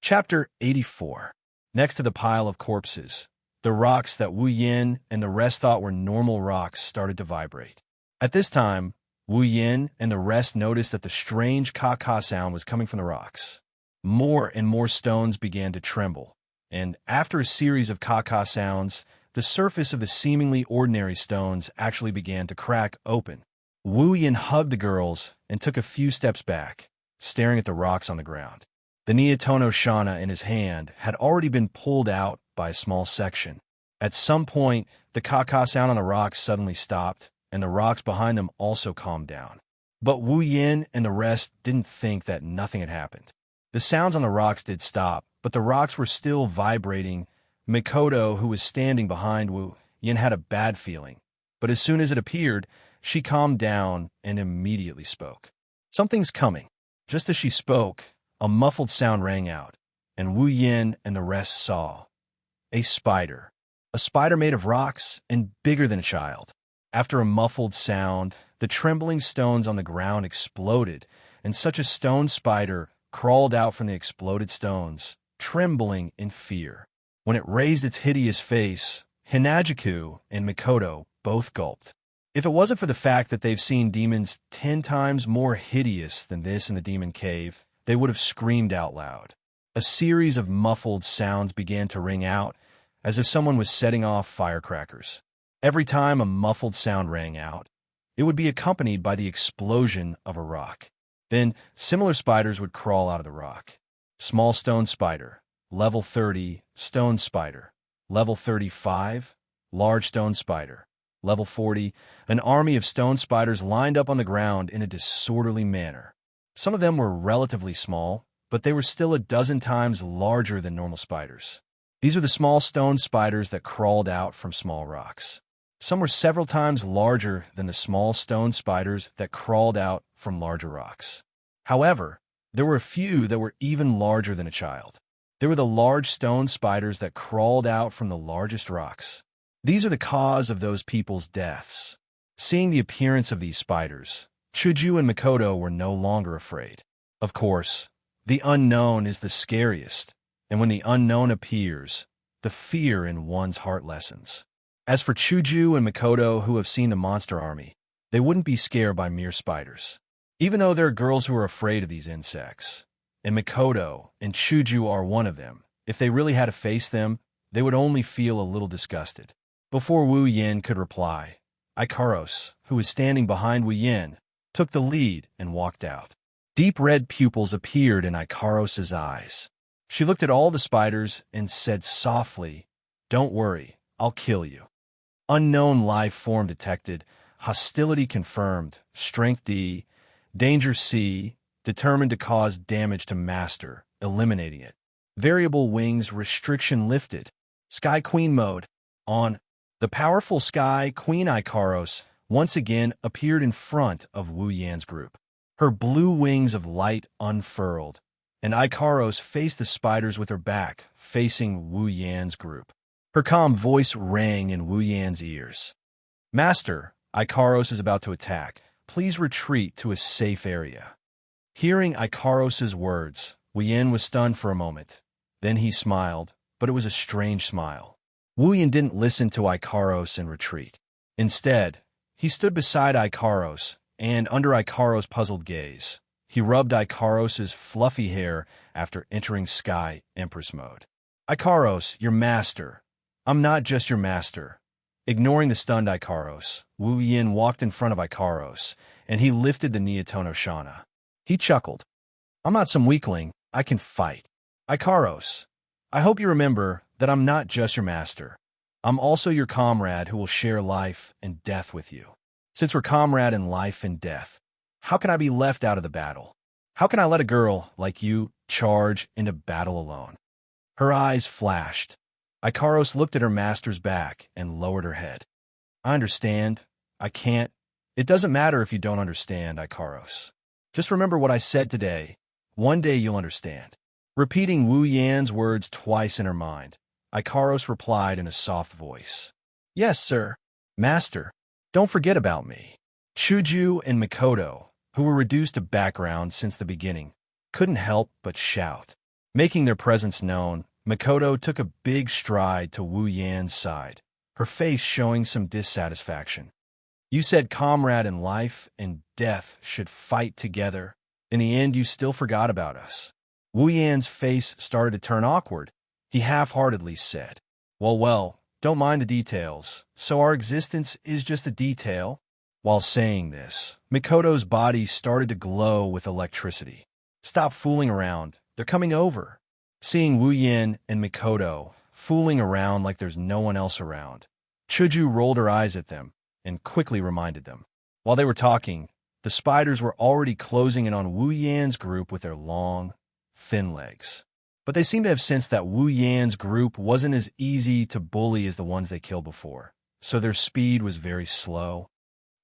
Chapter 84. Next to the pile of corpses, the rocks that Wu Yin and the rest thought were normal rocks started to vibrate. At this time, Wu Yin and the rest noticed that the strange ka-ka sound was coming from the rocks. More and more stones began to tremble, and after a series of ka-ka sounds, the surface of the seemingly ordinary stones actually began to crack open. Wu Yin hugged the girls and took a few steps back, staring at the rocks on the ground. The Neotono Shana in his hand had already been pulled out by a small section. At some point, the ka-ka sound on the rocks suddenly stopped, and the rocks behind them also calmed down. But Wu Yin and the rest didn't think that nothing had happened. The sounds on the rocks did stop, but the rocks were still vibrating. Mikoto, who was standing behind Wu Yin, had a bad feeling, but as soon as it appeared, she calmed down and immediately spoke. "Something's coming." Just as she spoke, a muffled sound rang out, and Wu Yin and the rest saw a spider. A spider made of rocks and bigger than a child. After a muffled sound, the trembling stones on the ground exploded, and such a stone spider crawled out from the exploded stones, trembling in fear. When it raised its hideous face, Hinajiku and Mikoto both gulped. If it wasn't for the fact that they've seen demons 10 times more hideous than this in the demon cave, they would have screamed out loud. A series of muffled sounds began to ring out, as if someone was setting off firecrackers. Every time a muffled sound rang out, it would be accompanied by the explosion of a rock. Then, similar spiders would crawl out of the rock. Small stone spider, level 30, stone spider, level 35, large stone spider, level 40, an army of stone spiders lined up on the ground in a disorderly manner. Some of them were relatively small, but they were still a dozen times larger than normal spiders. These are the small stone spiders that crawled out from small rocks. Some were several times larger than the small stone spiders that crawled out from larger rocks. However, there were a few that were even larger than a child. They were the large stone spiders that crawled out from the largest rocks. These are the cause of those people's deaths. Seeing the appearance of these spiders, Chuju and Mikoto were no longer afraid. Of course, the unknown is the scariest, and when the unknown appears, the fear in one's heart lessens. As for Chuju and Mikoto, who have seen the monster army, they wouldn't be scared by mere spiders. Even though there are girls who are afraid of these insects, and Mikoto and Chuju are one of them, if they really had to face them, they would only feel a little disgusted. Before Wu Yin could reply, Ikaros, who was standing behind Wu Yin, took the lead and walked out. Deep red pupils appeared in Ikaros's eyes. She looked at all the spiders and said softly, "Don't worry, I'll kill you." Unknown life form detected, hostility confirmed, strength D, danger C, determined to cause damage to master, eliminating it. Variable wings restriction lifted. Sky Queen mode on. The powerful Sky Queen Ikaros once again appeared in front of Wu Yan's group. Her blue wings of light unfurled, and Ikaros faced the spiders with her back, facing Wu Yan's group. Her calm voice rang in Wu Yan's ears. "Master, Ikaros is about to attack. Please retreat to a safe area." Hearing Ikaros's words, Wu Yan was stunned for a moment. Then he smiled, but it was a strange smile. Wu Yan didn't listen to Ikaros and retreat. Instead, he stood beside Ikaros, and under Ikaros' puzzled gaze, he rubbed Ikaros's fluffy hair after entering Sky Empress mode. "Ikaros, your master. I'm not just your master." Ignoring the stunned Ikaros, Wu Yin walked in front of Ikaros, and he lifted the Neotono Shana. He chuckled. "I'm not some weakling. I can fight. Ikaros, I hope you remember that I'm not just your master. I'm also your comrade who will share life and death with you. Since we're comrade in life and death, how can I be left out of the battle? How can I let a girl like you charge into battle alone?" Her eyes flashed. Ikaros looked at her master's back and lowered her head. "I understand. I can't. It doesn't matter if you don't understand, Ikaros. Just remember what I said today. One day you'll understand." Repeating Wu Yan's words twice in her mind, Ikaros replied in a soft voice. "Yes, sir. Master, don't forget about me." Chuju and Mikoto, who were reduced to background since the beginning, couldn't help but shout. Making their presence known, Mikoto took a big stride to Wu Yan's side, her face showing some dissatisfaction. You said comrade in life and death should fight together. In the end, you still forgot about us. Wu Yan's face started to turn awkward. He half-heartedly said, well, don't mind the details. So our existence is just a detail? While saying this, Mikoto's body started to glow with electricity. Stop fooling around. They're coming over. Seeing Wu Yan and Mikoto fooling around like there's no one else around, Chuju rolled her eyes at them and quickly reminded them. While they were talking, the spiders were already closing in on Wu Yan's group with their long, thin legs. But they seemed to have sensed that Wu Yan's group wasn't as easy to bully as the ones they killed before, so their speed was very slow.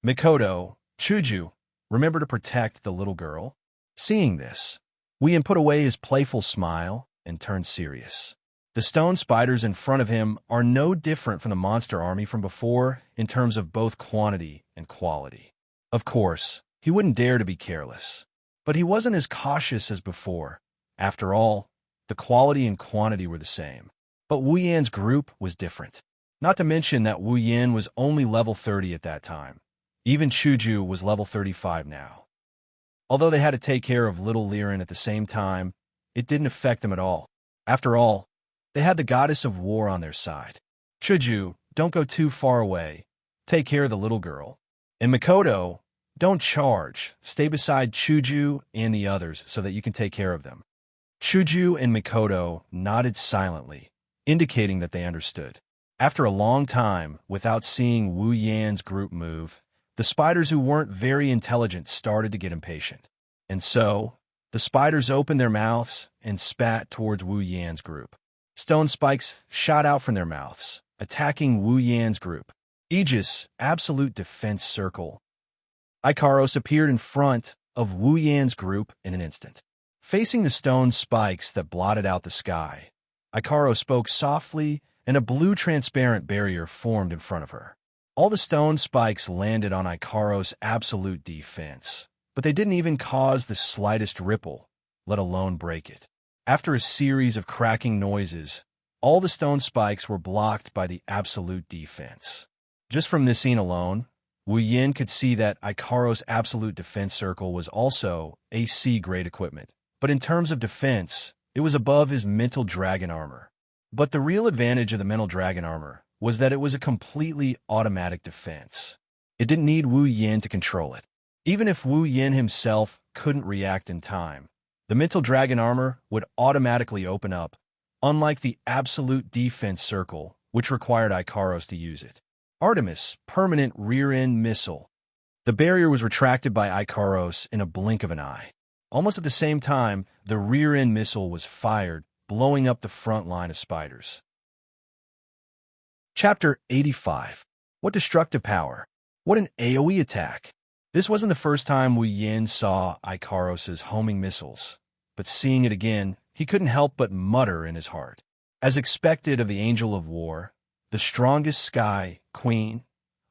Mikoto, Chuju, remember to protect the little girl? Seeing this, Wu Yan put away his playful smile and turned serious. The stone spiders in front of him are no different from the monster army from before in terms of both quantity and quality. Of course, he wouldn't dare to be careless, but he wasn't as cautious as before. After all, the quality and quantity were the same. But Wu Yan's group was different. Not to mention that Wu Yan was only level 30 at that time. Even Chuju was level 35 now. Although they had to take care of little Liren at the same time, it didn't affect them at all. After all, they had the goddess of war on their side. Chuju, don't go too far away. Take care of the little girl. And Mikoto, don't charge. Stay beside Chuju and the others so that you can take care of them. Chuju and Mikoto nodded silently, indicating that they understood. After a long time, without seeing Wu Yan's group move, the spiders who weren't very intelligent started to get impatient. And so, the spiders opened their mouths and spat towards Wu Yan's group. Stone spikes shot out from their mouths, attacking Wu Yan's group. Aegis, absolute defense circle. Ikaros appeared in front of Wu Yan's group in an instant. Facing the stone spikes that blotted out the sky, Ikaros spoke softly and a blue transparent barrier formed in front of her. All the stone spikes landed on Ikaros' absolute defense, but they didn't even cause the slightest ripple, let alone break it. After a series of cracking noises, all the stone spikes were blocked by the absolute defense. Just from this scene alone, Wu Yan could see that Ikaros' absolute defense circle was also a C-grade equipment. But in terms of defense, it was above his mental dragon armor. But the real advantage of the mental dragon armor was that it was a completely automatic defense. It didn't need Wu Yan to control it. Even if Wu Yan himself couldn't react in time, the mental dragon armor would automatically open up, unlike the absolute defense circle, which required Ikaros to use it. Artemis, permanent rear-end missile. The barrier was retracted by Ikaros in a blink of an eye. Almost at the same time, the rear-end missile was fired, blowing up the front line of spiders. Chapter 85. What destructive power! What an AoE attack! This wasn't the first time Wu Yan saw Ikaros' homing missiles, but seeing it again, he couldn't help but mutter in his heart. As expected of the Angel of War, the strongest Sky Queen,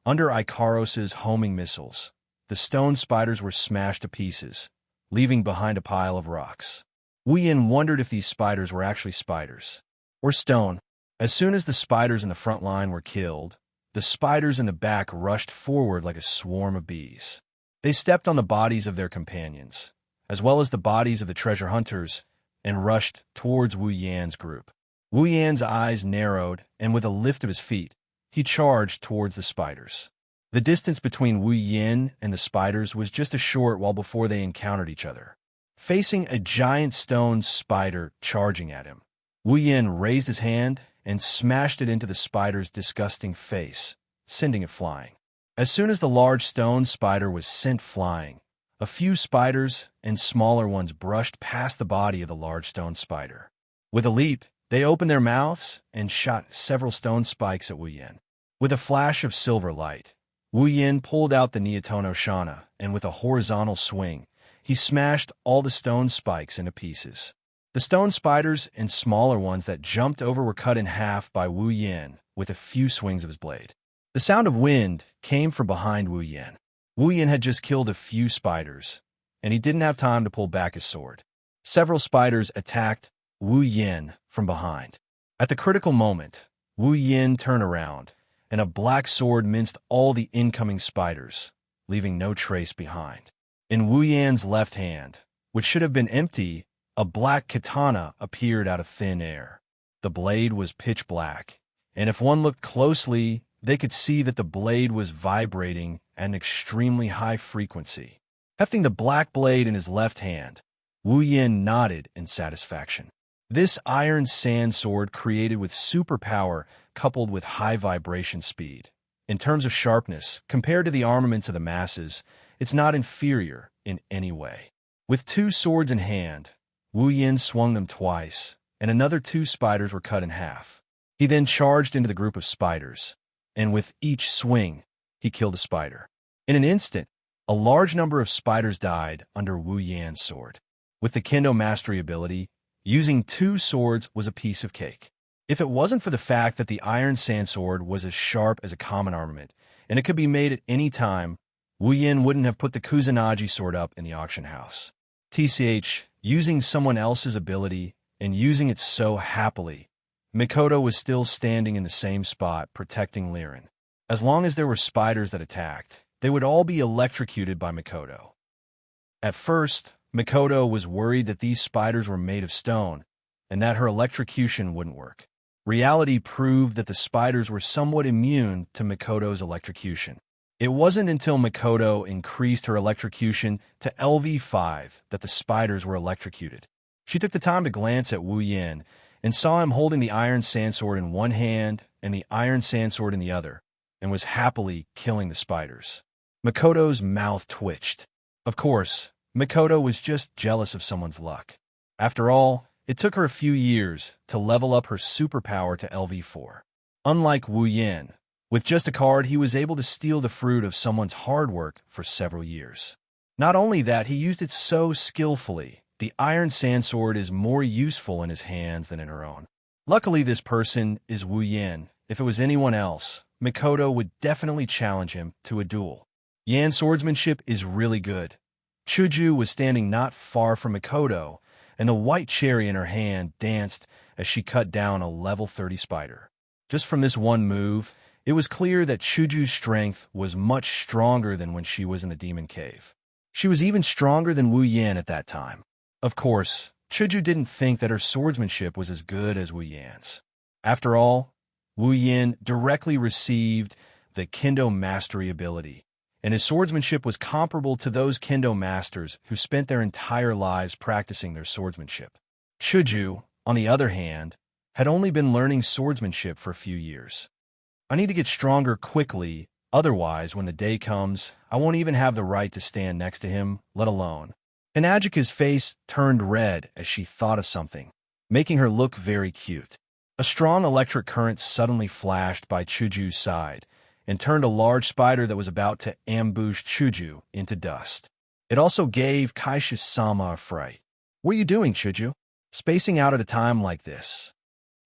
under Ikaros' homing missiles, the stone spiders were smashed to pieces, leaving behind a pile of rocks. Wu Yan wondered if these spiders were actually spiders, or stone. As soon as the spiders in the front line were killed, the spiders in the back rushed forward like a swarm of bees. They stepped on the bodies of their companions, as well as the bodies of the treasure hunters, and rushed towards Wu Yan's group. Wu Yan's eyes narrowed, and with a lift of his feet, he charged towards the spiders. The distance between Wu Yan and the spiders was just a short while before they encountered each other. Facing a giant stone spider charging at him, Wu Yan raised his hand and smashed it into the spider's disgusting face, sending it flying. As soon as the large stone spider was sent flying, a few spiders and smaller ones brushed past the body of the large stone spider. With a leap, they opened their mouths and shot several stone spikes at Wu Yan. With a flash of silver light, Wu Yan pulled out the Neotono Shana, and with a horizontal swing, he smashed all the stone spikes into pieces. The stone spiders and smaller ones that jumped over were cut in half by Wu Yan with a few swings of his blade. The sound of wind came from behind Wu Yan. Wu Yan had just killed a few spiders, and he didn't have time to pull back his sword. Several spiders attacked Wu Yin from behind. At the critical moment, Wu Yin turned around, and a black sword minced all the incoming spiders, leaving no trace behind. In Wu Yan's left hand, which should have been empty, a black katana appeared out of thin air. The blade was pitch black, and if one looked closely, they could see that the blade was vibrating at an extremely high frequency. Hefting the black blade in his left hand, Wu Yin nodded in satisfaction. This iron sand sword created with superpower coupled with high vibration speed. In terms of sharpness, compared to the armaments of the masses, it's not inferior in any way. With two swords in hand, Wu Yin swung them twice, and another two spiders were cut in half. He then charged into the group of spiders, and with each swing, he killed a spider. In an instant, a large number of spiders died under Wu Yan's sword. With the Kendo mastery ability, using two swords was a piece of cake. If it wasn't for the fact that the iron sand sword was as sharp as a common armament, and it could be made at any time, Wu Yin wouldn't have put the Kusanagi sword up in the auction house. TCH, using someone else's ability and using it so happily, Mikoto was still standing in the same spot protecting Liren. As long as there were spiders that attacked, they would all be electrocuted by Mikoto. At first, Mikoto was worried that these spiders were made of stone and that her electrocution wouldn't work. Reality proved that the spiders were somewhat immune to Mikoto's electrocution. It wasn't until Mikoto increased her electrocution to LV5 that the spiders were electrocuted. She took the time to glance at Wu Yin and saw him holding the iron sandsword in one hand and the iron sandsword in the other, and was happily killing the spiders. Mikoto's mouth twitched. Of course, Mikoto was just jealous of someone's luck. After all, it took her a few years to level up her superpower to LV4. Unlike Wu Yin, with just a card he was able to steal the fruit of someone's hard work for several years. Not only that, he used it so skillfully, the iron sandsword is more useful in his hands than in her own. Luckily, this person is Wu Yin. If it was anyone else, Mikoto would definitely challenge him to a duel. Yan's swordsmanship is really good. Chuju was standing not far from Mikoto, and the white cherry in her hand danced as she cut down a level 30 spider. Just from this one move, it was clear that Chuju's strength was much stronger than when she was in the demon cave. She was even stronger than Wu Yin at that time. Of course, Chuju didn't think that her swordsmanship was as good as Wu Yan's. After all, Wu Yin directly received the Kendo mastery ability, and his swordsmanship was comparable to those Kendo masters who spent their entire lives practicing their swordsmanship. Chuju, on the other hand, had only been learning swordsmanship for a few years. I need to get stronger quickly, otherwise when the day comes, I won't even have the right to stand next to him, let alone. Hinajika's face turned red as she thought of something, making her look very cute. A strong electric current suddenly flashed by Chuju's side, and turned a large spider that was about to ambush Chuju into dust. It also gave Kaisha-sama a fright. What are you doing, Chuju? Spacing out at a time like this?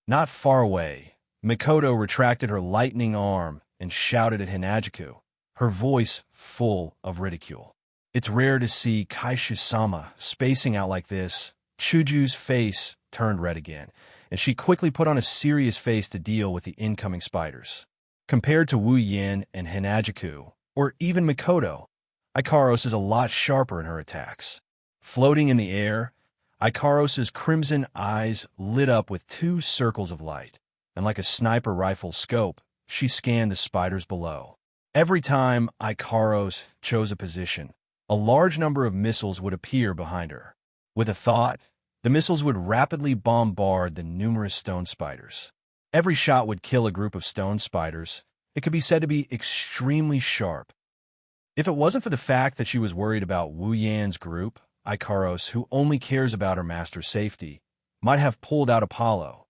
Not far away, Mikoto retracted her lightning arm and shouted at Hinajiku, her voice full of ridicule. It's rare to see Kaisha-sama spacing out like this. Chuju's face turned red again, and she quickly put on a serious face to deal with the incoming spiders. Compared to Wu Yin and Hinajiku, or even Mikoto, Ikaros is a lot sharper in her attacks. Floating in the air, Ikaros's crimson eyes lit up with two circles of light, and like a sniper rifle scope, she scanned the spiders below. Every time Ikaros chose a position, a large number of missiles would appear behind her. With a thought, the missiles would rapidly bombard the numerous stone spiders. Every shot would kill a group of stone spiders. It could be said to be extremely sharp. If it wasn't for the fact that she was worried about Wu Yan's group, Ikaros, who only cares about her master's safety, might have pulled out Apollo.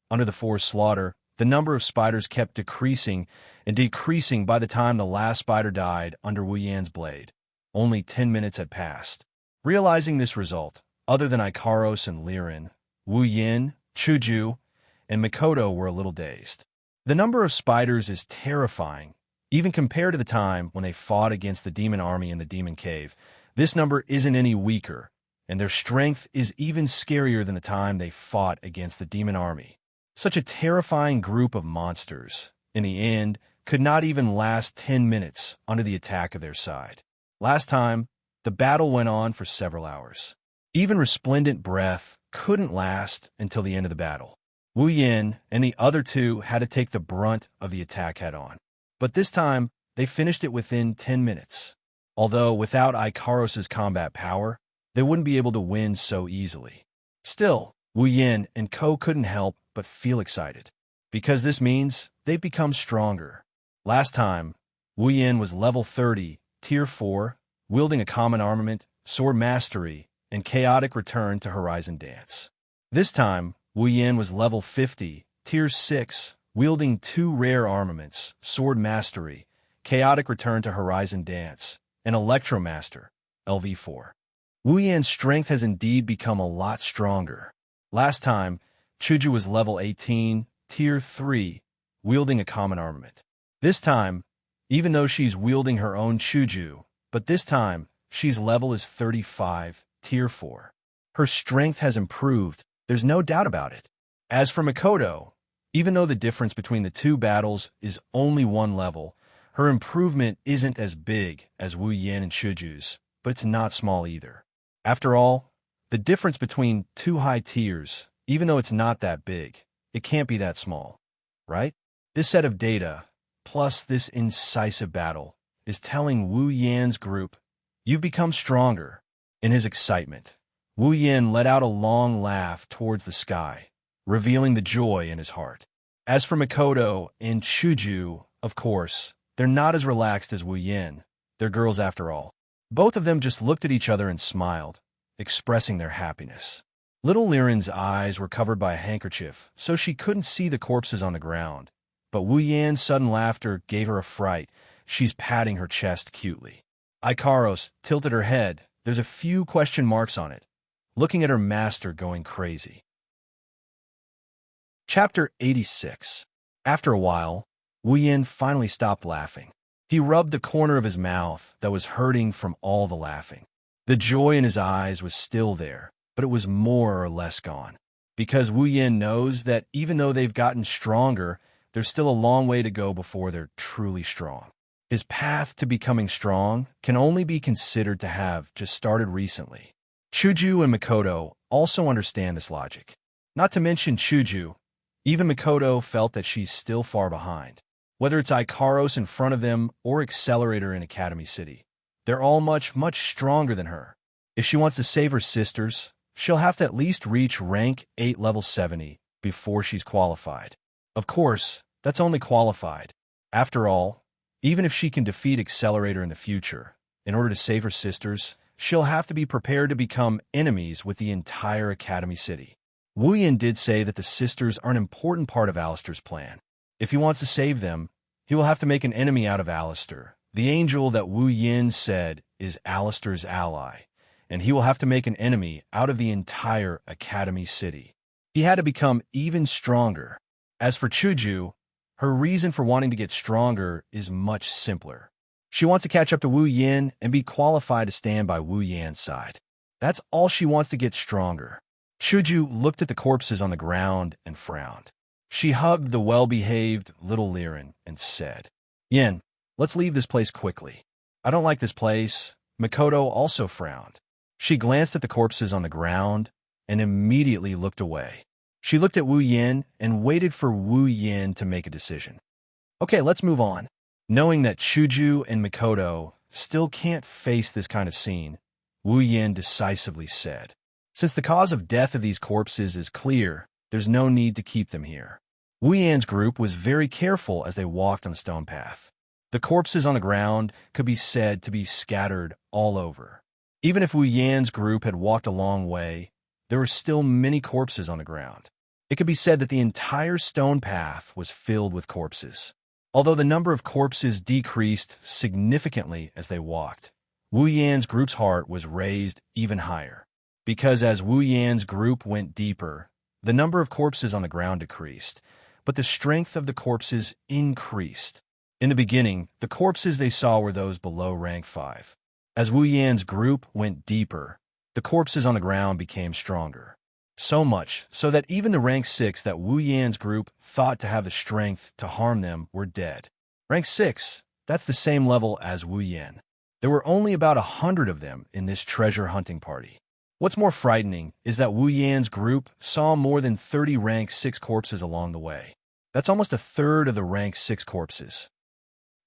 Under the forced slaughter, the number of spiders kept decreasing and decreasing by the time the last spider died under Wu Yan's blade. Only 10 minutes had passed. Realizing this result, other than Ikaros and Liren, Wu Yin, Chuju, and Mikoto were a little dazed. The number of spiders is terrifying. Even compared to the time when they fought against the demon army in the demon cave, this number isn't any weaker, and their strength is even scarier than the time they fought against the demon army. Such a terrifying group of monsters, in the end, could not even last 10 minutes under the attack of their side. Last time, the battle went on for several hours. Even resplendent breath couldn't last until the end of the battle. Wu Yin and the other two had to take the brunt of the attack head-on. But this time, they finished it within 10 minutes. Although without Ikaros's combat power, they wouldn't be able to win so easily. Still, Wu Yin and Ko couldn't help but feel excited, because this means they've become stronger. Last time, Wu Yin was level 30, tier 4, wielding a common armament, sword mastery, and chaotic return to Horizon Dance. This time, Wu Yin was level 50, tier 6, wielding 2 rare armaments, sword mastery, chaotic return to Horizon Dance, and Electromaster, LV4. Wu Yin's strength has indeed become a lot stronger. Last time, Chuju was level 18, tier 3, wielding a common armament. This time, even though she's wielding her own Chuju, but this time, she's level is 35, tier 4. Her strength has improved, there's no doubt about it. As for Makoto, even though the difference between the two battles is only 1 level, her improvement isn't as big as Wu Yin and Chuju's, but it's not small either. After all, the difference between 2 high tiers, even though it's not that big, it can't be that small, right? This set of data, plus this incisive battle, is telling Wu Yan's group, "You've become stronger." In his excitement, Wu Yin let out a long laugh towards the sky, revealing the joy in his heart. As for Makoto and Chuju, of course, they're not as relaxed as Wu Yin. They're girls after all. Both of them just looked at each other and smiled, expressing their happiness. Little Liren's eyes were covered by a handkerchief, so she couldn't see the corpses on the ground. But Wu Yan's sudden laughter gave her a fright. She's patting her chest cutely. Ikaros tilted her head. There's a few question marks on it, looking at her master going crazy. Chapter 86. After a while, Wu Yin finally stopped laughing. He rubbed the corner of his mouth that was hurting from all the laughing. The joy in his eyes was still there, but it was more or less gone. Because Wu Yin knows that even though they've gotten stronger, there's still a long way to go before they're truly strong. His path to becoming strong can only be considered to have just started recently. Chuju and Makoto also understand this logic. Not to mention Chuju, even Makoto felt that she's still far behind. Whether it's Ikaros in front of them or Accelerator in Academy City, they're all much, much stronger than her. If she wants to save her sisters, she'll have to at least reach rank 8 level 70 before she's qualified. Of course, that's only qualified. After all, even if she can defeat Accelerator in the future, in order to save her sisters, she'll have to be prepared to become enemies with the entire Academy City. Wu Yin did say that the sisters are an important part of Alistair's plan. If he wants to save them, he will have to make an enemy out of Alistair, the angel that Wu Yin said is Alistair's ally, and he will have to make an enemy out of the entire Academy City. He had to become even stronger. As for Chuju, her reason for wanting to get stronger is much simpler. She wants to catch up to Wu Yin and be qualified to stand by Wu Yan's side. That's all she wants to get stronger. Chuju looked at the corpses on the ground and frowned. She hugged the well-behaved little Liren and said, "Yin, let's leave this place quickly. I don't like this place." Makoto also frowned. She glanced at the corpses on the ground and immediately looked away. She looked at Wu Yin and waited for Wu Yin to make a decision. Okay, let's move on. Knowing that Chuju and Makoto still can't face this kind of scene, Wu Yin decisively said, "Since the cause of death of these corpses is clear, there's no need to keep them here." Wu Yan's group was very careful as they walked on the stone path. The corpses on the ground could be said to be scattered all over. Even if Wu Yan's group had walked a long way, there were still many corpses on the ground. It could be said that the entire stone path was filled with corpses. Although the number of corpses decreased significantly as they walked, Wu Yan's group's heart was raised even higher. Because as Wu Yan's group went deeper, the number of corpses on the ground decreased, but the strength of the corpses increased. In the beginning, the corpses they saw were those below rank 5. As Wu Yan's group went deeper, the The corpses on the ground became stronger. So much so that even the rank 6 that Wu Yan's group thought to have the strength to harm them were dead. Rank 6, that's the same level as Wu Yan. There were only about 100 of them in this treasure hunting party. What's more frightening is that Wu Yan's group saw more than 30 rank 6 corpses along the way. That's almost a third of the rank 6 corpses.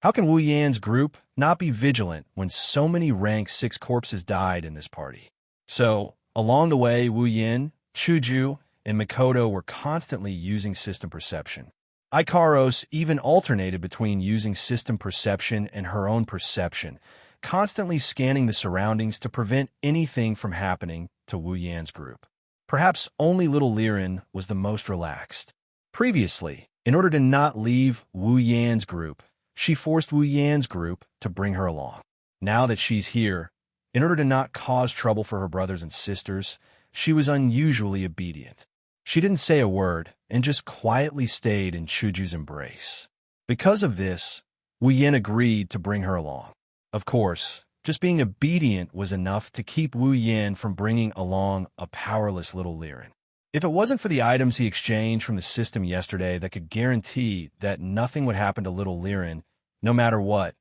How can Wu Yan's group not be vigilant when so many rank 6 corpses died in this party? So, along the way, Wu Yan, Chuju, and Mikoto were constantly using system perception. Ikaros even alternated between using system perception and her own perception, constantly scanning the surroundings to prevent anything from happening to Wu Yan's group. Perhaps only little Liren was the most relaxed. Previously, in order to not leave Wu Yan's group, she forced Wu Yan's group to bring her along. Now that she's here, in order to not cause trouble for her brothers and sisters, she was unusually obedient. She didn't say a word and just quietly stayed in Chuju's embrace. Because of this, Wu Yan agreed to bring her along. Of course, just being obedient was enough to keep Wu Yan from bringing along a powerless little Liren. If it wasn't for the items he exchanged from the system yesterday that could guarantee that nothing would happen to little Liren, no matter what,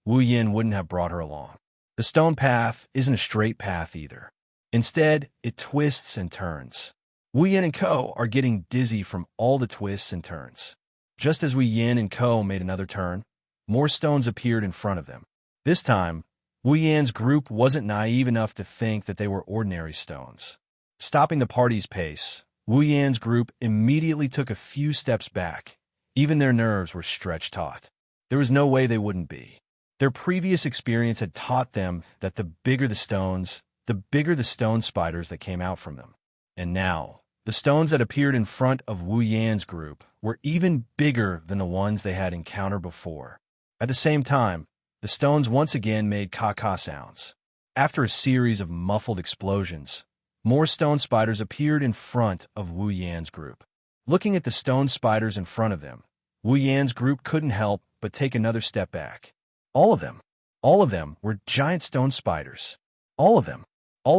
Wu Yan wouldn't have brought her along. The stone path isn't a straight path either. Instead, it twists and turns. Wu Yan and Ko are getting dizzy from all the twists and turns. Just as Wu Yan and Ko made another turn, more stones appeared in front of them. This time, Wu Yan's group wasn't naive enough to think that they were ordinary stones. Stopping the party's pace, Wu Yan's group immediately took a few steps back. Even their nerves were stretched taut. There was no way they wouldn't be. Their previous experience had taught them that the bigger the stones, the bigger the stone spiders that came out from them. And now, the stones that appeared in front of Wu Yan's group were even bigger than the ones they had encountered before. At the same time, the stones once again made caw-caw sounds. After a series of muffled explosions, more stone spiders appeared in front of Wu Yan's group. Looking at the stone spiders in front of them, Wu Yan's group couldn't help but take another step back. All of them were giant stone spiders. All of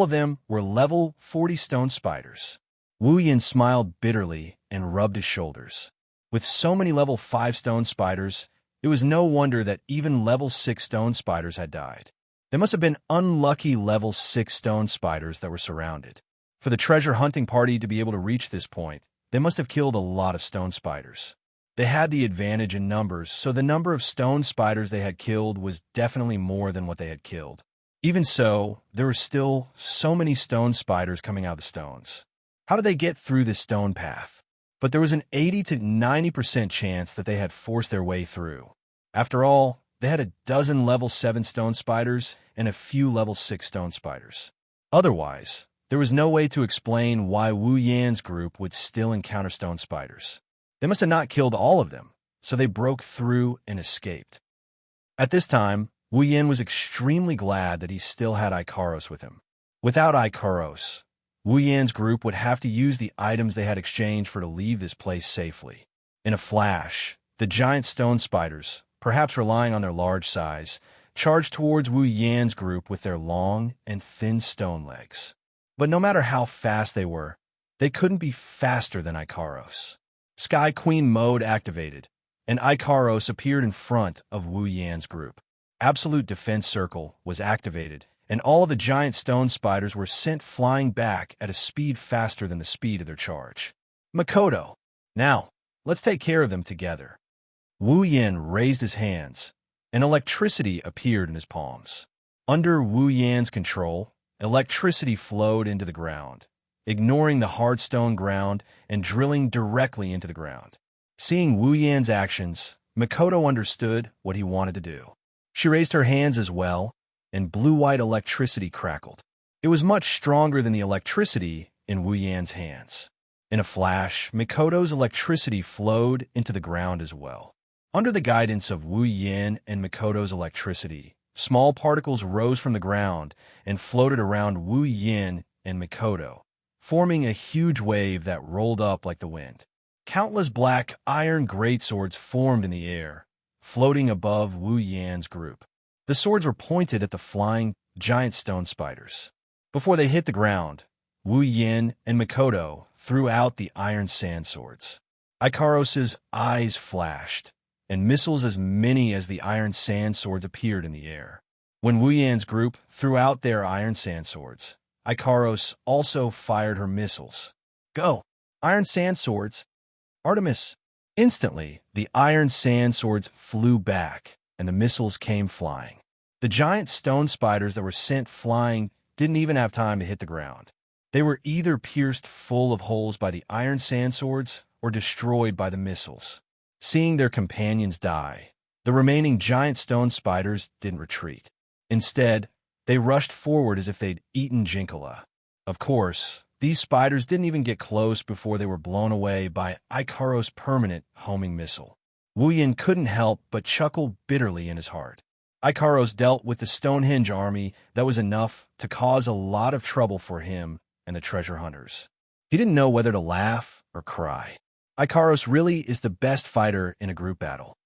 them were level 40 stone spiders. Wu Yan smiled bitterly and rubbed his shoulders. With so many level 5 stone spiders, it was no wonder that even level 6 stone spiders had died. They must have been unlucky level 6 stone spiders that were surrounded. For the treasure hunting party to be able to reach this point, they must have killed a lot of stone spiders. They had the advantage in numbers, so the number of stone spiders they had killed was definitely more than what they had killed. Even so, there were still so many stone spiders coming out of the stones. How did they get through this stone path? But there was an 80 to 90% chance that they had forced their way through. After all, they had a dozen level 7 stone spiders and a few level 6 stone spiders. Otherwise, there was no way to explain why Wu Yan's group would still encounter stone spiders. They must have not killed all of them, so they broke through and escaped. At this time, Wu Yan was extremely glad that he still had Ikaros with him. Without Ikaros, Wu Yan's group would have to use the items they had exchanged to leave this place safely. In a flash, the giant stone spiders, perhaps relying on their large size, charged towards Wu Yan's group with their long and thin stone legs. But no matter how fast they were, they couldn't be faster than Ikaros. Sky Queen mode activated, and Ikaros appeared in front of Wu Yan's group. Absolute Defense Circle was activated, and all the giant stone spiders were sent flying back at a speed faster than the speed of their charge. Mikoto, now, let's take care of them together. Wu Yan raised his hands, and electricity appeared in his palms. Under Wu Yan's control, electricity flowed into the ground, ignoring the hard stone ground and drilling directly into the ground. Seeing Wu Yan's actions, Mikoto understood what he wanted to do. She raised her hands as well, and blue-white electricity crackled. It was much stronger than the electricity in Wu Yan's hands. In a flash, Mikoto's electricity flowed into the ground as well. Under the guidance of Wu Yan and Mikoto's electricity, small particles rose from the ground and floated around Wu Yan and Mikoto, forming a huge wave that rolled up like the wind. Countless black iron greatswords formed in the air, floating above Wu Yan's group. The swords were pointed at the flying giant stone spiders. Before they hit the ground, Wu Yin and Mikoto threw out the iron sand swords. Ikaros's eyes flashed, and missiles as many as the iron sand swords appeared in the air. When Wu Yan's group threw out their iron sand swords, Ikaros also fired her missiles. Go! Iron sand swords! Artemis! Instantly, the iron sand swords flew back, and the missiles came flying. The giant stone spiders that were sent flying didn't even have time to hit the ground. They were either pierced full of holes by the iron sand swords or destroyed by the missiles. Seeing their companions die, the remaining giant stone spiders didn't retreat. Instead, they rushed forward as if they'd eaten Jinkala. Of course, these spiders didn't even get close before they were blown away by Ikaros' permanent homing missile. Wu Yin couldn't help but chuckle bitterly in his heart. Ikaros dealt with the Stonehenge army that was enough to cause a lot of trouble for him and the treasure hunters. He didn't know whether to laugh or cry. Ikaros really is the best fighter in a group battle.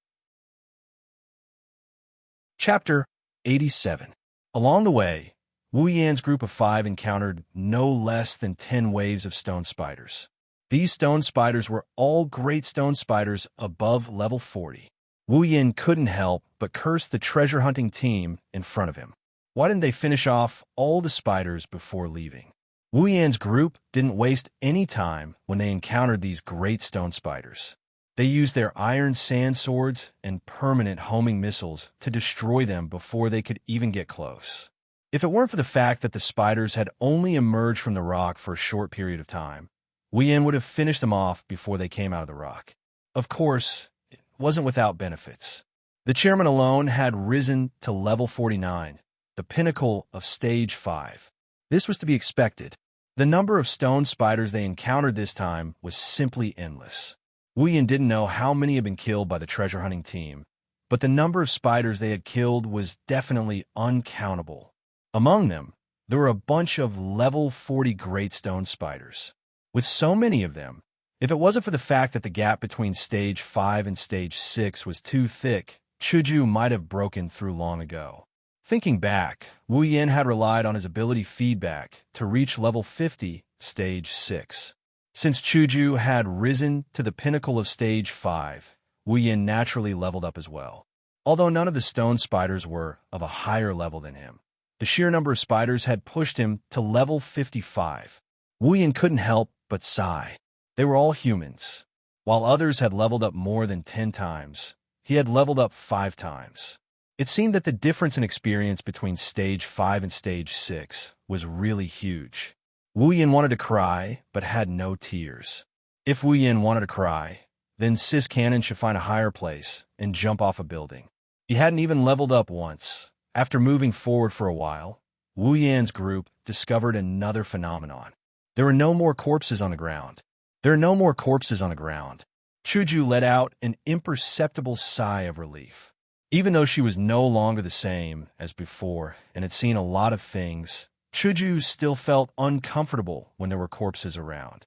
Chapter 87. Along the way, Wu Yan's group of 5 encountered no less than 10 waves of stone spiders. These stone spiders were all great stone spiders above level 40. Wu Yan couldn't help but curse the treasure hunting team in front of him. Why didn't they finish off all the spiders before leaving? Wu Yan's group didn't waste any time when they encountered these great stone spiders. They used their iron sand swords and permanent homing missiles to destroy them before they could even get close. If it weren't for the fact that the spiders had only emerged from the rock for a short period of time, Wu Yan would have finished them off before they came out of the rock. Of course, it wasn't without benefits. The chairman alone had risen to level 49, the pinnacle of stage 5. This was to be expected. The number of stone spiders they encountered this time was simply endless. Wu Yan didn't know how many had been killed by the treasure hunting team, but the number of spiders they had killed was definitely uncountable. Among them, there were a bunch of level 40 great stone spiders. With so many of them, if it wasn't for the fact that the gap between stage 5 and stage 6 was too thick, Chuju might have broken through long ago. Thinking back, Wu Yan had relied on his ability feedback to reach level 50, stage 6. Since Chuju had risen to the pinnacle of stage 5, Wu Yan naturally leveled up as well. Although none of the stone spiders were of a higher level than him, the sheer number of spiders had pushed him to level 55. Wu Yan couldn't help but sigh. They were all humans. While others had leveled up more than 10 times, he had leveled up 5 times. It seemed that the difference in experience between stage 5 and stage 6 was really huge. Wu Yan wanted to cry, but had no tears. If Wu Yan wanted to cry, then Sis Cannon should find a higher place and jump off a building. He hadn't even leveled up once. After moving forward for a while, Wu Yan's group discovered another phenomenon. There were no more corpses on the ground. There are no more corpses on the ground. Chuju let out an imperceptible sigh of relief. Even though she was no longer the same as before and had seen a lot of things, Chuju still felt uncomfortable when there were corpses around.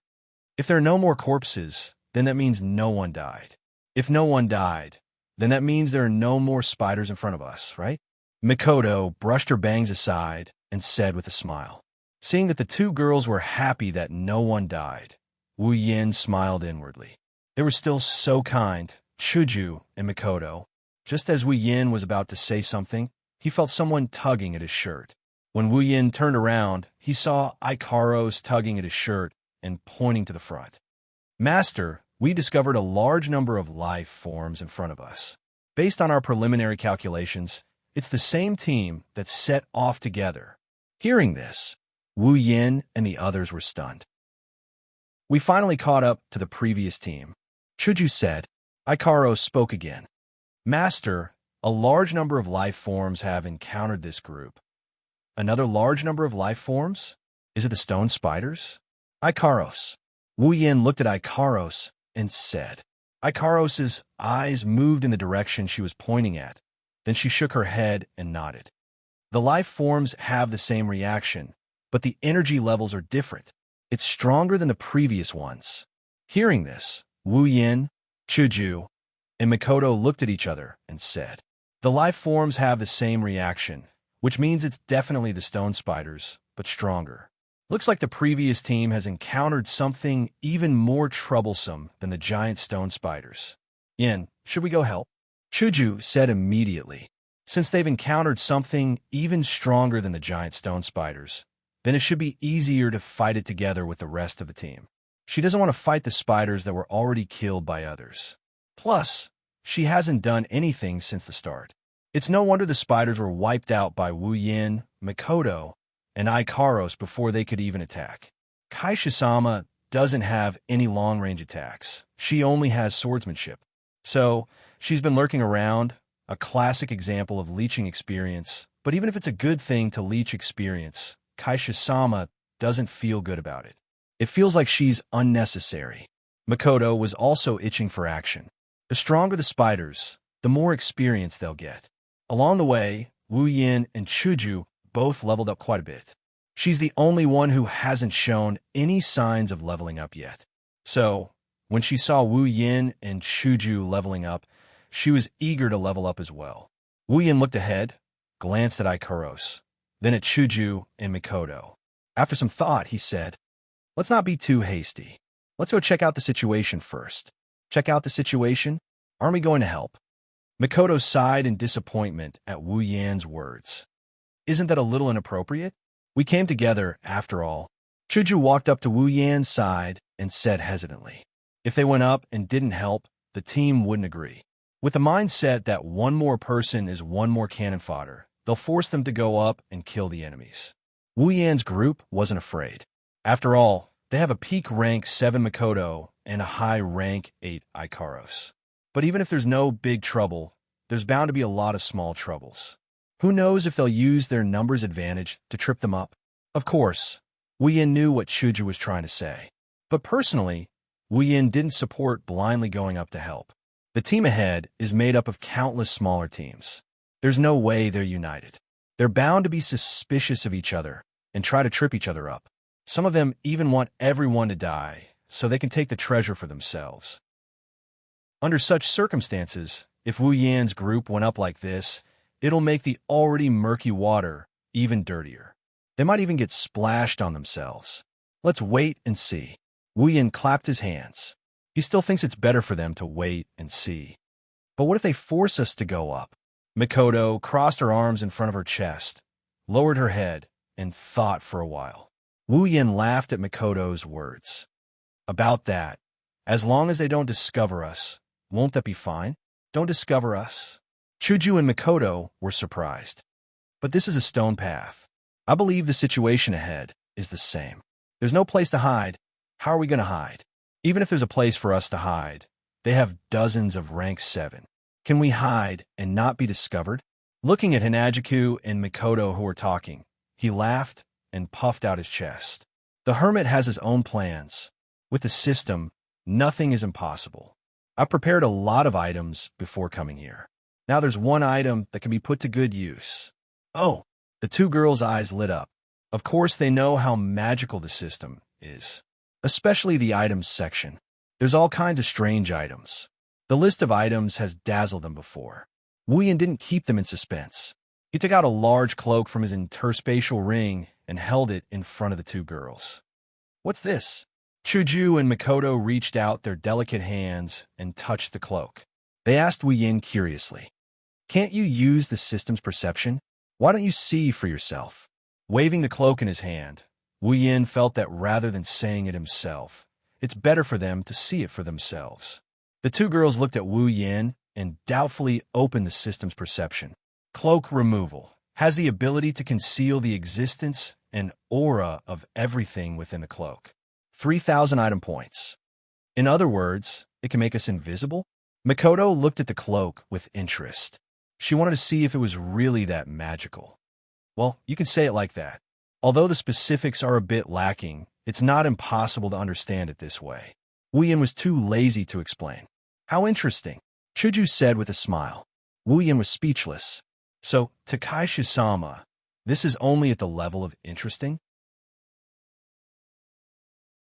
If there are no more corpses, then that means no one died. If no one died, then that means there are no more spiders in front of us, right? Mikoto brushed her bangs aside and said with a smile. Seeing that the 2 girls were happy that no one died, Wu Yan smiled inwardly. They were still so kind, Chuju and Mikoto. Just as Wu Yan was about to say something, he felt someone tugging at his shirt. When Wu Yan turned around, he saw Ikaros tugging at his shirt and pointing to the front. Master, we discovered a large number of life forms in front of us. Based on our preliminary calculations, it's the same team that set off together. Hearing this, Wu Yan and the others were stunned. We finally caught up to the previous team. Chuju said. Ikaros spoke again. Master, a large number of life forms have encountered this group. Another large number of life forms? Is it the stone spiders? Ikaros. Wu Yan looked at Ikaros and said. Ikaros's eyes moved in the direction she was pointing at. Then she shook her head and nodded. The life forms have the same reaction, but the energy levels are different. It's stronger than the previous ones. Hearing this, Wu Yan, Chuju, and Mikoto looked at each other and said, the life forms have the same reaction. which means it's definitely the stone spiders, but stronger. Looks like the previous team has encountered something even more troublesome than the giant stone spiders. Yin, should we go help? Chuju said immediately. Since they've encountered something even stronger than the giant stone spiders, then it should be easier to fight it together with the rest of the team. She doesn't want to fight the spiders that were already killed by others. Plus, she hasn't done anything since the start. It's no wonder the spiders were wiped out by Wu Yin, Mikoto, and Ikaros before they could even attack. Kaishisama doesn't have any long-range attacks. She only has swordsmanship. So, she's been lurking around, a classic example of leeching experience. But even if it's a good thing to leech experience, Kaishisama doesn't feel good about it. It feels like she's unnecessary. Mikoto was also itching for action. The stronger the spiders, the more experience they'll get. Along the way, Wu Yin and Chuju both leveled up quite a bit. She's the only one who hasn't shown any signs of leveling up yet. So, when she saw Wu Yin and Chuju leveling up, she was eager to level up as well. Wu Yin looked ahead, glanced at Ikaros, then at Chuju and Mikoto. After some thought, he said, "Let's not be too hasty. Let's go check out the situation first." Check out the situation? Aren't we going to help? Mikoto sighed in disappointment at Wu Yan's words. Isn't that a little inappropriate? We came together, after all. Chuju walked up to Wu Yan's side and said hesitantly. If they went up and didn't help, the team wouldn't agree. With the mindset that one more person is one more cannon fodder, they'll force them to go up and kill the enemies. Wu Yan's group wasn't afraid. After all, they have a peak rank 7 Mikoto and a high rank 8 Ikaros. But even if there's no big trouble, there's bound to be a lot of small troubles. Who knows if they'll use their numbers advantage to trip them up? Of course, Wu Yin knew what Chuju was trying to say. But personally, Wu Yin didn't support blindly going up to help. The team ahead is made up of countless smaller teams. There's no way they're united. They're bound to be suspicious of each other and try to trip each other up. Some of them even want everyone to die so they can take the treasure for themselves. Under such circumstances, if Wu Yan's group went up like this, it'll make the already murky water even dirtier. They might even get splashed on themselves. Let's wait and see. Wu Yan clapped his hands. He still thinks it's better for them to wait and see. But what if they force us to go up? Mikoto crossed her arms in front of her chest, lowered her head, and thought for a while. Wu Yan laughed at Mikoto's words. About that, as long as they don't discover us, won't that be fine? Don't discover us? Chuju and Mikoto were surprised. But this is a stone path. I believe the situation ahead is the same. There's no place to hide. How are we going to hide? Even if there's a place for us to hide, they have dozens of rank 7. Can we hide and not be discovered? Looking at Hinajiku and Mikoto who were talking, he laughed and puffed out his chest. The hermit has his own plans. With the system, nothing is impossible. I've prepared a lot of items before coming here. Now there's one item that can be put to good use. Oh, the two girls' eyes lit up. Of course they know how magical the system is, especially the items section. There's all kinds of strange items. The list of items has dazzled them before. Wu Yan didn't keep them in suspense. He took out a large cloak from his interspatial ring and held it in front of the two girls. What's this? Chuju and Mikoto reached out their delicate hands and touched the cloak. They asked Wu Yan curiously, "Can't you use the system's perception? Why don't you see for yourself?" Waving the cloak in his hand, Wu Yan felt that rather than saying it himself, it's better for them to see it for themselves. The two girls looked at Wu Yan and doubtfully opened the system's perception. Cloak removal has the ability to conceal the existence and aura of everything within the cloak. 3,000 item points. In other words, it can make us invisible? Mikoto looked at the cloak with interest. She wanted to see if it was really that magical. Well, you can say it like that. Although the specifics are a bit lacking, it's not impossible to understand it this way. Wu Yan was too lazy to explain. How interesting, Chuju said with a smile. Wu Yan was speechless. So, Takeshi-sama, this is only at the level of interesting?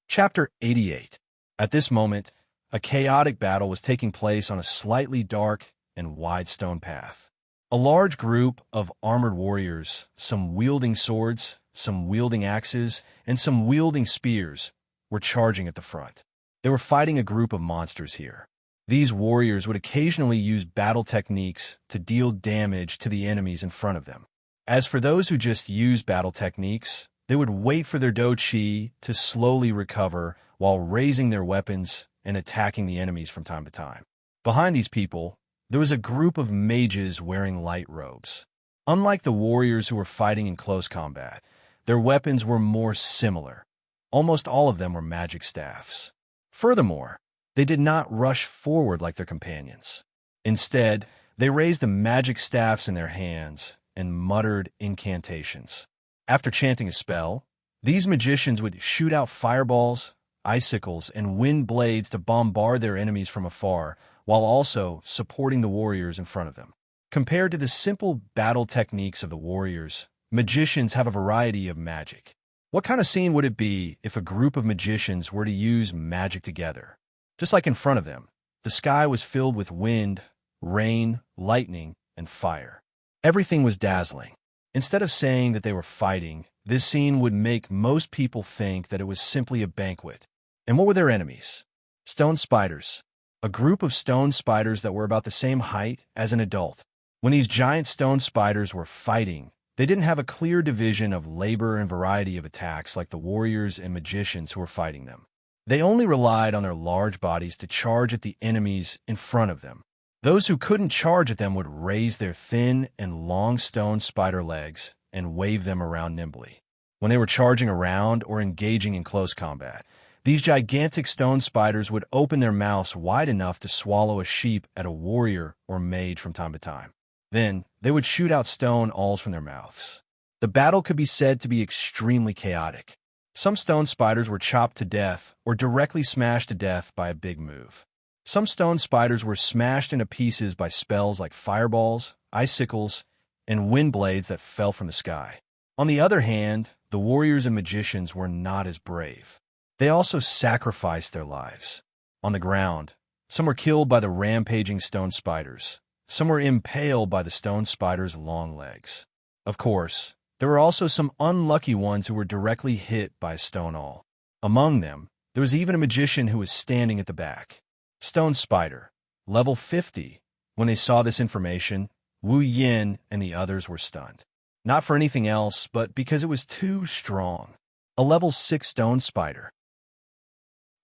Chapter 88. At this moment, a chaotic battle was taking place on a slightly dark and wide stone path. A large group of armored warriors, some wielding swords, some wielding axes, and some wielding spears, were charging at the front. They were fighting a group of monsters here. These warriors would occasionally use battle techniques to deal damage to the enemies in front of them. As for those who just used battle techniques, they would wait for their do-chi to slowly recover while raising their weapons and attacking the enemies from time to time. Behind these people, there was a group of mages wearing light robes. Unlike the warriors who were fighting in close combat, their weapons were more similar. Almost all of them were magic staffs. Furthermore, they did not rush forward like their companions. Instead, they raised the magic staffs in their hands and muttered incantations. After chanting a spell, these magicians would shoot out fireballs, icicles, and wind blades to bombard their enemies from afar, while also supporting the warriors in front of them. Compared to the simple battle techniques of the warriors, magicians have a variety of magic. What kind of scene would it be if a group of magicians were to use magic together? Just like in front of them, the sky was filled with wind, rain, lightning, and fire. Everything was dazzling. Instead of saying that they were fighting, this scene would make most people think that it was simply a banquet. And what were their enemies? Stone spiders. A group of stone spiders that were about the same height as an adult. When these giant stone spiders were fighting, they didn't have a clear division of labor and variety of attacks like the warriors and magicians who were fighting them. They only relied on their large bodies to charge at the enemies in front of them. Those who couldn't charge at them would raise their thin and long stone spider legs and wave them around nimbly. When they were charging around or engaging in close combat, these gigantic stone spiders would open their mouths wide enough to swallow a sheep at a warrior or mage from time to time. Then, they would shoot out stone awls from their mouths. The battle could be said to be extremely chaotic. Some stone spiders were chopped to death or directly smashed to death by a big move. Some stone spiders were smashed into pieces by spells like fireballs, icicles, and wind blades that fell from the sky. On the other hand, the warriors and magicians were not as brave. They also sacrificed their lives. On the ground, some were killed by the rampaging stone spiders. Some were impaled by the stone spiders' long legs. Of course, there were also some unlucky ones who were directly hit by a stone awl. Among them, there was even a magician who was standing at the back. Stone spider, level 50. When they saw this information, Wu Yin and the others were stunned. Not for anything else, but because it was too strong. A level 6 stone spider.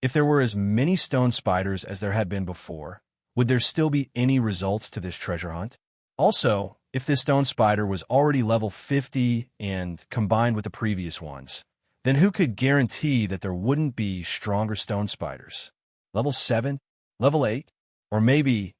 If there were as many stone spiders as there had been before, would there still be any results to this treasure hunt? Also, if this stone spider was already level 50 and combined with the previous ones, then who could guarantee that there wouldn't be stronger stone spiders? Level 7? Level 8? Or maybe,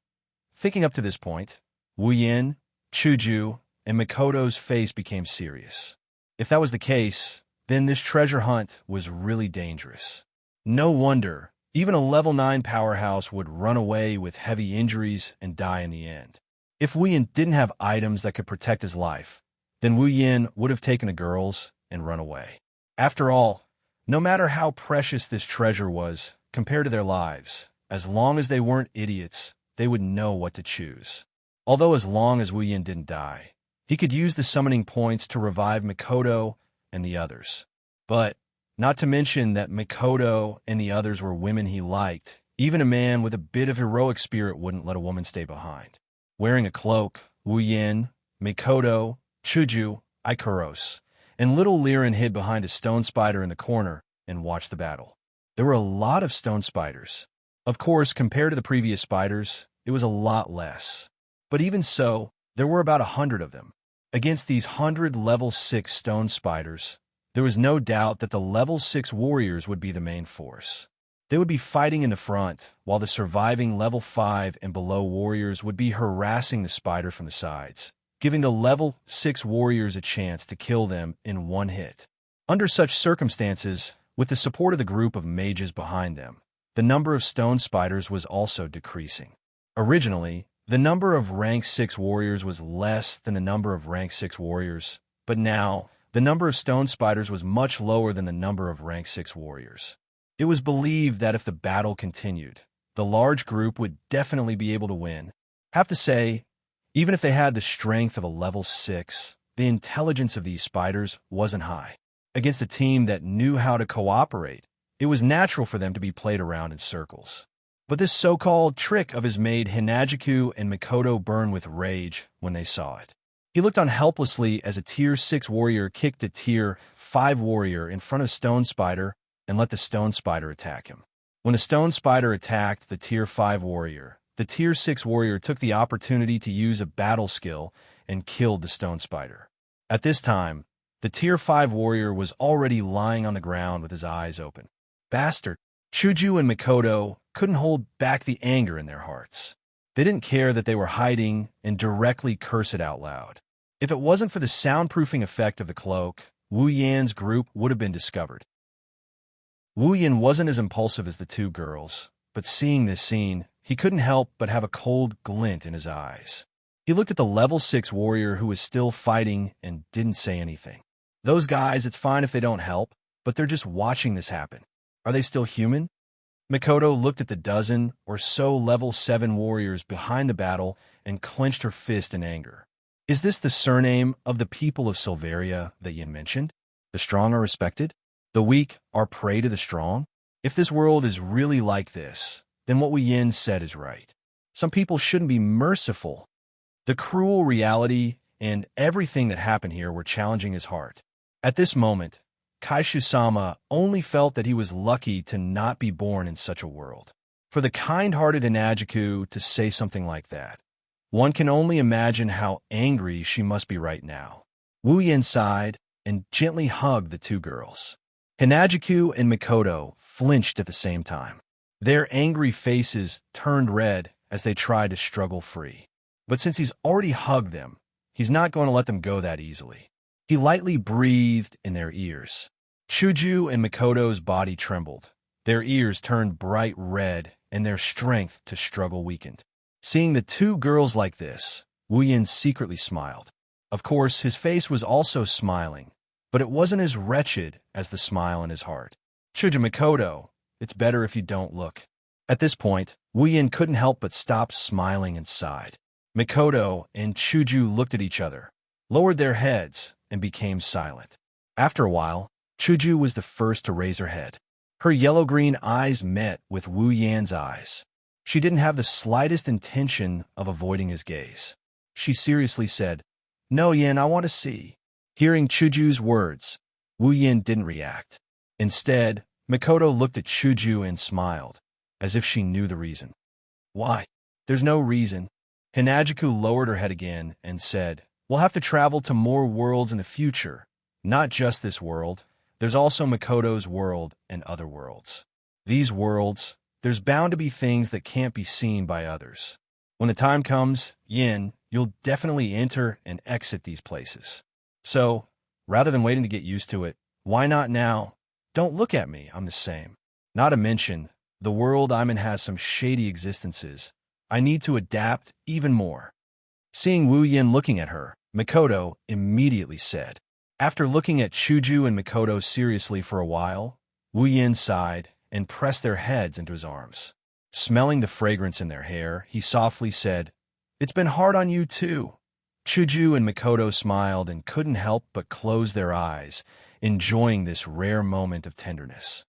thinking up to this point, Wu Yin, Chuju, and Mikoto's face became serious. If that was the case, then this treasure hunt was really dangerous. No wonder, even a level 9 powerhouse would run away with heavy injuries and die in the end. If Wu Yin didn't have items that could protect his life, then Wu Yin would have taken the girls and run away. After all, no matter how precious this treasure was compared to their lives, as long as they weren't idiots, they would know what to choose. Although as long as Wu Yin didn't die, he could use the summoning points to revive Mikoto and the others. But, not to mention that Mikoto and the others were women he liked, even a man with a bit of heroic spirit wouldn't let a woman stay behind. Wearing a cloak, Wu Yin, Mikoto, Chuju, Ikaros, and little Liren hid behind a stone spider in the corner and watched the battle. There were a lot of stone spiders. Of course, compared to the previous spiders, it was a lot less. But even so, there were about 100 of them. Against these 100 level 6 stone spiders, there was no doubt that the level 6 warriors would be the main force. They would be fighting in the front, while the surviving level 5 and below warriors would be harassing the spider from the sides, giving the level 6 warriors a chance to kill them in one hit. Under such circumstances, with the support of the group of mages behind them, the number of stone spiders was also decreasing. Originally, the number of rank 6 warriors was less than the number of rank 6 warriors, but now, the number of stone spiders was much lower than the number of rank 6 warriors. It was believed that if the battle continued, the large group would definitely be able to win. Have to say, Even if they had the strength of a level 6, the intelligence of these spiders wasn't high. Against a team that knew how to cooperate, it was natural for them to be played around in circles. But this so-called trick of his made Hinajiku and Mikoto burn with rage when they saw it. He looked on helplessly as a Tier 6 warrior kicked a Tier 5 warrior in front of Stone Spider and let the Stone Spider attack him. When the Stone Spider attacked the Tier 5 warrior, the Tier 6 warrior took the opportunity to use a battle skill and killed the Stone Spider. At this time, the Tier 5 warrior was already lying on the ground with his eyes open. Bastard! Chuju and Mikoto couldn't hold back the anger in their hearts. They didn't care that they were hiding and directly curse it out loud. If it wasn't for the soundproofing effect of the cloak, Wu Yan's group would have been discovered. Wu Yan wasn't as impulsive as the two girls, but seeing this scene, he couldn't help but have a cold glint in his eyes. He looked at the level 6 warrior who was still fighting and didn't say anything. Those guys, it's fine if they don't help, but they're just watching this happen. Are they still human? Mikoto looked at the dozen or so level 7 warriors behind the battle and clenched her fist in anger. Is this the surname of the people of Silveria that Yin mentioned? The strong are respected? The weak are prey to the strong? If this world is really like this, then what Yin said is right. Some people shouldn't be merciful. The cruel reality and everything that happened here were challenging his heart. At this moment, Kaishu-sama only felt that he was lucky to not be born in such a world. For the kind-hearted Inajiku to say something like that, one can only imagine how angry she must be right now. Wu Yin sighed and gently hugged the two girls. Hinajiku and Mikoto flinched at the same time. Their angry faces turned red as they tried to struggle free. But since he's already hugged them, he's not going to let them go that easily. He lightly breathed in their ears. Chuju and Mikoto's body trembled. Their ears turned bright red and their strength to struggle weakened. Seeing the two girls like this, Wu Yin secretly smiled. Of course, his face was also smiling, but it wasn't as wretched as the smile in his heart. Chuju, Mikoto, it's better if you don't look. At this point, Wu Yin couldn't help but stop smiling and sighed. Mikoto and Chuju looked at each other, lowered their heads, and became silent. After a while, Chuju was the first to raise her head. Her yellow-green eyes met with Wu Yan's eyes. She didn't have the slightest intention of avoiding his gaze. She seriously said, "No, Yin, I want to see." Hearing Chuju's words, Wu Yin didn't react. Instead, Mikoto looked at Chuju and smiled, as if she knew the reason. "Why? There's no reason." Hinajiku lowered her head again and said, "We'll have to travel to more worlds in the future. Not just this world. There's also Mikoto's world and other worlds. These worlds, there's bound to be things that can't be seen by others. When the time comes, Yin, you'll definitely enter and exit these places. So, rather than waiting to get used to it, why not now? Don't look at me, I'm the same. Not to mention, the world I'm in has some shady existences. I need to adapt even more." Seeing Wu Yin looking at her, Mikoto immediately said. After looking at Chuju and Mikoto seriously for a while, Wu Yin sighed and pressed their heads into his arms. Smelling the fragrance in their hair, he softly said, "It's been hard on you too." Chuju and Mikoto smiled and couldn't help but close their eyes, enjoying this rare moment of tenderness.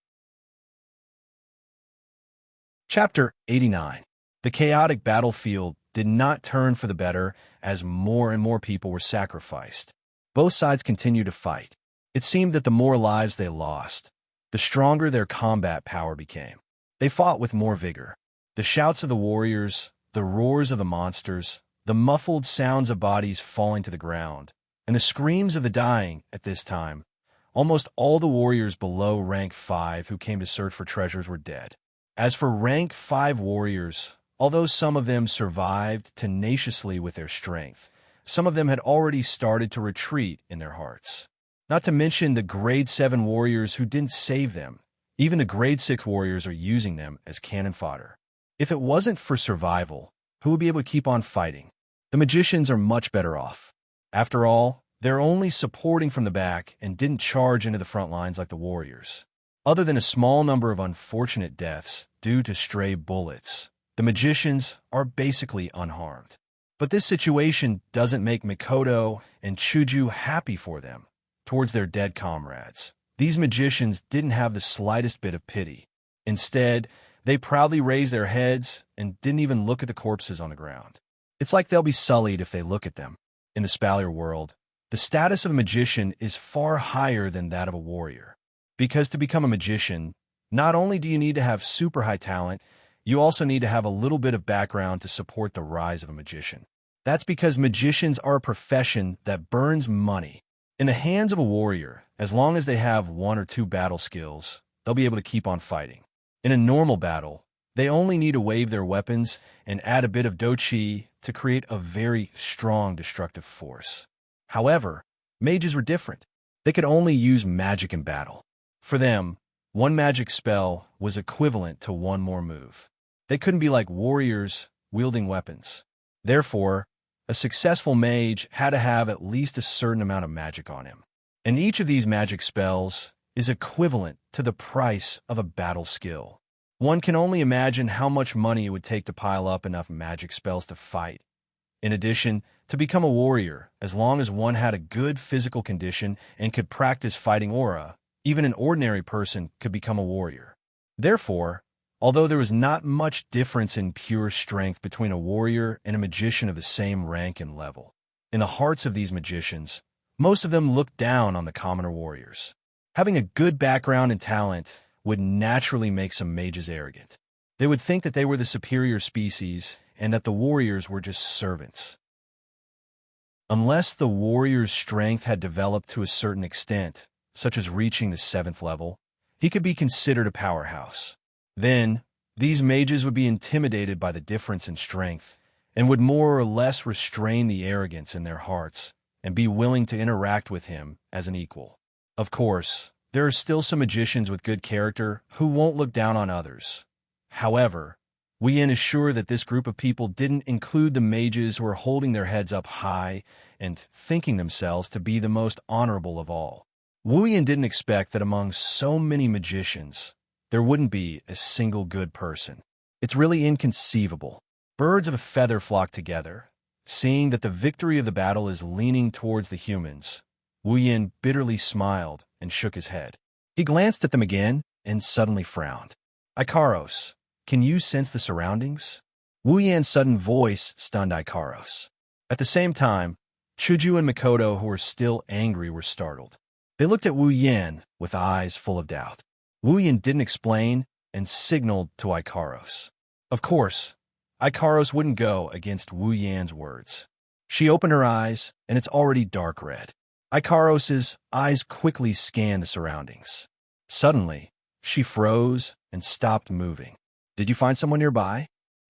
Chapter 89. The chaotic battlefield did not turn for the better as more and more people were sacrificed. Both sides continued to fight. It seemed that the more lives they lost, the stronger their combat power became. They fought with more vigor. The shouts of the warriors, the roars of the monsters, the muffled sounds of bodies falling to the ground, and the screams of the dying at this time. Almost all the warriors below rank 5 who came to search for treasures were dead. As for rank 5 warriors, although some of them survived tenaciously with their strength, some of them had already started to retreat in their hearts. Not to mention the grade 7 warriors who didn't save them. Even the grade 6 warriors are using them as cannon fodder. If it wasn't for survival, who would be able to keep on fighting? The magicians are much better off. After all, they're only supporting from the back and didn't charge into the front lines like the warriors. Other than a small number of unfortunate deaths due to stray bullets, the magicians are basically unharmed. But this situation doesn't make Mikoto and Chuju happy for them towards their dead comrades. These magicians didn't have the slightest bit of pity. Instead, they proudly raised their heads and didn't even look at the corpses on the ground. It's like they'll be sullied if they look at them. In the Spalier world, the status of a magician is far higher than that of a warrior. Because to become a magician, not only do you need to have super high talent, you also need to have a little bit of background to support the rise of a magician. That's because magicians are a profession that burns money. In the hands of a warrior, as long as they have 1 or 2 battle skills, they'll be able to keep on fighting. In a normal battle, they only need to wave their weapons and add a bit of dochi to create a very strong destructive force. However, mages were different. They could only use magic in battle. For them, 1 magic spell was equivalent to 1 more move. They couldn't be like warriors wielding weapons. Therefore, a successful mage had to have at least a certain amount of magic on him. And each of these magic spells is equivalent to the price of a battle skill. One can only imagine how much money it would take to pile up enough magic spells to fight. In addition, to become a warrior, as long as one had a good physical condition and could practice fighting aura, even an ordinary person could become a warrior. Therefore, although there was not much difference in pure strength between a warrior and a magician of the same rank and level, in the hearts of these magicians, most of them looked down on the commoner warriors. Having a good background and talent would naturally make some mages arrogant. They would think that they were the superior species and that the warriors were just servants. Unless the warrior's strength had developed to a certain extent, such as reaching the 7th level, he could be considered a powerhouse. Then, these mages would be intimidated by the difference in strength and would more or less restrain the arrogance in their hearts and be willing to interact with him as an equal. Of course, there are still some magicians with good character who won't look down on others. However, Wu Yin is sure that this group of people didn't include the mages who are holding their heads up high and thinking themselves to be the most honorable of all. Wu Yin didn't expect that among so many magicians, there wouldn't be a single good person. It's really inconceivable. Birds of a feather flock together. Seeing that the victory of the battle is leaning towards the humans, Wu Yin bitterly smiled and shook his head. He glanced at them again and suddenly frowned. Ikaros, can you sense the surroundings? Wu Yan's sudden voice stunned Ikaros. At the same time, Chuju and Mikoto, who were still angry, were startled. They looked at Wu Yan with eyes full of doubt. Wu Yan didn't explain and signaled to Ikaros. Of course, Ikaros wouldn't go against Wu Yan's words. She opened her eyes, and it's already dark red. Ikaros's eyes quickly scanned the surroundings. Suddenly, she froze and stopped moving. Did you find someone nearby?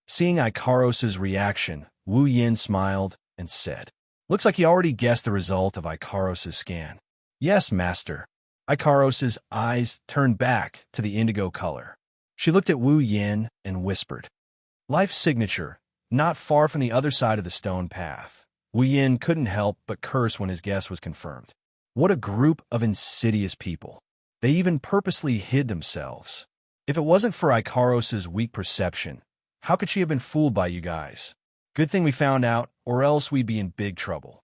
Seeing Ikaros's reaction, Wu Yin smiled and said, Looks like he already guessed the result of Ikaros's scan. Yes, master. Ikaros's eyes turned back to the indigo color. She looked at Wu Yin and whispered, Life signature, not far from the other side of the stone path. Wu Yin couldn't help but curse when his guess was confirmed. What a group of insidious people. They even purposely hid themselves. If it wasn't for Ikaros's weak perception, how could she have been fooled by you guys? Good thing we found out, or else we'd be in big trouble.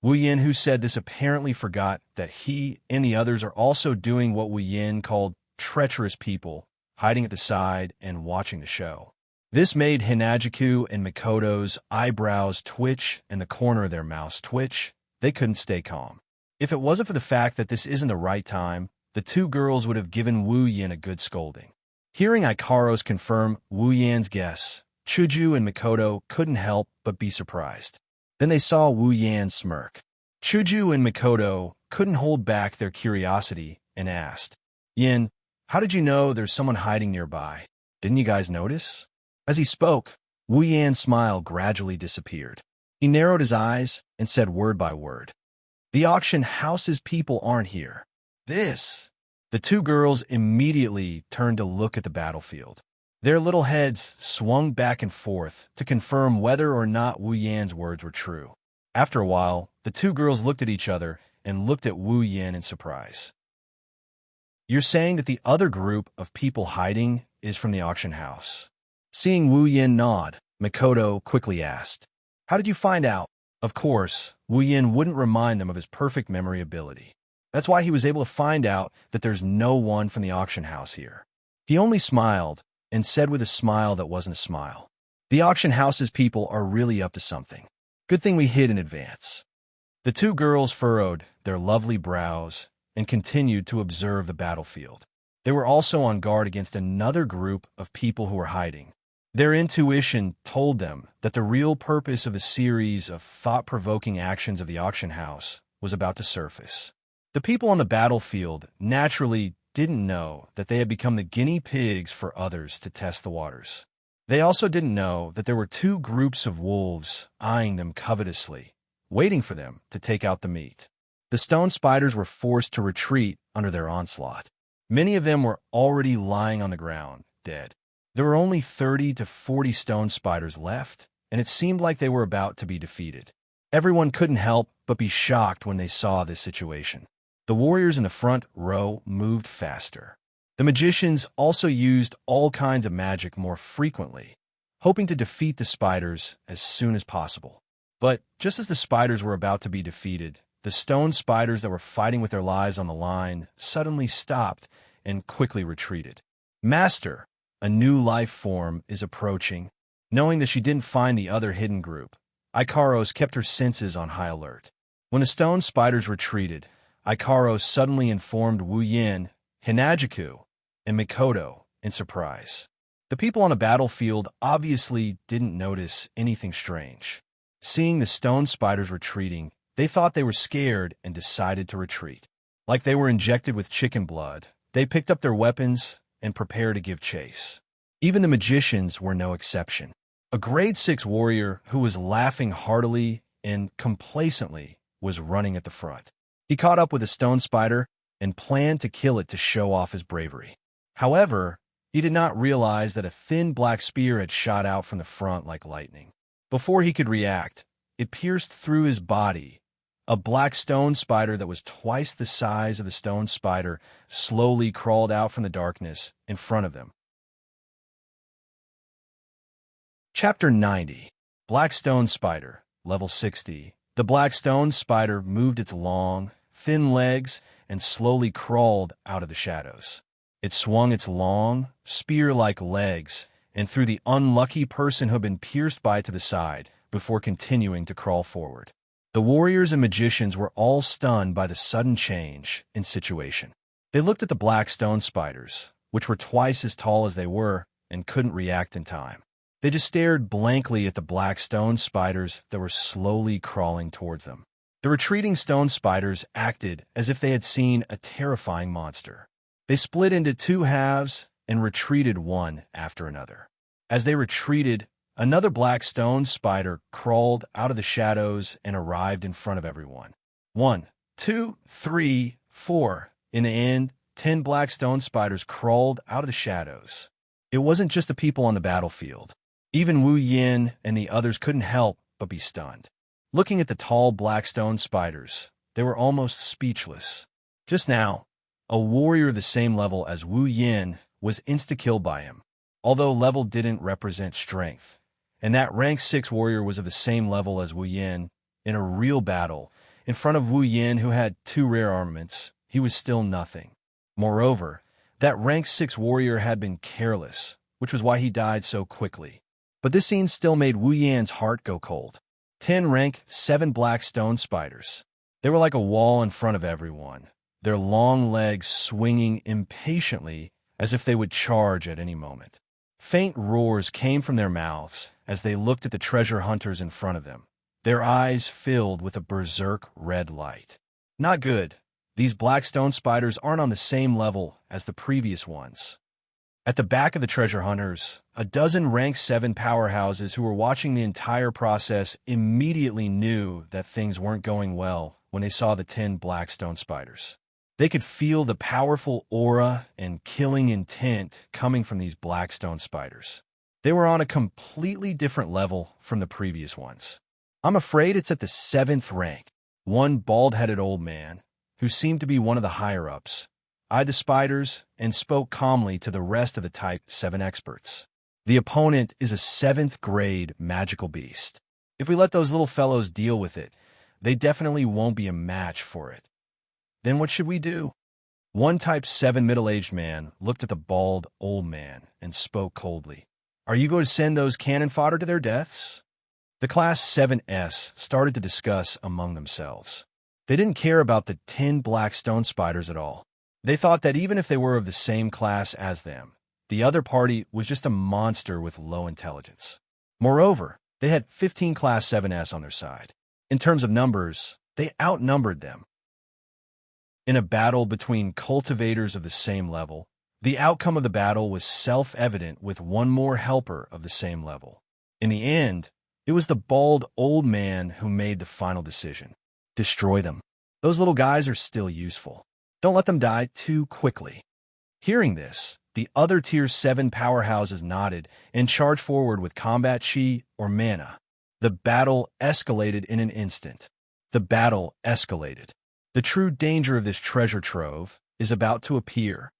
Wu Yin, who said this, apparently forgot that he and the others are also doing what Wu Yin called treacherous people, hiding at the side and watching the show. This made Hinajiku and Mikoto's eyebrows twitch and the corner of their mouths twitch. They couldn't stay calm. If it wasn't for the fact that this isn't the right time, the 2 girls would have given Wu Yin a good scolding. Hearing Ikaros confirm Wu Yan's guess, Chuju and Mikoto couldn't help but be surprised. Then they saw Wu Yan smirk. Chuju and Mikoto couldn't hold back their curiosity and asked, Yin, how did you know there's someone hiding nearby? Didn't you guys notice? As he spoke, Wu Yan's smile gradually disappeared. He narrowed his eyes and said word by word, The auction house's people aren't here. This. The 2 girls immediately turned to look at the battlefield. Their little heads swung back and forth to confirm whether or not Wu Yan's words were true. After a while, the 2 girls looked at each other and looked at Wu Yan in surprise. You're saying that the other group of people hiding is from the auction house? Seeing Wu Yan nod, Mikoto quickly asked, How did you find out? Of course, Wu Yin wouldn't remind them of his perfect memory ability. That's why he was able to find out that there's no one from the auction house here. He only smiled and said with a smile that wasn't a smile, "The auction house's people are really up to something. Good thing we hid in advance." The two girls furrowed their lovely brows and continued to observe the battlefield. They were also on guard against another group of people who were hiding. Their intuition told them that the real purpose of a series of thought-provoking actions of the auction house was about to surface. The people on the battlefield naturally didn't know that they had become the guinea pigs for others to test the waters. They also didn't know that there were two groups of wolves eyeing them covetously, waiting for them to take out the meat. The stone spiders were forced to retreat under their onslaught. Many of them were already lying on the ground, dead. There were only 30 to 40 stone spiders left, and it seemed like they were about to be defeated. Everyone couldn't help but be shocked when they saw this situation. The warriors in the front row moved faster. The magicians also used all kinds of magic more frequently, hoping to defeat the spiders as soon as possible. But just as the spiders were about to be defeated, the stone spiders that were fighting with their lives on the line suddenly stopped and quickly retreated. "Master, a new life form is approaching." Knowing that she didn't find the other hidden group, Ikaros kept her senses on high alert. When the stone spiders retreated, Ikaros suddenly informed Wu Yin, Hinajiku, and Mikoto in surprise. The people on the battlefield obviously didn't notice anything strange. Seeing the stone spiders retreating, they thought they were scared and decided to retreat. Like they were injected with chicken blood, they picked up their weapons and prepared to give chase. Even the magicians were no exception. A grade 6 warrior who was laughing heartily and complacently was running at the front. He caught up with a stone spider and planned to kill it to show off his bravery. However, he did not realize that a thin black spear had shot out from the front like lightning. Before he could react, it pierced through his body. A black stone spider that was twice the size of the stone spider slowly crawled out from the darkness in front of them. Chapter 90. Black Stone Spider, Level 60. The black stone spider moved its long, thin legs and slowly crawled out of the shadows. It swung its long, spear-like legs and threw the unlucky person who had been pierced by it to the side before continuing to crawl forward. The warriors and magicians were all stunned by the sudden change in situation. They looked at the black stone spiders, which were twice as tall as they were, and couldn't react in time. They just stared blankly at the black stone spiders that were slowly crawling towards them. The retreating stone spiders acted as if they had seen a terrifying monster. They split into two halves and retreated one after another. As they retreated, another black stone spider crawled out of the shadows and arrived in front of everyone. 1, 2, 3, 4. In the end, 10 black stone spiders crawled out of the shadows. It wasn't just the people on the battlefield. Even Wu Yin and the others couldn't help but be stunned. Looking at the tall black stone spiders, they were almost speechless. Just now, a warrior the same level as Wu Yin was insta-killed by him, although level didn't represent strength. And that rank 6 warrior was of the same level as Wu Yin. In a real battle, in front of Wu Yin, who had 2 rare armaments, he was still nothing. Moreover, that rank 6 warrior had been careless, which was why he died so quickly. But this scene still made Wu Yan's heart go cold. 10 rank 7 black stone spiders. They were like a wall in front of everyone, their long legs swinging impatiently as if they would charge at any moment. Faint roars came from their mouths as they looked at the treasure hunters in front of them, their eyes filled with a berserk red light. Not good. These black stone spiders aren't on the same level as the previous ones. At the back of the treasure hunters, a dozen rank 7 powerhouses who were watching the entire process immediately knew that things weren't going well when they saw the 10 black stone spiders. They could feel the powerful aura and killing intent coming from these black stone spiders. They were on a completely different level from the previous ones. "I'm afraid it's at the 7th rank." One bald-headed old man, who seemed to be one of the higher-ups, eyed the spiders and spoke calmly to the rest of the Type 7 experts. "The opponent is a 7th grade magical beast. If we let those little fellows deal with it, they definitely won't be a match for it. Then what should we do? One type 7 middle-aged man looked at the bald old man and spoke coldly. Are you going to send those cannon fodder to their deaths? The Class 7S started to discuss among themselves. They didn't care about the 10 black stone spiders at all. They thought that even if they were of the same class as them, the other party was just a monster with low intelligence. Moreover, they had 15 Class 7S on their side. In terms of numbers, they outnumbered them. In a battle between cultivators of the same level, the outcome of the battle was self-evident with one more helper of the same level. In the end, it was the bald old man who made the final decision. Destroy them. Those little guys are still useful. Don't let them die too quickly. Hearing this, the other Tier 7 powerhouses nodded and charged forward with combat chi or mana. The battle escalated in an instant. The battle escalated. The true danger of this treasure trove is about to appear.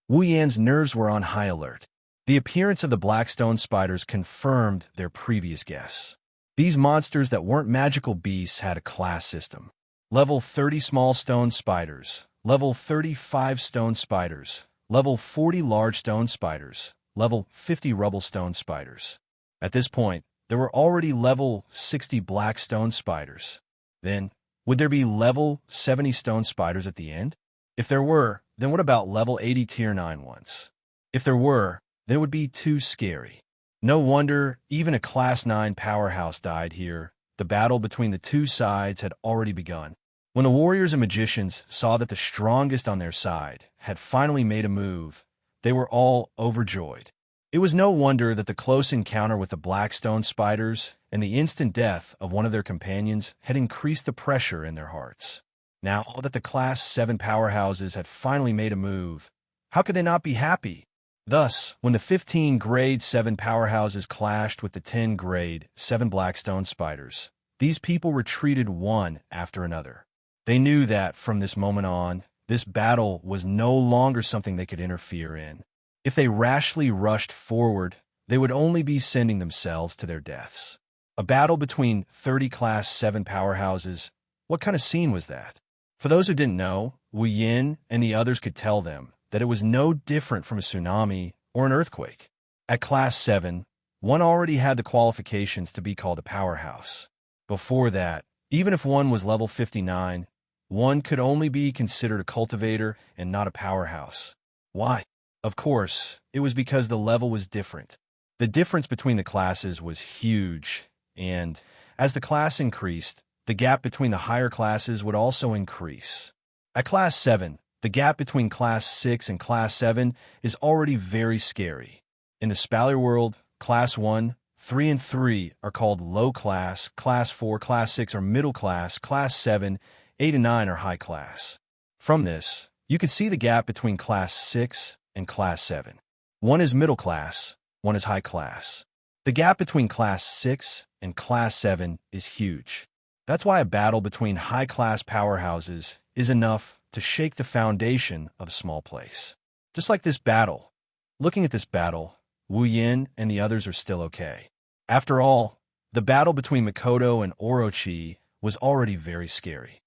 Wu Yan's nerves were on high alert. The appearance of the black stone spiders confirmed their previous guess. These monsters that weren't magical beasts had a class system. Level 30 small stone spiders, level 35 stone spiders, level 40 large stone spiders, level 50 rubble stone spiders. At this point, there were already level 60 black stone spiders. Then, would there be level 70 stone spiders at the end? If there were, then what about level 80 Tier 9 ones? If there were, then it would be too scary. No wonder even a Class 9 powerhouse died here. The battle between the two sides had already begun. When the warriors and magicians saw that the strongest on their side had finally made a move, they were all overjoyed. It was no wonder that the close encounter with the black stone spiders and the instant death of one of their companions had increased the pressure in their hearts. Now that the Class 7 powerhouses had finally made a move, how could they not be happy? Thus, when the 15 Grade 7 powerhouses clashed with the 10 Grade 7 black stone spiders, these people retreated one after another. They knew that, from this moment on, this battle was no longer something they could interfere in. If they rashly rushed forward, they would only be sending themselves to their deaths. A battle between 30 Class 7 powerhouses, what kind of scene was that? For those who didn't know, Wu Yin and the others could tell them that it was no different from a tsunami or an earthquake. At Class 7, one already had the qualifications to be called a powerhouse. Before that, even if one was level 59, one could only be considered a cultivator and not a powerhouse. Why? Of course, it was because the level was different. The difference between the classes was huge, and as the class increased, the gap between the higher classes would also increase. At Class 7, the gap between Class 6 and Class 7 is already very scary. In the Spalier world, Class 1, 3, and 3 are called low class, Class 4, Class 6 are middle class, Class 7, 8, and 9 are high class. From this, you can see the gap between Class 6 and Class 7. One is middle class, one is high class. The gap between Class 6 and Class 7 is huge. That's why a battle between high-class powerhouses is enough to shake the foundation of a small place. Just like this battle. Looking at this battle, Wu Yin and the others are still okay. After all, the battle between Makoto and Orochi was already very scary.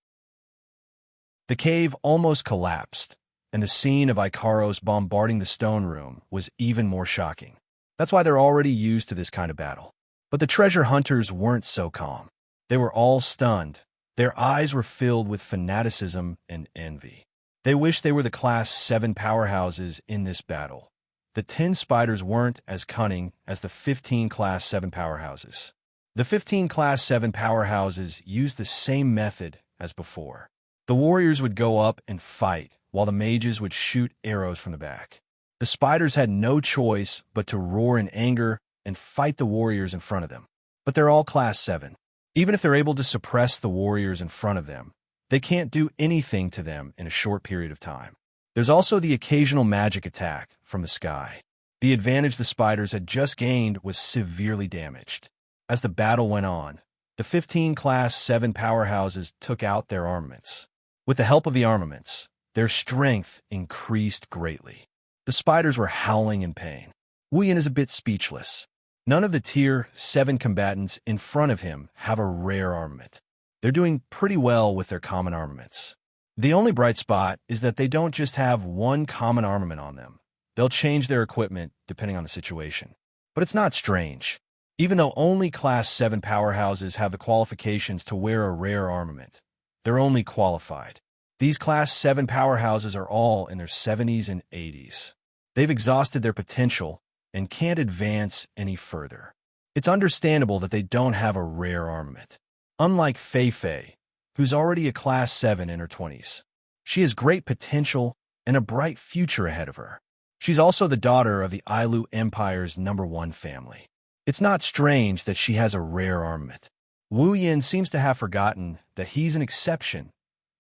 The cave almost collapsed, and the scene of Ikaros bombarding the stone room was even more shocking. That's why they're already used to this kind of battle. But the treasure hunters weren't so calm. They were all stunned. Their eyes were filled with fanaticism and envy. They wished they were the Class 7 powerhouses in this battle. The 10 spiders weren't as cunning as the 15 Class 7 powerhouses. The 15 Class 7 powerhouses used the same method as before. The warriors would go up and fight, while the mages would shoot arrows from the back. The spiders had no choice but to roar in anger and fight the warriors in front of them. But they're all Class 7. Even if they're able to suppress the warriors in front of them, they can't do anything to them in a short period of time. There's also the occasional magic attack from the sky. The advantage the spiders had just gained was severely damaged. As the battle went on, the 15 Class 7 powerhouses took out their armaments. With the help of the armaments, their strength increased greatly. The spiders were howling in pain. Wu Yin is a bit speechless. None of the Tier 7 combatants in front of him have a rare armament. They're doing pretty well with their common armaments. The only bright spot is that they don't just have one common armament on them. They'll change their equipment depending on the situation. But it's not strange. Even though only Class 7 powerhouses have the qualifications to wear a rare armament, they're only qualified. These Class 7 powerhouses are all in their 70s and 80s. They've exhausted their potential and can't advance any further. It's understandable that they don't have a rare armament. Unlike Fei Fei, who's already a Class 7 in her 20s. She has great potential and a bright future ahead of her. She's also the daughter of the Ailu Empire's #1 family. It's not strange that she has a rare armament. Wu Yin seems to have forgotten that he's an exception.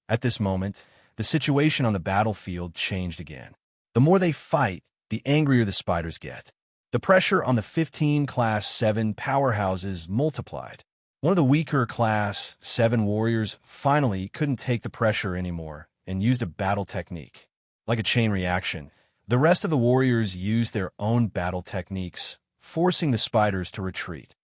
At this moment, the situation on the battlefield changed again. The more they fight, the angrier the spiders get. The pressure on the 15 Class 7 powerhouses multiplied. One of the weaker Class 7 warriors finally couldn't take the pressure anymore and used a battle technique. Like a chain reaction, the rest of the warriors used their own battle techniques, forcing the spiders to retreat.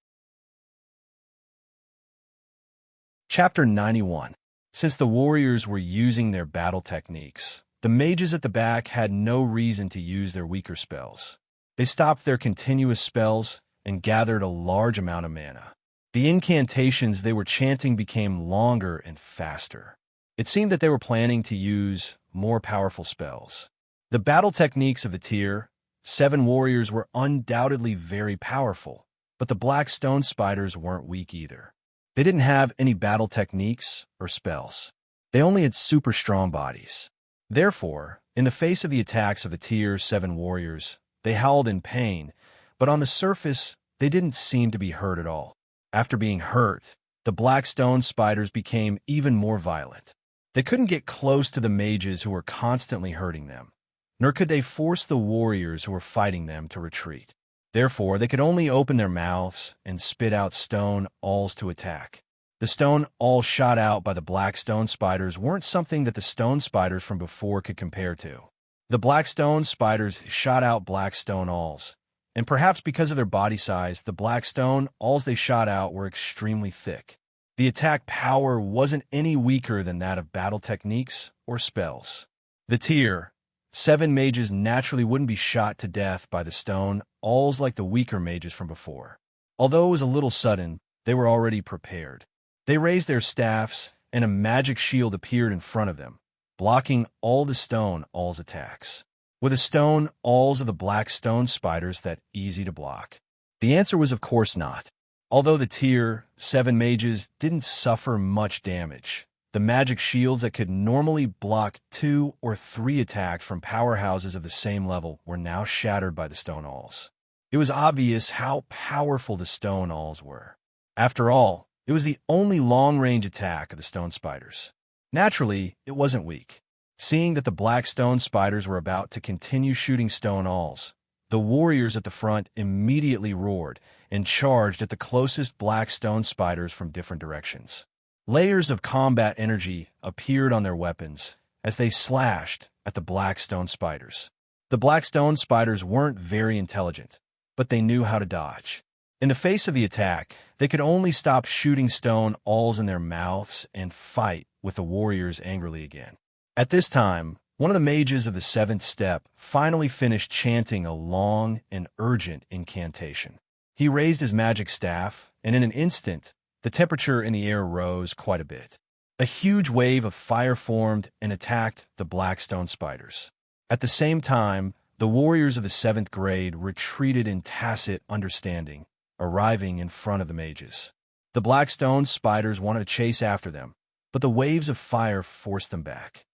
Chapter 91. Since the warriors were using their battle techniques, the mages at the back had no reason to use their weaker spells. They stopped their continuous spells and gathered a large amount of mana. The incantations they were chanting became longer and faster. It seemed that they were planning to use more powerful spells. The battle techniques of the Tier 7 warriors were undoubtedly very powerful, but the black stone spiders weren't weak either. They didn't have any battle techniques or spells. They only had super strong bodies. Therefore, in the face of the attacks of the Tier 7 warriors, they howled in pain, but on the surface, they didn't seem to be hurt at all. After being hurt, the black stone spiders became even more violent. They couldn't get close to the mages who were constantly hurting them, nor could they force the warriors who were fighting them to retreat. Therefore, they could only open their mouths and spit out stone alls to attack. The stone alls shot out by the black stone spiders weren't something that the stone spiders from before could compare to. The black stone spiders shot out black stone alls, and perhaps because of their body size, the black stone alls they shot out were extremely thick. The attack power wasn't any weaker than that of battle techniques or spells. The Tier 7 mages naturally wouldn't be shot to death by the stone alls like the weaker mages from before. Although it was a little sudden, they were already prepared. They raised their staffs, and a magic shield appeared in front of them, blocking all the stone alls attacks. Were the stone alls of the black stone spiders that easy to block? The answer was of course not. Although the Tier 7 mages didn't suffer much damage, the magic shields that could normally block 2 or 3 attacks from powerhouses of the same level were now shattered by the stone alls. It was obvious how powerful the stone alls were. After all, it was the only long-range attack of the stone spiders. Naturally, it wasn't weak. Seeing that the black stone spiders were about to continue shooting stone alls, the warriors at the front immediately roared and charged at the closest black stone spiders from different directions. Layers of combat energy appeared on their weapons as they slashed at the black stone spiders. The black stone spiders weren't very intelligent, but they knew how to dodge. In the face of the attack, they could only stop shooting stone alls in their mouths and fight with the warriors angrily again. At this time, one of the mages of the 7th step finally finished chanting a long and urgent incantation. He raised his magic staff, and in an instant, the temperature in the air rose quite a bit. A huge wave of fire formed and attacked the black stone spiders. At the same time, the warriors of the 7th grade retreated in tacit understanding, arriving in front of the mages. The black stone spiders wanted to chase after them, but the waves of fire forced them back.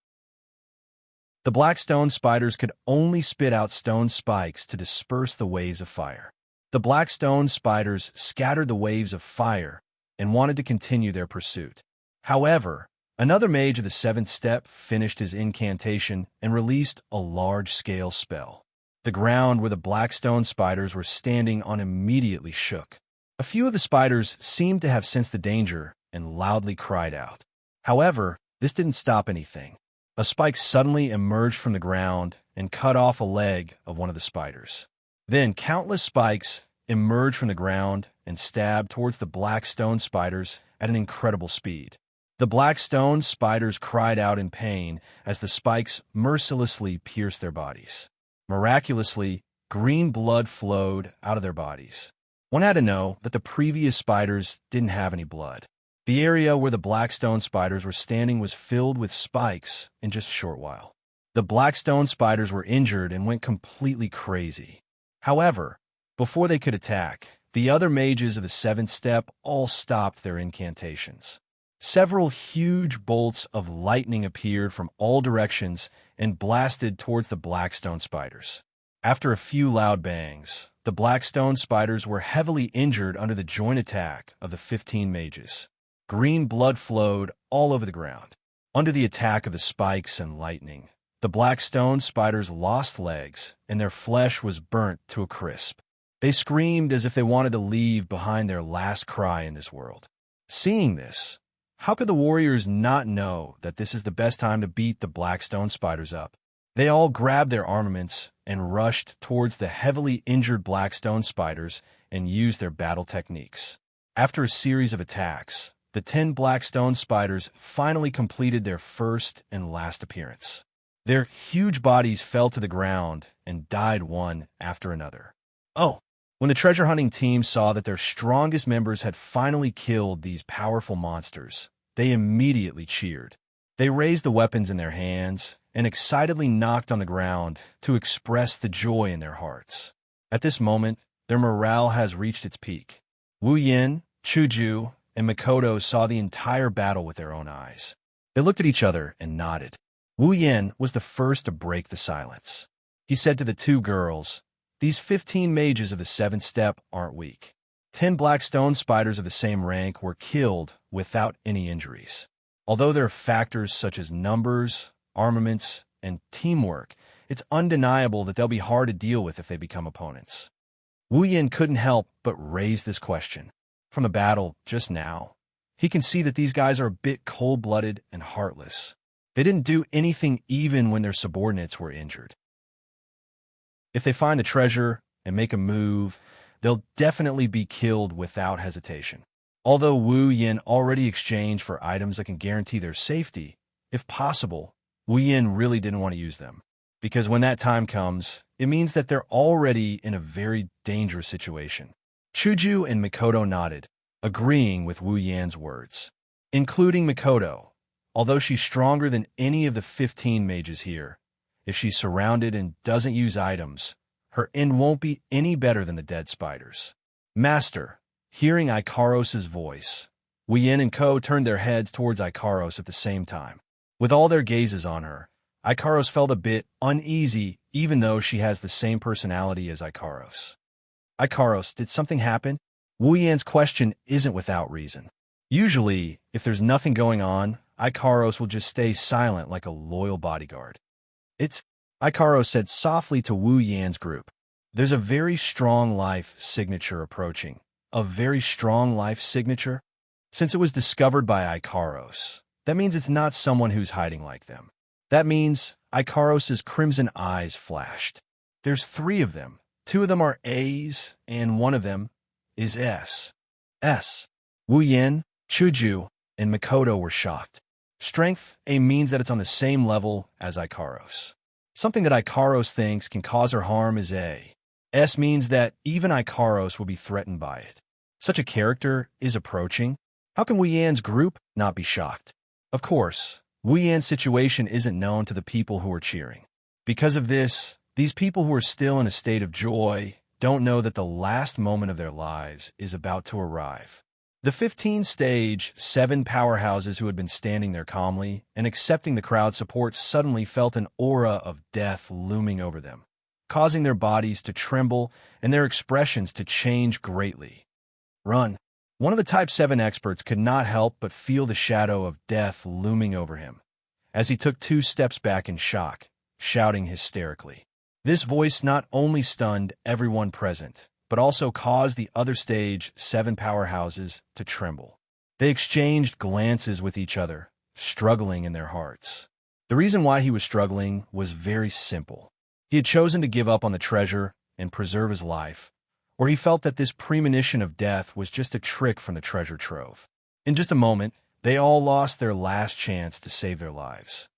The black stone spiders could only spit out stone spikes to disperse the waves of fire. The black stone spiders scattered the waves of fire and wanted to continue their pursuit. However, another mage of the 7th step finished his incantation and released a large-scale spell. The ground where the black stone spiders were standing on immediately shook. A few of the spiders seemed to have sensed the danger and loudly cried out. However, this didn't stop anything. A spike suddenly emerged from the ground and cut off a leg of one of the spiders. Then countless spikes emerged from the ground and stabbed towards the black stone spiders at an incredible speed. The black stone spiders cried out in pain as the spikes mercilessly pierced their bodies. Miraculously, green blood flowed out of their bodies. One had to know that the previous spiders didn't have any blood. The area where the black stone spiders were standing was filled with spikes in just a short while. The black stone spiders were injured and went completely crazy. However, before they could attack, the other mages of the seventh step all stopped their incantations. Several huge bolts of lightning appeared from all directions and blasted towards the black stone spiders. After a few loud bangs, the black stone spiders were heavily injured under the joint attack of the 15 mages. Green blood flowed all over the ground. Under the attack of the spikes and lightning, the black stone spiders lost legs and their flesh was burnt to a crisp. They screamed as if they wanted to leave behind their last cry in this world. Seeing this, how could the warriors not know that this is the best time to beat the black stone spiders up? They all grabbed their armaments and rushed towards the heavily injured black stone spiders and used their battle techniques. After a series of attacks, the 10 black stone spiders finally completed their first and last appearance. Their huge bodies fell to the ground and died one after another. Oh, when the treasure hunting team saw that their strongest members had finally killed these powerful monsters, they immediately cheered. They raised the weapons in their hands and excitedly knocked on the ground to express the joy in their hearts. At this moment, their morale has reached its peak. Wu Yin, Chuju, and Makoto saw the entire battle with their own eyes. They looked at each other and nodded. Wu Yin was the first to break the silence. He said to the two girls, "These 15 mages of the seventh step aren't weak. 10 black stone spiders of the same rank were killed without any injuries. Although there are factors such as numbers, armaments, and teamwork, it's undeniable that they'll be hard to deal with if they become opponents." Wu Yin couldn't help but raise this question. From the battle just now, he can see that these guys are a bit cold-blooded and heartless. They didn't do anything even when their subordinates were injured. If they find the treasure and make a move, they'll definitely be killed without hesitation. Although Wu Yin already exchanged for items that can guarantee their safety, if possible, Wu Yin really didn't want to use them. Because when that time comes, it means that they're already in a very dangerous situation. Chuju and Makoto nodded, agreeing with Wu Yan's words. Including Makoto, although she's stronger than any of the 15 mages here, if she's surrounded and doesn't use items, her end won't be any better than the dead spiders. Master, hearing Ikaros's voice, Wu Yin and Ko turned their heads towards Ikaros at the same time. With all their gazes on her, Ikaros felt a bit uneasy even though she has the same personality as Ikaros. "Ikaros, did something happen?" Wu Yan's question isn't without reason. Usually, if there's nothing going on, Ikaros will just stay silent like a loyal bodyguard. Ikaros said softly to Wu Yan's group. "There's a very strong life signature approaching." A very strong life signature? Since it was discovered by Ikaros, that means it's not someone who's hiding like them. That means Ikaros's crimson eyes flashed. There's 3 of them. 2 of them are A's, and 1 of them is S. S. Wu Yin, Chuju, and Makoto were shocked. Strength, A, means that it's on the same level as Ikaros. Something that Ikaros thinks can cause her harm is A. S means that even Ikaros will be threatened by it. Such a character is approaching. How can Wu Yan's group not be shocked? Of course, Wu Yan's situation isn't known to the people who are cheering. Because of this, these people who are still in a state of joy don't know that the last moment of their lives is about to arrive. The 15-stage, 7 powerhouses who had been standing there calmly and accepting the crowd's support suddenly felt an aura of death looming over them, causing their bodies to tremble and their expressions to change greatly. Run. One of the Type 7 experts could not help but feel the shadow of death looming over him, as he took 2 steps back in shock, shouting hysterically. This voice not only stunned everyone present, but also caused the other stage 7 powerhouses to tremble. They exchanged glances with each other, struggling in their hearts. The reason why he was struggling was very simple. He had chosen to give up on the treasure and preserve his life, where he felt that this premonition of death was just a trick from the treasure trove. In just a moment, they all lost their last chance to save their lives.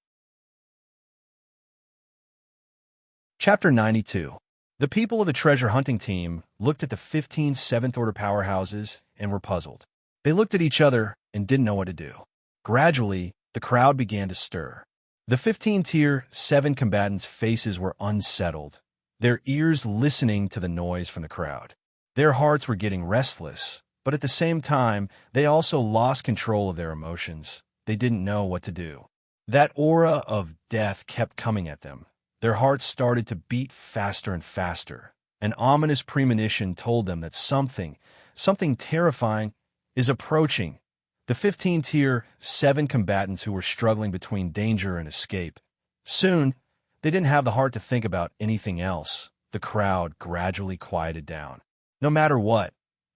Chapter 92. The people of the treasure hunting team looked at the 15 seventh-order powerhouses and were puzzled. They looked at each other and didn't know what to do. Gradually, the crowd began to stir. The 15 Tier 7 combatants' faces were unsettled, their ears listening to the noise from the crowd. Their hearts were getting restless, but at the same time, they also lost control of their emotions. They didn't know what to do. That aura of death kept coming at them. Their hearts started to beat faster and faster. An ominous premonition told them that something terrifying is approaching. The 15 Tier 7 combatants who were struggling between danger and escape. Soon, they didn't have the heart to think about anything else. The crowd gradually quieted down. No matter what,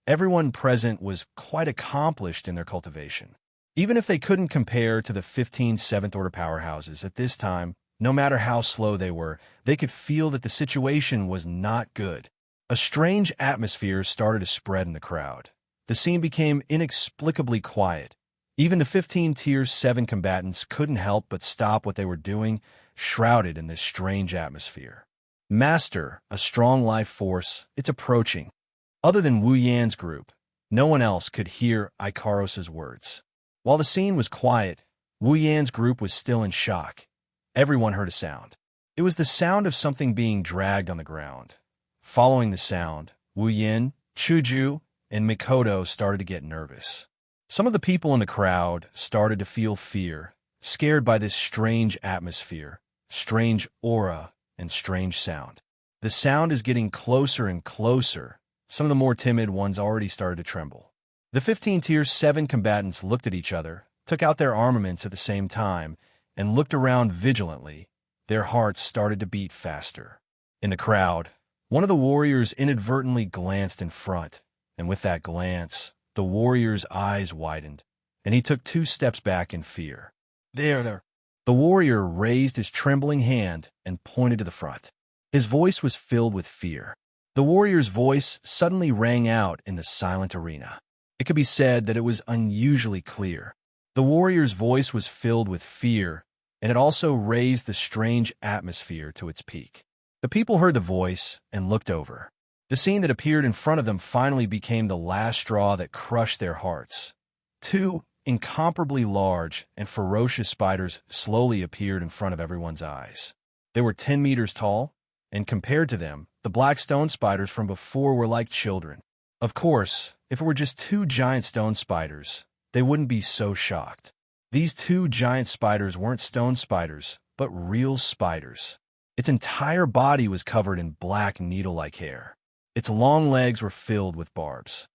everyone present was quite accomplished in their cultivation. Even if they couldn't compare to the 15 seventh-order powerhouses at this time, no matter how slow they were, they could feel that the situation was not good. A strange atmosphere started to spread in the crowd. The scene became inexplicably quiet. Even the 15 Tier 7 combatants couldn't help but stop what they were doing, shrouded in this strange atmosphere. Master, a strong life force, it's approaching. Other than Wu Yan's group, no one else could hear Ikaros's words. While the scene was quiet, Wu Yan's group was still in shock. Everyone heard a sound. It was the sound of something being dragged on the ground. Following the sound, Wu Yan, Chuju, and Mikoto started to get nervous. Some of the people in the crowd started to feel fear, scared by this strange atmosphere, strange aura, and strange sound. The sound is getting closer and closer. Some of the more timid ones already started to tremble. The 15 Tier 7 combatants looked at each other, took out their armaments at the same time, and looked around vigilantly. Their hearts started to beat faster. In the crowd, one of the warriors inadvertently glanced in front, and with that glance, the warrior's eyes widened, and he took 2 steps back in fear. There. The warrior raised his trembling hand and pointed to the front. His voice was filled with fear. The warrior's voice suddenly rang out in the silent arena. It could be said that it was unusually clear. The warrior's voice was filled with fear, and it also raised the strange atmosphere to its peak. The people heard the voice and looked over. The scene that appeared in front of them finally became the last straw that crushed their hearts. 2 incomparably large and ferocious spiders slowly appeared in front of everyone's eyes. They were 10 meters tall, and compared to them, the black stone spiders from before were like children. Of course, if it were just 2 giant stone spiders, they wouldn't be so shocked. These 2 giant spiders weren't stone spiders, but real spiders. Its entire body was covered in black needle-like hair. Its long legs were filled with barbs.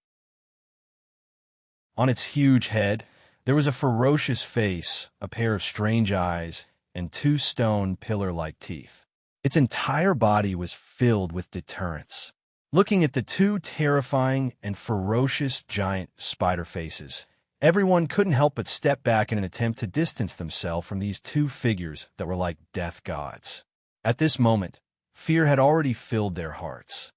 On its huge head, there was a ferocious face, a pair of strange eyes, and 2 stone pillar-like teeth. Its entire body was filled with deterrence. Looking at the 2 terrifying and ferocious giant spider faces, everyone couldn't help but step back in an attempt to distance themselves from these 2 figures that were like death gods. At this moment, fear had already filled their hearts.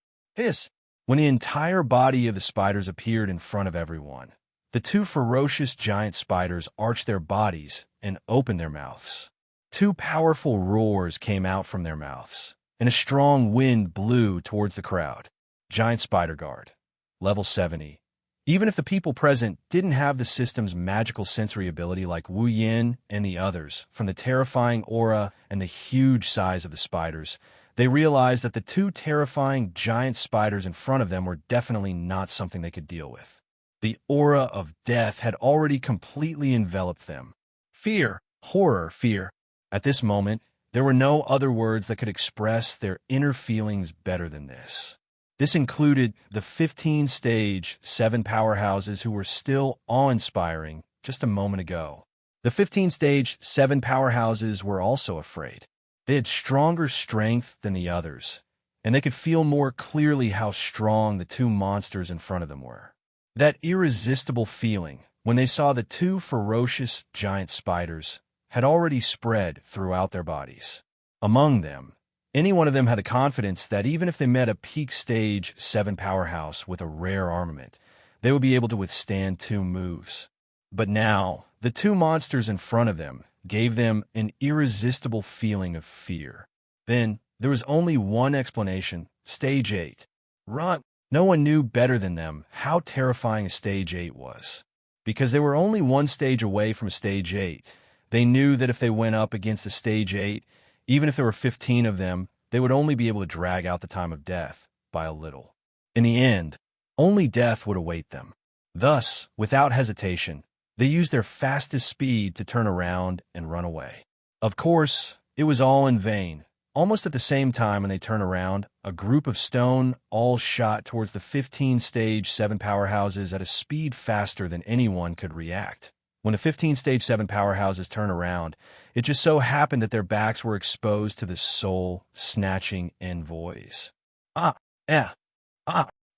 When the entire body of the spiders appeared in front of everyone, the 2 ferocious giant spiders arched their bodies and opened their mouths. 2 powerful roars came out from their mouths, and a strong wind blew towards the crowd. Giant Spider Guard, level 70. Even if the people present didn't have the system's magical sensory ability like Wu Yin and the others, from the terrifying aura and the huge size of the spiders, they realized that the 2 terrifying giant spiders in front of them were definitely not something they could deal with. The aura of death had already completely enveloped them. Fear, horror, fear. At this moment, there were no other words that could express their inner feelings better than this. This included the 15 stage 7 powerhouses who were still awe-inspiring just a moment ago. The 15 stage 7 powerhouses were also afraid. They had stronger strength than the others, and they could feel more clearly how strong the 2 monsters in front of them were. That irresistible feeling, when they saw the 2 ferocious giant spiders, had already spread throughout their bodies. Among them, Any one of them had the confidence that even if they met a peak stage 7 powerhouse with a rare armament, they would be able to withstand 2 moves. But now, the 2 monsters in front of them gave them an irresistible feeling of fear. Then, there was only one explanation: Stage 8. Run! No one knew better than them how terrifying a Stage 8 was. Because they were only one stage away from Stage 8, they knew that if they went up against a Stage 8, even if there were 15 of them, they would only be able to drag out the time of death by a little. In the end, only death would await them. Thus, without hesitation, they used their fastest speed to turn around and run away. Of course, it was all in vain. Almost at the same time when they turned around, a group of stone all shot towards the 15 stage 7 powerhouses at a speed faster than anyone could react. When the 15 stage 7 powerhouses turned around, it just so happened that their backs were exposed to the soul-snatching envoys. The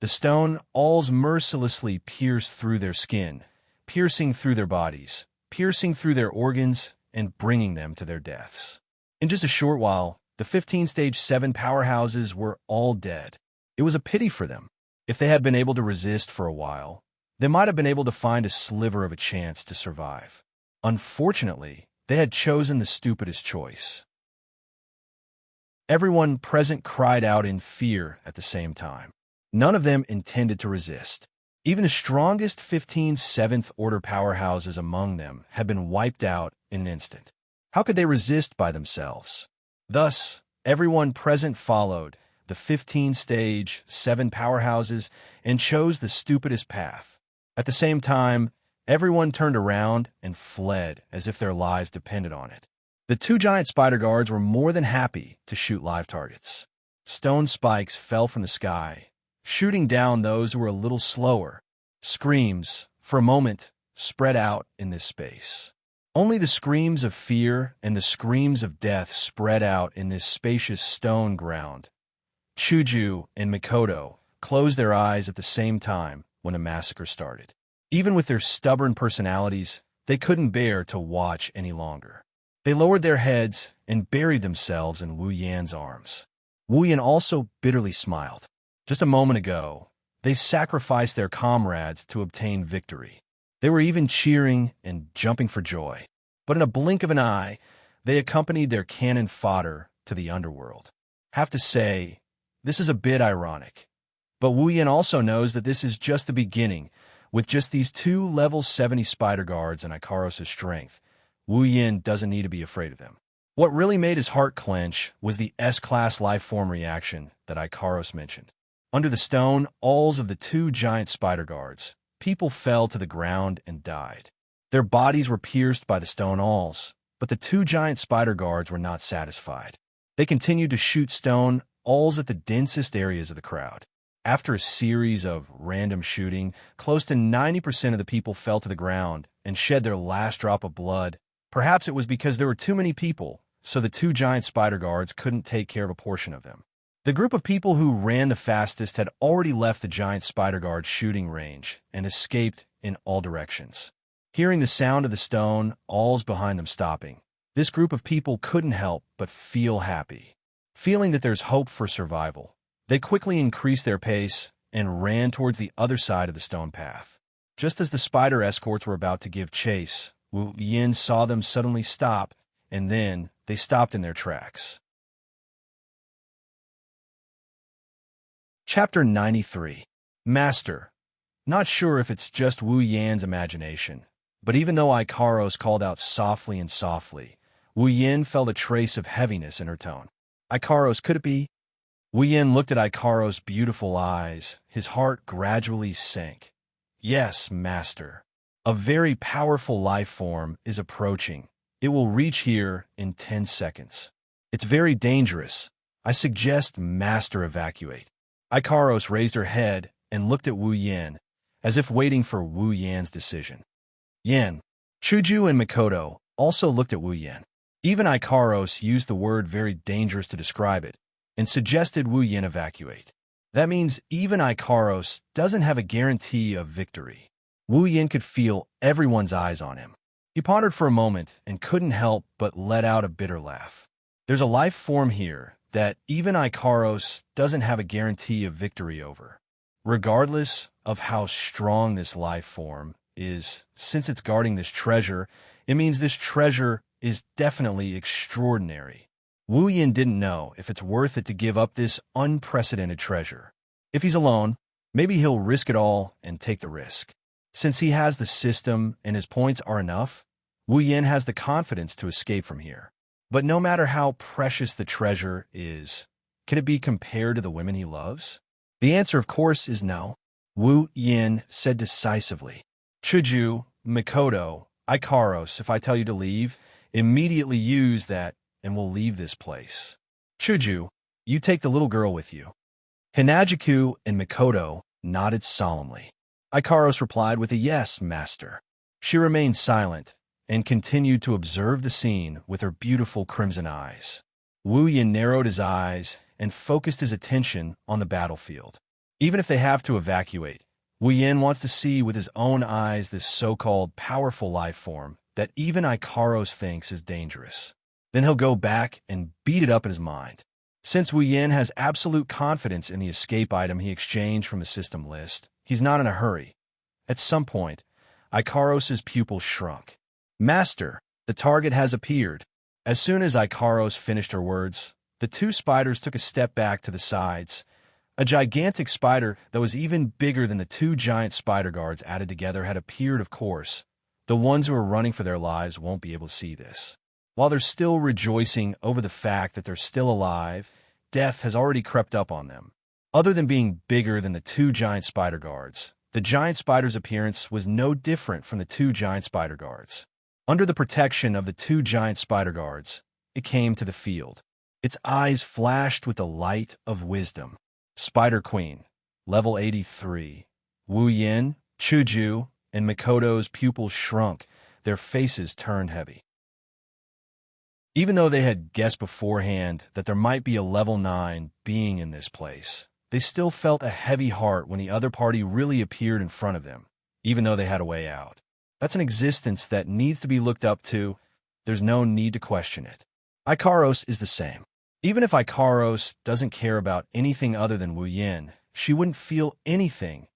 stone alls mercilessly pierced through their skin, piercing through their bodies, piercing through their organs, and bringing them to their deaths. In just a short while, the 15 stage 7 powerhouses were all dead. It was a pity for them. If they had been able to resist for a while, they might have been able to find a sliver of a chance to survive. Unfortunately, they had chosen the stupidest choice. Everyone present cried out in fear at the same time. None of them intended to resist. Even the strongest 15 7th order powerhouses among them had been wiped out in an instant. How could they resist by themselves? Thus, everyone present followed the 15 stage 7 powerhouses and chose the stupidest path. At the same time, everyone turned around and fled as if their lives depended on it. The 2 giant spider guards were more than happy to shoot live targets. Stone spikes fell from the sky, shooting down those who were a little slower. Screams, for a moment, spread out in this space. Only the screams of fear and the screams of death spread out in this spacious stone ground. Chuju and Mikoto closed their eyes at the same time when the massacre started. Even with their stubborn personalities, they couldn't bear to watch any longer. They lowered their heads and buried themselves in Wu Yan's arms. Wu Yan also bitterly smiled. Just a moment ago, they sacrificed their comrades to obtain victory. They were even cheering and jumping for joy. But in a blink of an eye, they accompanied their cannon fodder to the underworld. Have to say, this is a bit ironic. But Wu Yan also knows that this is just the beginning. With just these 2 level 70 spider guards and Ikaros' strength, Wu Yan doesn't need to be afraid of them. What really made his heart clench was the S-class lifeform reaction that Ikaros mentioned. Under the stone alls of the 2 giant spider guards, people fell to the ground and died. Their bodies were pierced by the stone alls, but the 2 giant spider guards were not satisfied. They continued to shoot stone alls at the densest areas of the crowd. After a series of random shooting, close to 90% of the people fell to the ground and shed their last drop of blood. Perhaps it was because there were too many people, so the 2 giant spider guards couldn't take care of a portion of them. The group of people who ran the fastest had already left the giant spider guard's shooting range and escaped in all directions. Hearing the sound of the stone alls behind them stopping, this group of people couldn't help but feel happy. Feeling that there's hope for survival, they quickly increased their pace and ran towards the other side of the stone path. Just as the spider escorts were about to give chase, Wu Yan saw them suddenly stop, and then they stopped in their tracks. Chapter 93. Master. Not sure if it's just Wu Yan's imagination, but even though Ikaros called out softly and softly, Wu Yan felt a trace of heaviness in her tone. Ikaros, could it be? Wu Yan looked at Ikaros' beautiful eyes. His heart gradually sank. Yes, Master. A very powerful life form is approaching. It will reach here in 10 seconds. It's very dangerous. I suggest Master evacuate. Ikaros raised her head and looked at Wu Yan, as if waiting for Wu Yan's decision. Yan, Chuju and Mikoto also looked at Wu Yan. Even Ikaros used the word very dangerous to describe it, and suggested Wu Yan evacuate. That means even Ikaros doesn't have a guarantee of victory. Wu Yan could feel everyone's eyes on him. He pondered for a moment and couldn't help but let out a bitter laugh. There's a life form here that even Ikaros doesn't have a guarantee of victory over. Regardless of how strong this life form is, since it's guarding this treasure, it means this treasure is definitely extraordinary. Wu Yin didn't know if it's worth it to give up this unprecedented treasure. If he's alone, maybe he'll risk it all and take the risk. Since he has the system and his points are enough, Wu Yin has the confidence to escape from here. But no matter how precious the treasure is, can it be compared to the women he loves? The answer, of course, is no. Wu Yin said decisively. Chuju, Mikoto, Ikaros, if I tell you to leave, immediately use that and we'll leave this place. Chuju, you take the little girl with you. Hinajiku and Mikoto nodded solemnly. Ikaros replied with a yes, master. She remained silent and continued to observe the scene with her beautiful crimson eyes. Wu Yin narrowed his eyes and focused his attention on the battlefield. Even if they have to evacuate, Wu Yin wants to see with his own eyes this so-called powerful life form that even Ikaros thinks is dangerous. Then he'll go back and beat it up in his mind. Since Wu Yin has absolute confidence in the escape item he exchanged from the system list, he's not in a hurry. At some point, Ikaros' pupil shrunk. Master, the target has appeared. As soon as Ikaros finished her words, the two spiders took a step back to the sides. A gigantic spider that was even bigger than the two giant spider guards added together had appeared, of course. The ones who are running for their lives won't be able to see this. While they're still rejoicing over the fact that they're still alive, death has already crept up on them. Other than being bigger than the two giant spider guards, the giant spider's appearance was no different from the two giant spider guards. Under the protection of the two giant spider guards, it came to the field. Its eyes flashed with the light of wisdom. Spider Queen, level 83. Wu Yin, Chuju, and Mikoto's pupils shrunk. Their faces turned heavy. Even though they had guessed beforehand that there might be a level 9 being in this place, they still felt a heavy heart when the other party really appeared in front of them, even though they had a way out. That's an existence that needs to be looked up to. There's no need to question it. Ikaros is the same. Even if Ikaros doesn't care about anything other than Wu Yin, she wouldn't feel anything.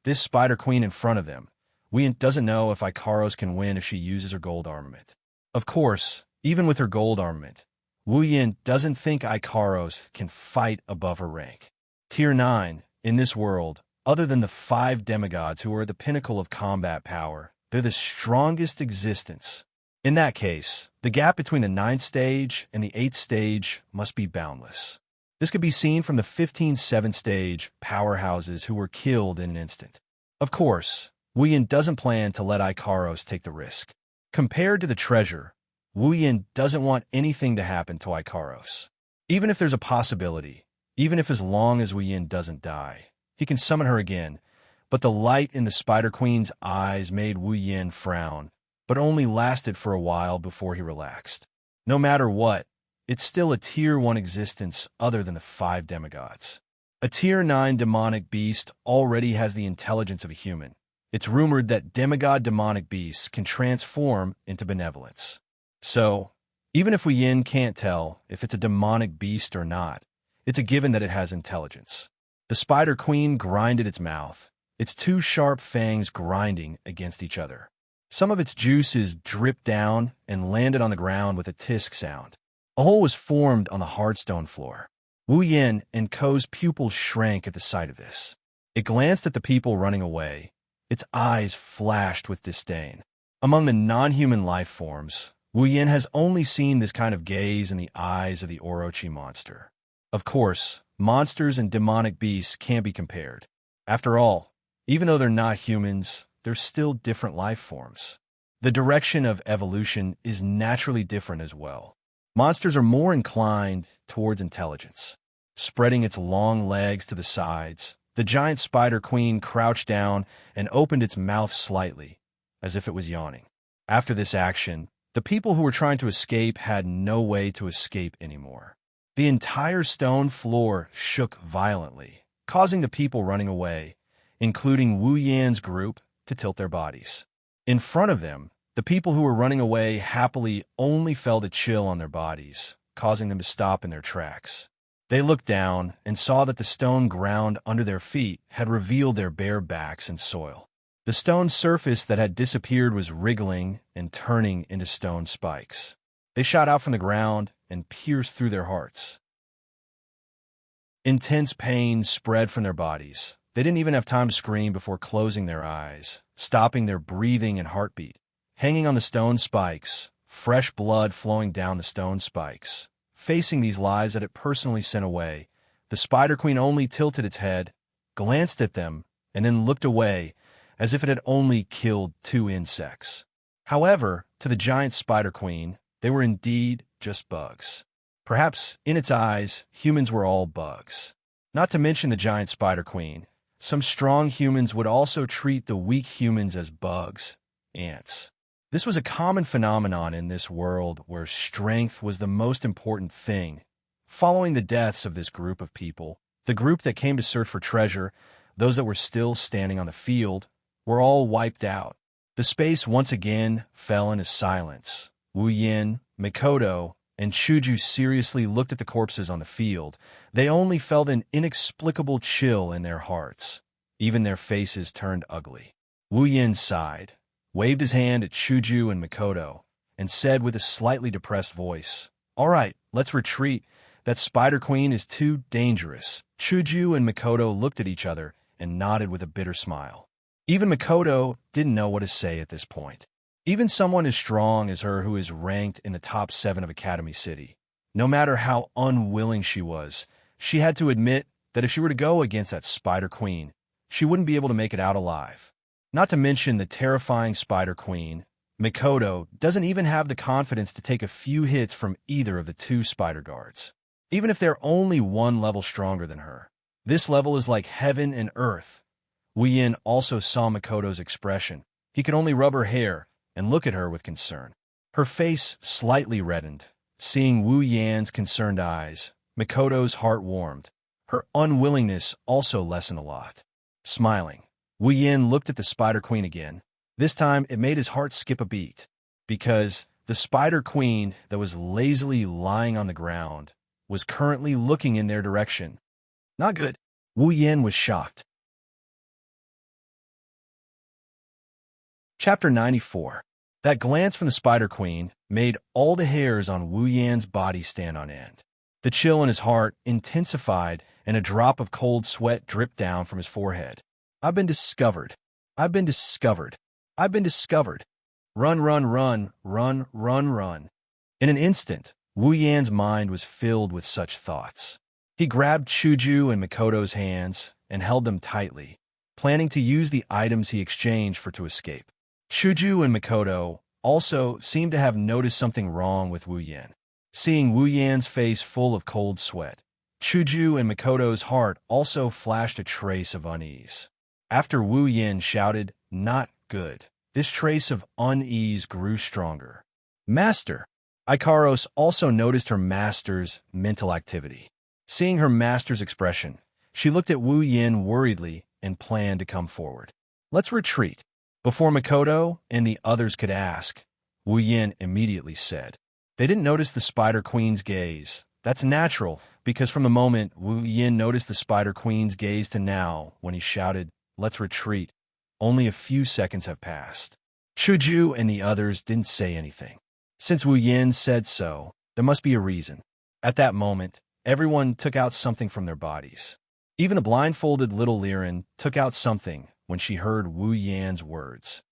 This Spider Queen in front of them, Wu Yin doesn't know if Ikaros can win if she uses her gold armament. Of course, even with her gold armament, Wu Yin doesn't think Ikaros can fight above her rank. Tier 9, in this world, other than the 5 demigods who are at the pinnacle of combat power, they're the strongest existence. In that case, the gap between the 9th stage and the 8th stage must be boundless. This could be seen from the 15 7th stage powerhouses who were killed in an instant. Of course, Wu Yin doesn't plan to let Ikaros take the risk. Compared to the treasure, Wu Yin doesn't want anything to happen to Ikaros. Even if there's a possibility, even if as long as Wu Yin doesn't die, he can summon her again. But the light in the Spider Queen's eyes made Wu Yin frown, but only lasted for a while before he relaxed. No matter what, it's still a Tier 1 existence other than the 5 demigods. A Tier 9 demonic beast already has the intelligence of a human. It's rumored that demigod demonic beasts can transform into benevolence. So, even if Wu Yin can't tell if it's a demonic beast or not, it's a given that it has intelligence. The Spider Queen grinded its mouth, its 2 sharp fangs grinding against each other. Some of its juices dripped down and landed on the ground with a tisk sound. A hole was formed on the hard stone floor. Wu Yin and Ko's pupils shrank at the sight of this. It glanced at the people running away. Its eyes flashed with disdain. Among the non-human life forms, Wu Yin has only seen this kind of gaze in the eyes of the Orochi monster. Of course, monsters and demonic beasts can't be compared. After all, even though they're not humans, they're still different life forms. The direction of evolution is naturally different as well. Monsters are more inclined towards intelligence. Spreading its long legs to the sides, the giant Spider Queen crouched down and opened its mouth slightly, as if it was yawning. After this action, the people who were trying to escape had no way to escape anymore. The entire stone floor shook violently, causing the people running away, including Wu Yin's group, to tilt their bodies. In front of them, the people who were running away happily only felt a chill on their bodies, causing them to stop in their tracks. They looked down and saw that the stone ground under their feet had revealed their bare backs and soil. The stone surface that had disappeared was wriggling and turning into stone spikes. They shot out from the ground and pierced through their hearts. Intense pain spread from their bodies. They didn't even have time to scream before closing their eyes, stopping their breathing and heartbeat. Hanging on the stone spikes, fresh blood flowing down the stone spikes. Facing these lies that it personally sent away, the Spider Queen only tilted its head, glanced at them, and then looked away as if it had only killed 2 insects. However, to the giant Spider Queen, they were indeed just bugs. Perhaps, in its eyes, humans were all bugs. Not to mention the giant Spider Queen, some strong humans would also treat the weak humans as bugs, ants. This was a common phenomenon in this world where strength was the most important thing. Following the deaths of this group of people, the group that came to search for treasure, those that were still standing on the field, were all wiped out. The space once again fell into silence. Wu Yin, Mikoto, and Chuju seriously looked at the corpses on the field. They only felt an inexplicable chill in their hearts. Even their faces turned ugly. Wu Yin sighed, waved his hand at Chuju and Mikoto, and said with a slightly depressed voice, "All right, let's retreat. That Spider Queen is too dangerous." Chuju and Mikoto looked at each other and nodded with a bitter smile. Even Mikoto didn't know what to say at this point. Even someone as strong as her who is ranked in the top 7 of Academy City, no matter how unwilling she was, she had to admit that if she were to go against that Spider Queen, she wouldn't be able to make it out alive. Not to mention the terrifying Spider Queen, Mikoto doesn't even have the confidence to take a few hits from either of the 2 spider guards, even if they're only 1 level stronger than her. This level is like heaven and earth. Wu Yin also saw Mikoto's expression. He could only rub her hair and look at her with concern. Her face slightly reddened. Seeing Wu Yan's concerned eyes, Mikoto's heart warmed. Her unwillingness also lessened a lot. Smiling, Wu Yin looked at the Spider Queen again. This time, it made his heart skip a beat, because the Spider Queen that was lazily lying on the ground was currently looking in their direction. Not good. Wu Yin was shocked. Chapter 94. That glance from the Spider Queen made all the hairs on Wu Yan's body stand on end. The chill in his heart intensified, and a drop of cold sweat dripped down from his forehead. "I've been discovered. I've been discovered. I've been discovered. Run, run, run, run, run, run." In an instant, Wu Yan's mind was filled with such thoughts. He grabbed Chuju and Mikoto's hands and held them tightly, planning to use the items he exchanged to escape. Chuju and Mikoto also seemed to have noticed something wrong with Wu Yan. Seeing Wu Yan's face full of cold sweat, Chuju and Mikoto's heart also flashed a trace of unease. After Wu Yan shouted, "Not good," this trace of unease grew stronger. "Master!" Ikaros also noticed her master's mental activity. Seeing her master's expression, she looked at Wu Yan worriedly and planned to come forward. "Let's retreat." Before Mikoto and the others could ask, Wu Yan immediately said. They didn't notice the Spider Queen's gaze. That's natural, because from the moment Wu Yan noticed the Spider Queen's gaze to now, when he shouted, "Let's retreat," only a few seconds have passed. Chuju and the others didn't say anything. Since Wu Yan said so, there must be a reason. At that moment, everyone took out something from their bodies. Even the blindfolded little Liren took out something when she heard Wu Yan's words.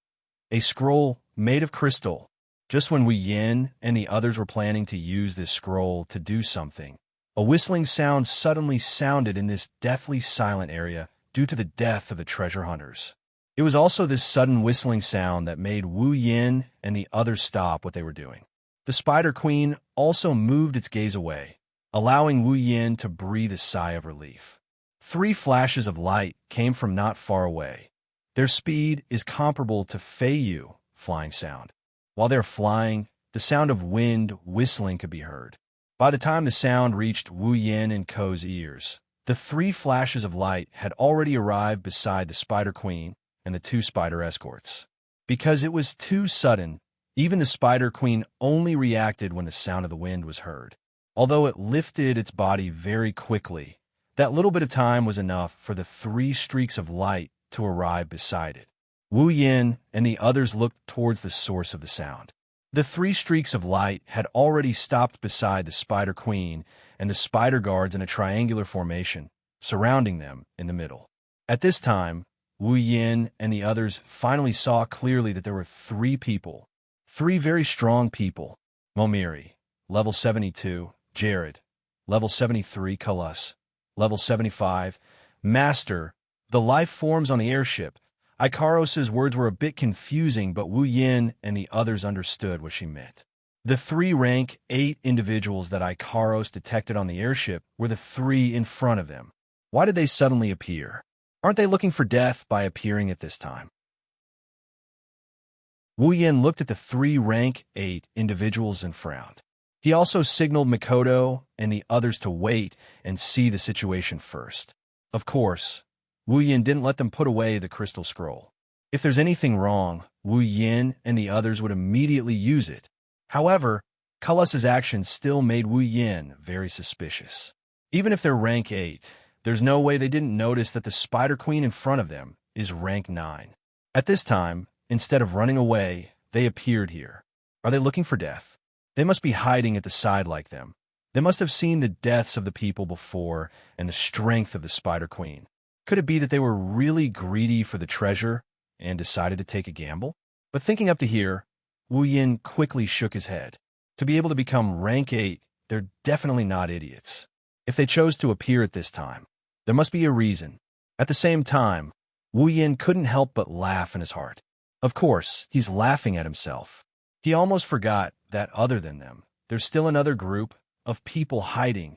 A scroll made of crystal. Just when Wu Yan and the others were planning to use this scroll to do something, a whistling sound suddenly sounded in this deathly silent area due to the death of the treasure hunters. It was also this sudden whistling sound that made Wu Yan and the others stop what they were doing. The Spider Queen also moved its gaze away, allowing Wu Yan to breathe a sigh of relief. 3 flashes of light came from not far away. Their speed is comparable to Feiyu flying sound. While they're flying, the sound of wind whistling could be heard. By the time the sound reached Wu Yan and Ko's ears, the 3 flashes of light had already arrived beside the Spider Queen and the 2 spider escorts. Because it was too sudden, even the Spider Queen only reacted when the sound of the wind was heard. Although it lifted its body very quickly, that little bit of time was enough for the 3 streaks of light to arrive beside it. Wu Yin and the others looked towards the source of the sound. The 3 streaks of light had already stopped beside the Spider Queen and the spider guards in a triangular formation, surrounding them in the middle. At this time, Wu Yin and the others finally saw clearly that there were 3 people, 3 very strong people. Momiri, level 72, Jared, level 73, Kalus, level 75, Master, the life forms on the airship. Ikaros's words were a bit confusing, but Wu Yin and the others understood what she meant. The 3 rank 8 individuals that Ikaros detected on the airship were the 3 in front of them. Why did they suddenly appear? Aren't they looking for death by appearing at this time? Wu Yin looked at the 3 rank 8 individuals and frowned. He also signaled Mikoto and the others to wait and see the situation first. Of course, Wu Yin didn't let them put away the crystal scroll. If there's anything wrong, Wu Yin and the others would immediately use it. However, Kalus's actions still made Wu Yin very suspicious. Even if they're rank 8, there's no way they didn't notice that the Spider Queen in front of them is rank 9. At this time, instead of running away, they appeared here. Are they looking for death? They must be hiding at the side like them. They must have seen the deaths of the people before and the strength of the Spider Queen. Could it be that they were really greedy for the treasure and decided to take a gamble? But thinking up to here, Wu Yin quickly shook his head. To be able to become rank 8, they're definitely not idiots. If they chose to appear at this time, there must be a reason. At the same time, Wu Yin couldn't help but laugh in his heart. Of course, he's laughing at himself. He almost forgot that other than them, there's still another group of people hiding.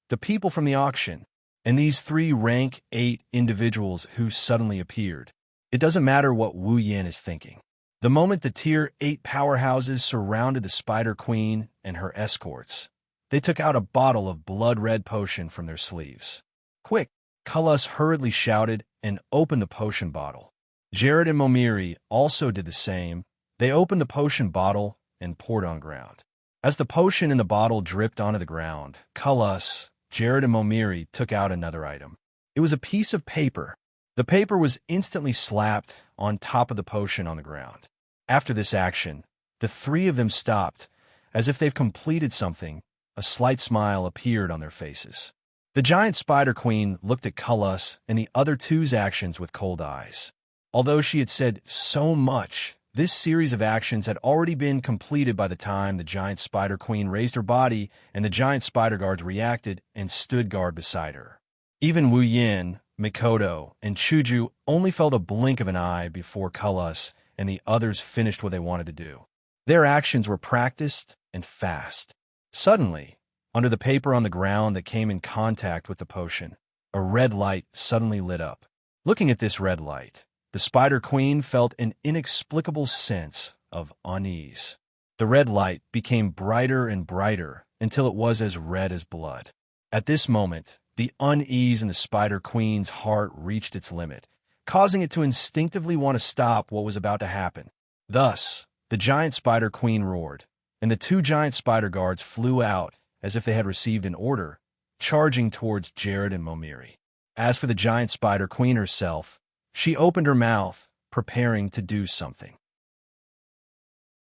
The people from the auction, and these 3 rank 8 individuals who suddenly appeared. It doesn't matter what Wu Yin is thinking. The moment the Tier 8 powerhouses surrounded the Spider Queen and her escorts, they took out a bottle of blood-red potion from their sleeves. Quick, Kalus hurriedly shouted and opened the potion bottle. Jared and Momiri also did the same. They opened the potion bottle and poured on ground. As the potion in the bottle dripped onto the ground, Kalus, Jared, and Momiri took out another item. It was a piece of paper. The paper was instantly slapped on top of the potion on the ground. After this action, the 3 of them stopped. As if they've completed something, a slight smile appeared on their faces. The giant Spider Queen looked at Kalus and the other 2's actions with cold eyes. Although she had said so much, this series of actions had already been completed by the time the giant Spider Queen raised her body and the giant spider guards reacted and stood guard beside her. Even Wu Yin, Mikoto, and Chuju only felt a blink of an eye before Kalus and the others finished what they wanted to do. Their actions were practiced and fast. Suddenly, under the paper on the ground that came in contact with the potion, a red light suddenly lit up. Looking at this red light, the Spider Queen felt an inexplicable sense of unease. The red light became brighter and brighter until it was as red as blood. At this moment, the unease in the Spider Queen's heart reached its limit, causing it to instinctively want to stop what was about to happen. Thus, the giant Spider Queen roared, and the 2 giant spider guards flew out as if they had received an order, charging towards Jared and Momiri. As for the giant Spider Queen herself, she opened her mouth, preparing to do something.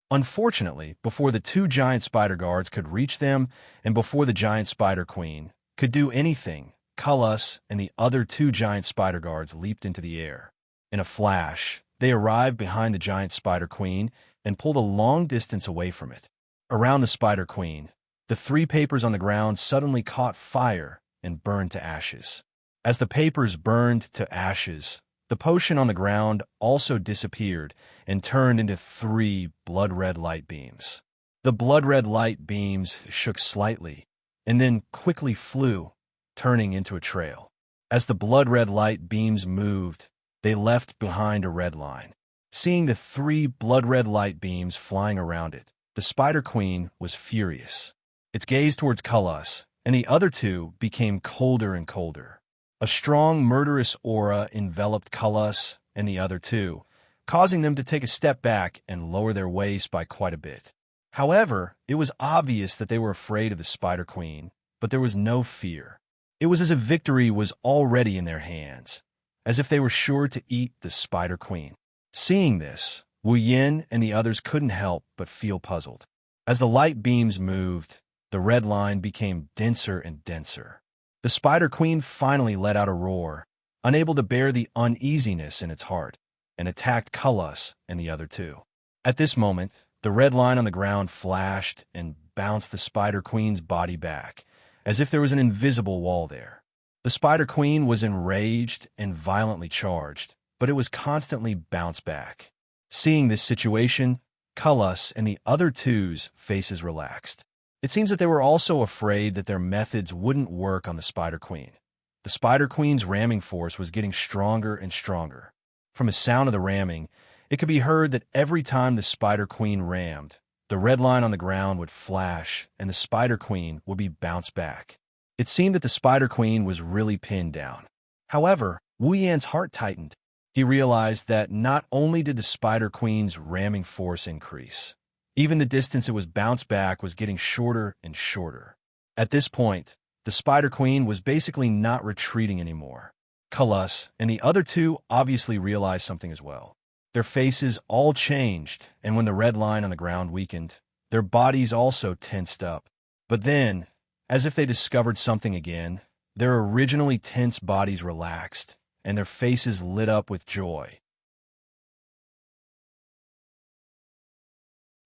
Unfortunately, before the 2 giant spider guards could reach them, and before the giant Spider Queen could do anything, Kalus and the other 2 giant spider guards leaped into the air. In a flash, they arrived behind the giant Spider Queen and pulled a long distance away from it. Around the Spider Queen, the 3 papers on the ground suddenly caught fire and burned to ashes. As the papers burned to ashes, the potion on the ground also disappeared and turned into 3 blood-red light beams. The blood-red light beams shook slightly and then quickly flew, turning into a trail. As the blood-red light beams moved, they left behind a red line. Seeing the 3 blood-red light beams flying around it, the Spider Queen was furious. Its gaze towards Kalus and the other 2 became colder and colder. A strong, murderous aura enveloped Kalus and the other 2, causing them to take a step back and lower their waist by quite a bit. However, it was obvious that they were afraid of the Spider Queen, but there was no fear. It was as if victory was already in their hands, as if they were sure to eat the Spider Queen. Seeing this, Wu Yin and the others couldn't help but feel puzzled. As the light beams moved, the red line became denser and denser. The Spider Queen finally let out a roar, unable to bear the uneasiness in its heart, and attacked Cullis and the other two. At this moment, the red line on the ground flashed and bounced the Spider Queen's body back, as if there was an invisible wall there. The Spider Queen was enraged and violently charged, but it was constantly bounced back. Seeing this situation, Cullis and the other two's faces relaxed. It seems that they were also afraid that their methods wouldn't work on the Spider Queen. The Spider Queen's ramming force was getting stronger and stronger. From the sound of the ramming, it could be heard that every time the Spider Queen rammed, the red line on the ground would flash and the Spider Queen would be bounced back. It seemed that the Spider Queen was really pinned down. However, Wu Yan's heart tightened. He realized that not only did the Spider Queen's ramming force increase, even the distance it was bounced back was getting shorter and shorter. At this point, the Spider Queen was basically not retreating anymore. Cullis and the other two obviously realized something as well. Their faces all changed, and when the red line on the ground weakened, their bodies also tensed up. But then, as if they discovered something again, their originally tense bodies relaxed, and their faces lit up with joy.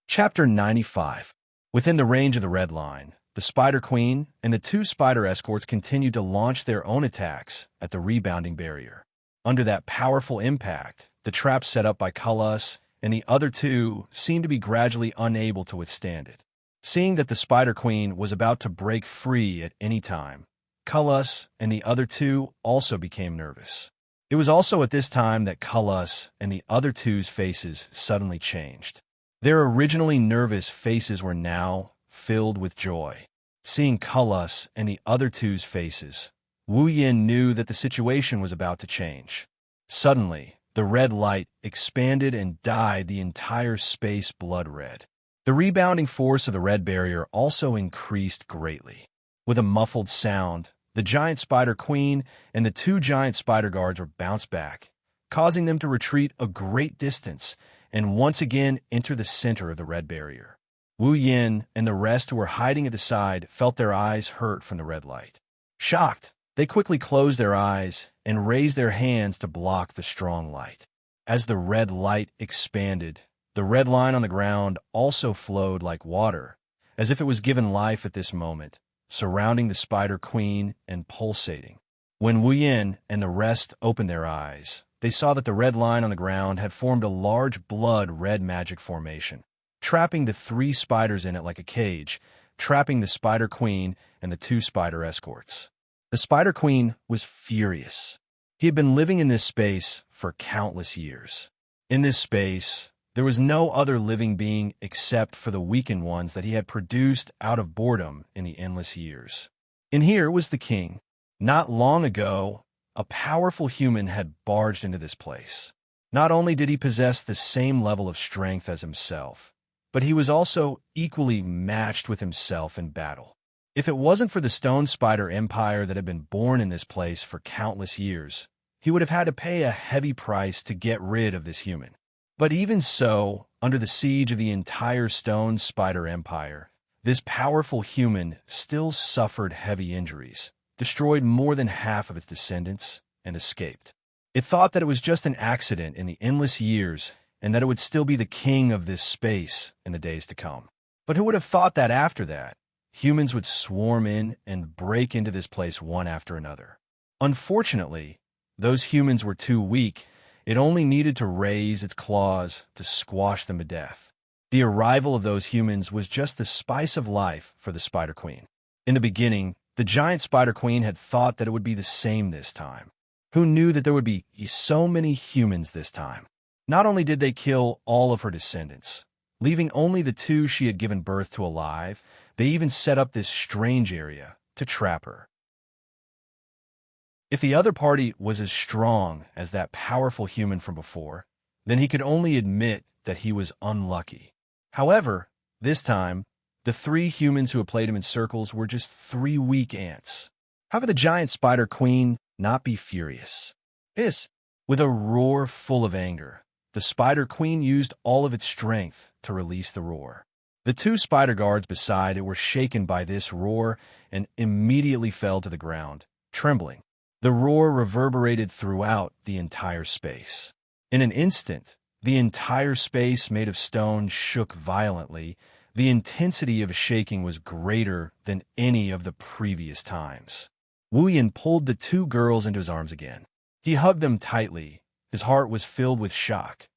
Chapter 95. Within the range of the red line, the Spider Queen and the two spider escorts continued to launch their own attacks at the rebounding barrier. Under that powerful impact, the trap set up by Cullis and the other two seemed to be gradually unable to withstand it. Seeing that the Spider Queen was about to break free at any time, Cullis and the other two also became nervous. It was also at this time that Cullis and the other two's faces suddenly changed. Their originally nervous faces were now filled with joy. Seeing Cullis and the other two's faces, Wu Yin knew that the situation was about to change. Suddenly, the red light expanded and dyed the entire space blood red. The rebounding force of the red barrier also increased greatly. With a muffled sound, the giant Spider Queen and the two giant spider guards were bounced back, causing them to retreat a great distance and once again enter the center of the red barrier. Wu Yin and the rest who were hiding at the side felt their eyes hurt from the red light. Shocked, they quickly closed their eyes and raised their hands to block the strong light. As the red light expanded, the red line on the ground also flowed like water, as if it was given life at this moment, surrounding the Spider Queen and pulsating. When Wu Yin and the rest opened their eyes, they saw that the red line on the ground had formed a large blood-red magic formation, trapping the three spiders in it like a cage, trapping the Spider Queen and the two spider escorts. The Spider Queen was furious. He had been living in this space for countless years. In this space, there was no other living being except for the weakened ones that he had produced out of boredom in the endless years. And here was the king. Not long ago, a powerful human had barged into this place. Not only did he possess the same level of strength as himself, but he was also equally matched with himself in battle. If it wasn't for the Stone Spider Empire that had been born in this place for countless years, he would have had to pay a heavy price to get rid of this human. But even so, under the siege of the entire Stone Spider Empire, this powerful human still suffered heavy injuries, destroyed more than half of its descendants, and escaped. It thought that it was just an accident in the endless years and that it would still be the king of this space in the days to come. But who would have thought that after that, humans would swarm in and break into this place one after another? Unfortunately, those humans were too weak. It only needed to raise its claws to squash them to death. The arrival of those humans was just the spice of life for the Spider Queen. In the beginning, the giant Spider Queen had thought that it would be the same this time. Who knew that there would be so many humans this time? Not only did they kill all of her descendants, leaving only the two she had given birth to alive, they even set up this strange area to trap her. If the other party was as strong as that powerful human from before, then he could only admit that he was unlucky. However, This time, the three humans who had played him in circles were just three weak ants. How could the giant spider queen not be furious? Yes, with a roar full of anger, the spider queen used all of its strength to release the roar. The two spider guards beside it were shaken by this roar and immediately fell to the ground, trembling. The roar reverberated throughout the entire space. In an instant, the entire space made of stone shook violently. The intensity of shaking was greater than any of the previous times. Wu Yin pulled the two girls into his arms again. He hugged them tightly. His heart was filled with shock.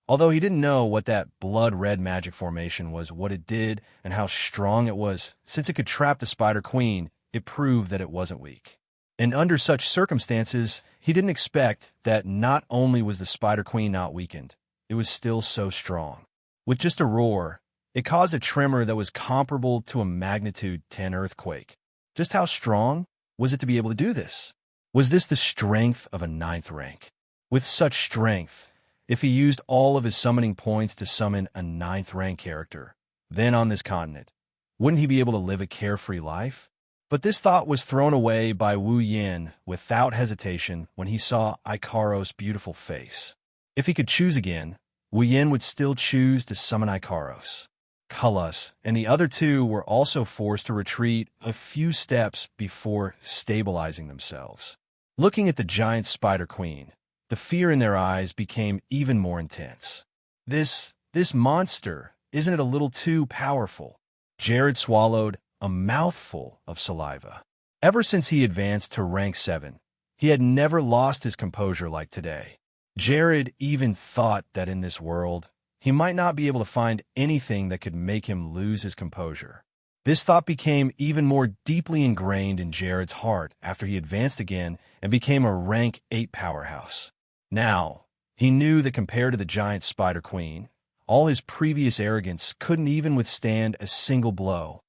Although he didn't know what that blood-red magic formation was, what it did, and how strong it was, since it could trap the Spider Queen, it proved that it wasn't weak. And under such circumstances, he didn't expect that not only was the Spider Queen not weakened, it was still so strong. With just a roar, it caused a tremor that was comparable to a magnitude 10 earthquake. Just how strong was it to be able to do this? Was this the strength of a 9th rank? With such strength, if he used all of his summoning points to summon a 9th rank character, then on this continent, wouldn't he be able to live a carefree life? But this thought was thrown away by Wu Yin without hesitation when he saw Ikaros' beautiful face. If he could choose again, Wu Yin would still choose to summon Ikaros. Cullis and the other two were also forced to retreat a few steps before stabilizing themselves. Looking at the giant spider queen, the fear in their eyes became even more intense. This monster, isn't it a little too powerful? Jared swallowed a mouthful of saliva. Ever since he advanced to rank 7, he had never lost his composure like today. Jared even thought that in this world, he might not be able to find anything that could make him lose his composure. This thought became even more deeply ingrained in Jared's heart after he advanced again and became a rank 8 powerhouse. Now, he knew that compared to the giant Spider Queen, all his previous arrogance couldn't even withstand a single blow.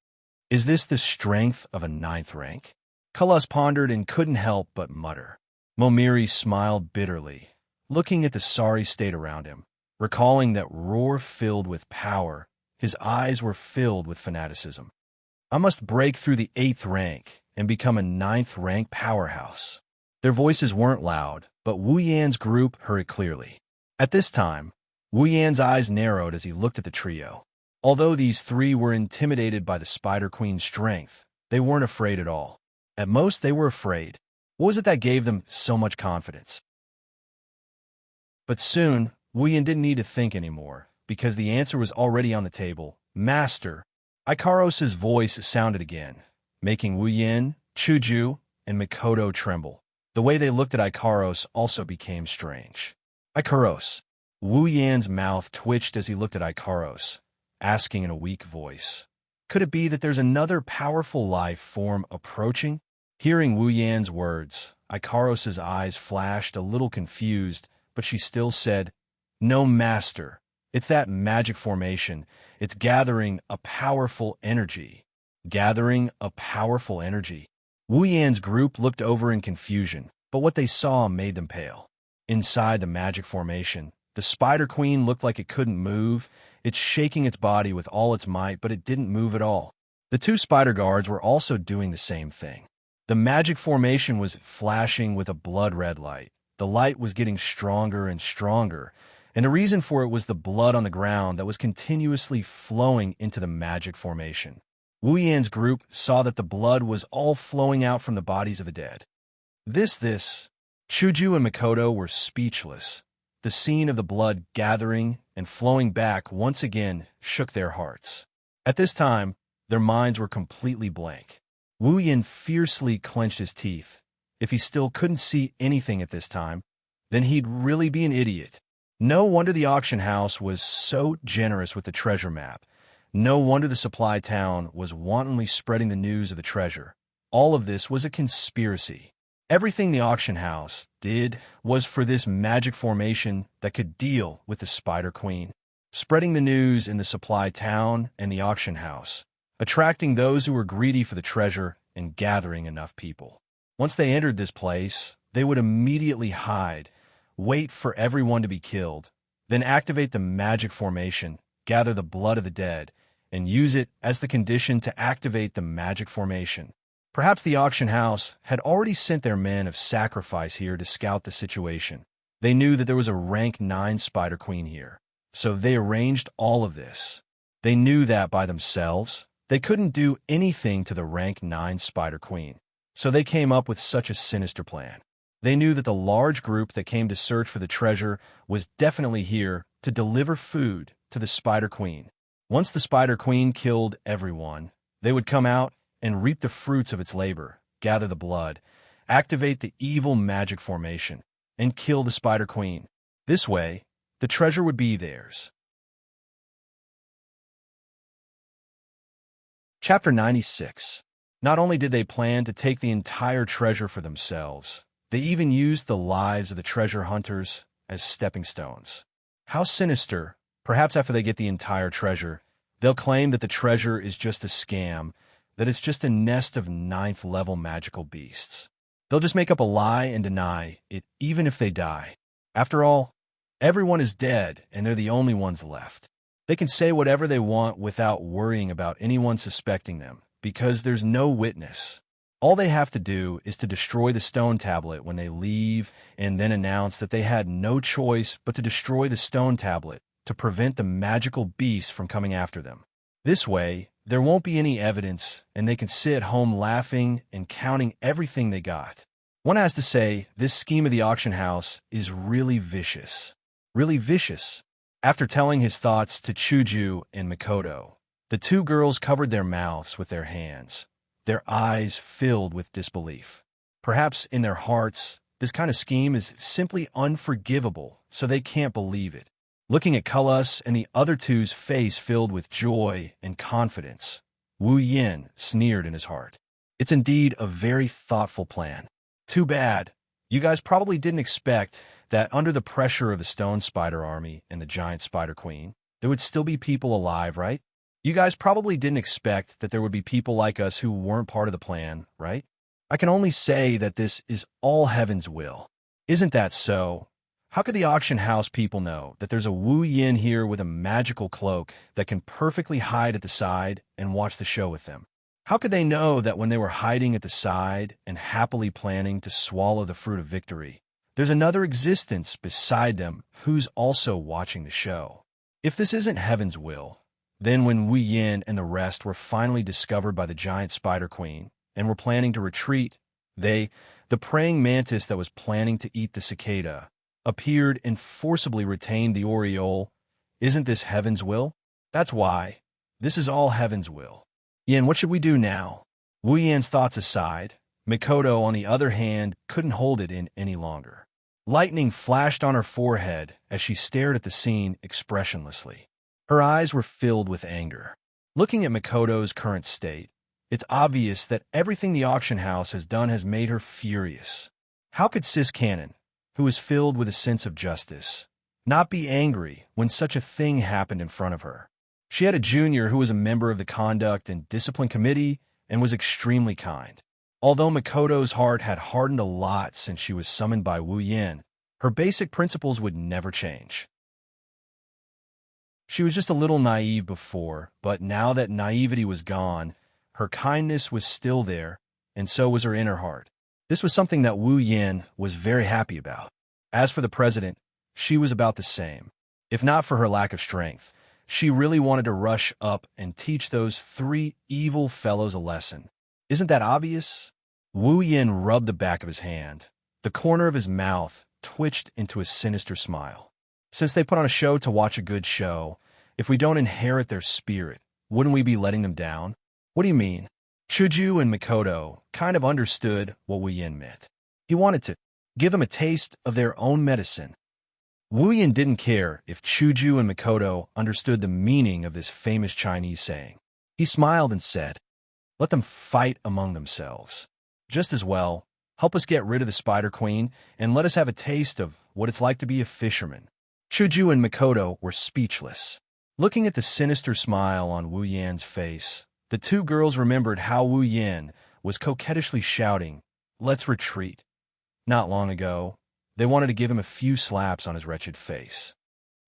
Is this the strength of a 9th rank? Cullis pondered and couldn't help but mutter. Momiri smiled bitterly, looking at the sorry state around him. Recalling that roar filled with power, his eyes were filled with fanaticism. I must break through the 8th rank and become a 9th rank powerhouse. Their voices weren't loud, but Wu Yan's group heard it clearly. At this time, Wu Yan's eyes narrowed as he looked at the trio. Although these three were intimidated by the Spider Queen's strength, they weren't afraid at all. At most, they were afraid. What was it that gave them so much confidence? But soon, Wu Yan didn't need to think anymore, because the answer was already on the table. Master! Ikaros' voice sounded again, making Wu Yan, Chuju, and Mikoto tremble. The way they looked at Ikaros also became strange. Ikaros! Wu Yan's mouth twitched as he looked at Ikaros, asking in a weak voice. Could it be that there's another powerful life form approaching? Hearing Wu Yan's words, Ikaros' eyes flashed a little confused, but she still said, No, Master. It's that magic formation. It's gathering a powerful energy. Gathering a powerful energy. Wu Yan's group looked over in confusion, but what they saw made them pale. Inside the magic formation, the Spider Queen looked like it couldn't move. It's shaking its body with all its might, but it didn't move at all. The two spider guards were also doing the same thing. The magic formation was flashing with a blood-red light. The light was getting stronger and stronger, and the reason for it was the blood on the ground that was continuously flowing into the magic formation. Wu Yan's group saw that the blood was all flowing out from the bodies of the dead. Chuju and Mikoto were speechless. The scene of the blood gathering and flowing back once again shook their hearts. At this time, their minds were completely blank. Wu Yan fiercely clenched his teeth. If he still couldn't see anything at this time, then he'd really be an idiot. No wonder the auction house was so generous with the treasure map. No wonder the supply town was wantonly spreading the news of the treasure. All of this was a conspiracy. Everything the auction house did was for this magic formation that could deal with the Spider Queen. Spreading the news in the supply town and the auction house, attracting those who were greedy for the treasure and gathering enough people. Once they entered this place, they would immediately hide, wait for everyone to be killed, then activate the magic formation, gather the blood of the dead, and use it as the condition to activate the magic formation. Perhaps the auction house had already sent their men of sacrifice here to scout the situation. They knew that there was a rank 9 Spider Queen here, so they arranged all of this. They knew that by themselves, they couldn't do anything to the rank 9 Spider Queen, so they came up with such a sinister plan. They knew that the large group that came to search for the treasure was definitely here to deliver food to the Spider Queen. Once the Spider Queen killed everyone, they would come out and reap the fruits of its labor, gather the blood, activate the evil magic formation, and kill the Spider Queen. This way, the treasure would be theirs. Chapter 96. Not only did they plan to take the entire treasure for themselves, they even used the lives of the treasure hunters as stepping stones. How sinister! Perhaps after they get the entire treasure, they'll claim that the treasure is just a scam, that it's just a nest of 9th level magical beasts. They'll just make up a lie and deny it even if they die. After all, everyone is dead and they're the only ones left. They can say whatever they want without worrying about anyone suspecting them, because there's no witness. All they have to do is to destroy the stone tablet when they leave and then announce that they had no choice but to destroy the stone tablet to prevent the magical beast from coming after them. This way, there won't be any evidence and they can sit at home laughing and counting everything they got. One has to say, this scheme of the auction house is really vicious. Really vicious. After telling his thoughts to Chuju and Mikoto, the two girls covered their mouths with their hands, their eyes filled with disbelief. Perhaps in their hearts, this kind of scheme is simply unforgivable, so they can't believe it. Looking at Cullis and the other two's face filled with joy and confidence, Wu Yin sneered in his heart. It's indeed a very thoughtful plan. Too bad. You guys probably didn't expect that under the pressure of the Stone Spider Army and the Giant Spider Queen, there would still be people alive, right? You guys probably didn't expect that there would be people like us who weren't part of the plan, right? I can only say that this is all heaven's will. Isn't that so? How could the auction house people know that there's a Wu Yin here with a magical cloak that can perfectly hide at the side and watch the show with them? How could they know that when they were hiding at the side and happily planning to swallow the fruit of victory, there's another existence beside them who's also watching the show? If this isn't heaven's will, then when Wu Yin and the rest were finally discovered by the Giant Spider Queen and were planning to retreat, the praying mantis that was planning to eat the cicada, appeared and forcibly retained the aureole. Isn't this heaven's will? That's why. This is all heaven's will. Yin, what should we do now? Wu Yan's thoughts aside, Mikoto, on the other hand, couldn't hold it in any longer. Lightning flashed on her forehead as she stared at the scene expressionlessly. Her eyes were filled with anger. Looking at Mikoto's current state, it's obvious that everything the auction house has done has made her furious. How could Sis Cannon, who is filled with a sense of justice, not be angry when such a thing happened in front of her? She had a junior who was a member of the Conduct and Discipline Committee and was extremely kind. Although Mikoto's heart had hardened a lot since she was summoned by Wu Yin, her basic principles would never change. She was just a little naive before, but now that naivety was gone, her kindness was still there, and so was her inner heart. This was something that Wu Yin was very happy about. As for the president, she was about the same. If not for her lack of strength, she really wanted to rush up and teach those 3 evil fellows a lesson. Isn't that obvious? Wu Yin rubbed the back of his hand. The corner of his mouth twitched into a sinister smile. Since they put on a show to watch a good show, if we don't inherit their spirit, wouldn't we be letting them down? What do you mean? Chuju and Mikoto kind of understood what Wu Yin meant. He wanted to give them a taste of their own medicine. Wu Yin didn't care if Chuju and Mikoto understood the meaning of this famous Chinese saying. He smiled and said, "Let them fight among themselves. Just as well, help us get rid of the Spider Queen and let us have a taste of what it's like to be a fisherman." Chuju and Mikoto were speechless. Looking at the sinister smile on Wu Yan's face, the two girls remembered how Wu Yin was coquettishly shouting, "Let's retreat." Not long ago, they wanted to give him a few slaps on his wretched face.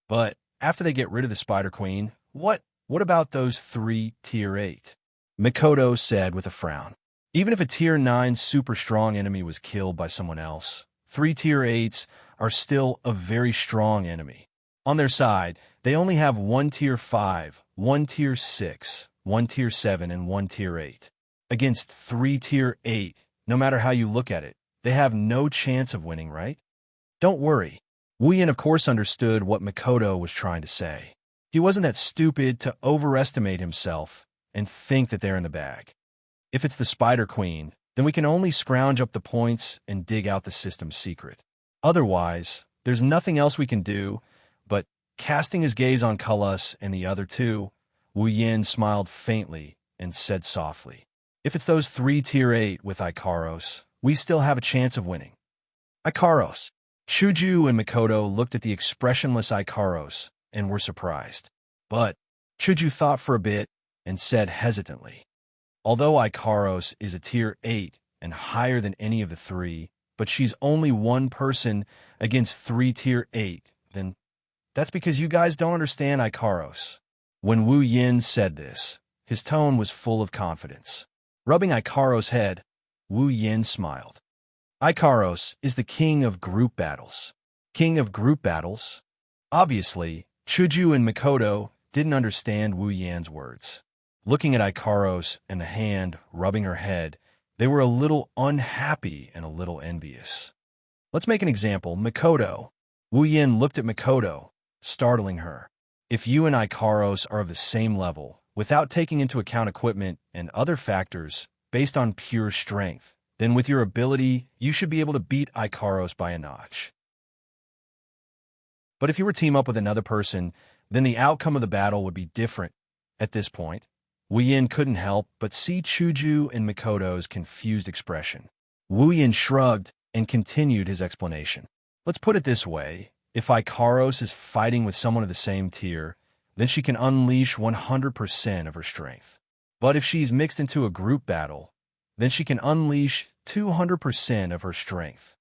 But after they get rid of the Spider Queen, what What about those 3 Tier 8? Mikoto said with a frown. Even if a Tier 9 super strong enemy was killed by someone else, 3 Tier 8s are still a very strong enemy. On their side, they only have 1 Tier 5, 1 Tier 6, 1 Tier 7, and 1 Tier 8. Against 3 Tier 8, no matter how you look at it, they have no chance of winning, right? Don't worry. Wuyan of course understood what Mikoto was trying to say. He wasn't that stupid to overestimate himself and think that they're in the bag. If it's the Spider Queen, then we can only scrounge up the points and dig out the system's secret. Otherwise, there's nothing else we can do, but casting his gaze on Cullis and the other two, Wu Yin smiled faintly and said softly, "If it's those 3 Tier 8 with Ikaros, we still have a chance of winning." Ikaros. Chuju and Mikoto looked at the expressionless Ikaros and were surprised. But Chuju thought for a bit and said hesitantly, "Although Ikaros is a Tier 8 and higher than any of the 3, but she's only one person against 3 Tier 8, then that's because you guys don't understand Ikaros." When Wu Yin said this, his tone was full of confidence. Rubbing Ikaros' head, Wu Yin smiled. Ikaros is the king of group battles. King of group battles? Obviously, Chuju and Mikoto didn't understand Wu Yan's words. Looking at Ikaros and the hand rubbing her head, they were a little unhappy and a little envious. Let's make an example. Mikoto. Wu Yin looked at Mikoto, startling her. If you and Ikaros are of the same level, without taking into account equipment and other factors based on pure strength, then with your ability, you should be able to beat Ikaros by a notch. But if you were to team up with another person, then the outcome of the battle would be different. At this point, Wu Yin couldn't help but see Chuju and Mikoto's confused expression. Wu Yin shrugged and continued his explanation. Let's put it this way. If Ikaros is fighting with someone of the same tier, then she can unleash 100% of her strength. But if she's mixed into a group battle, then she can unleash 200% of her strength.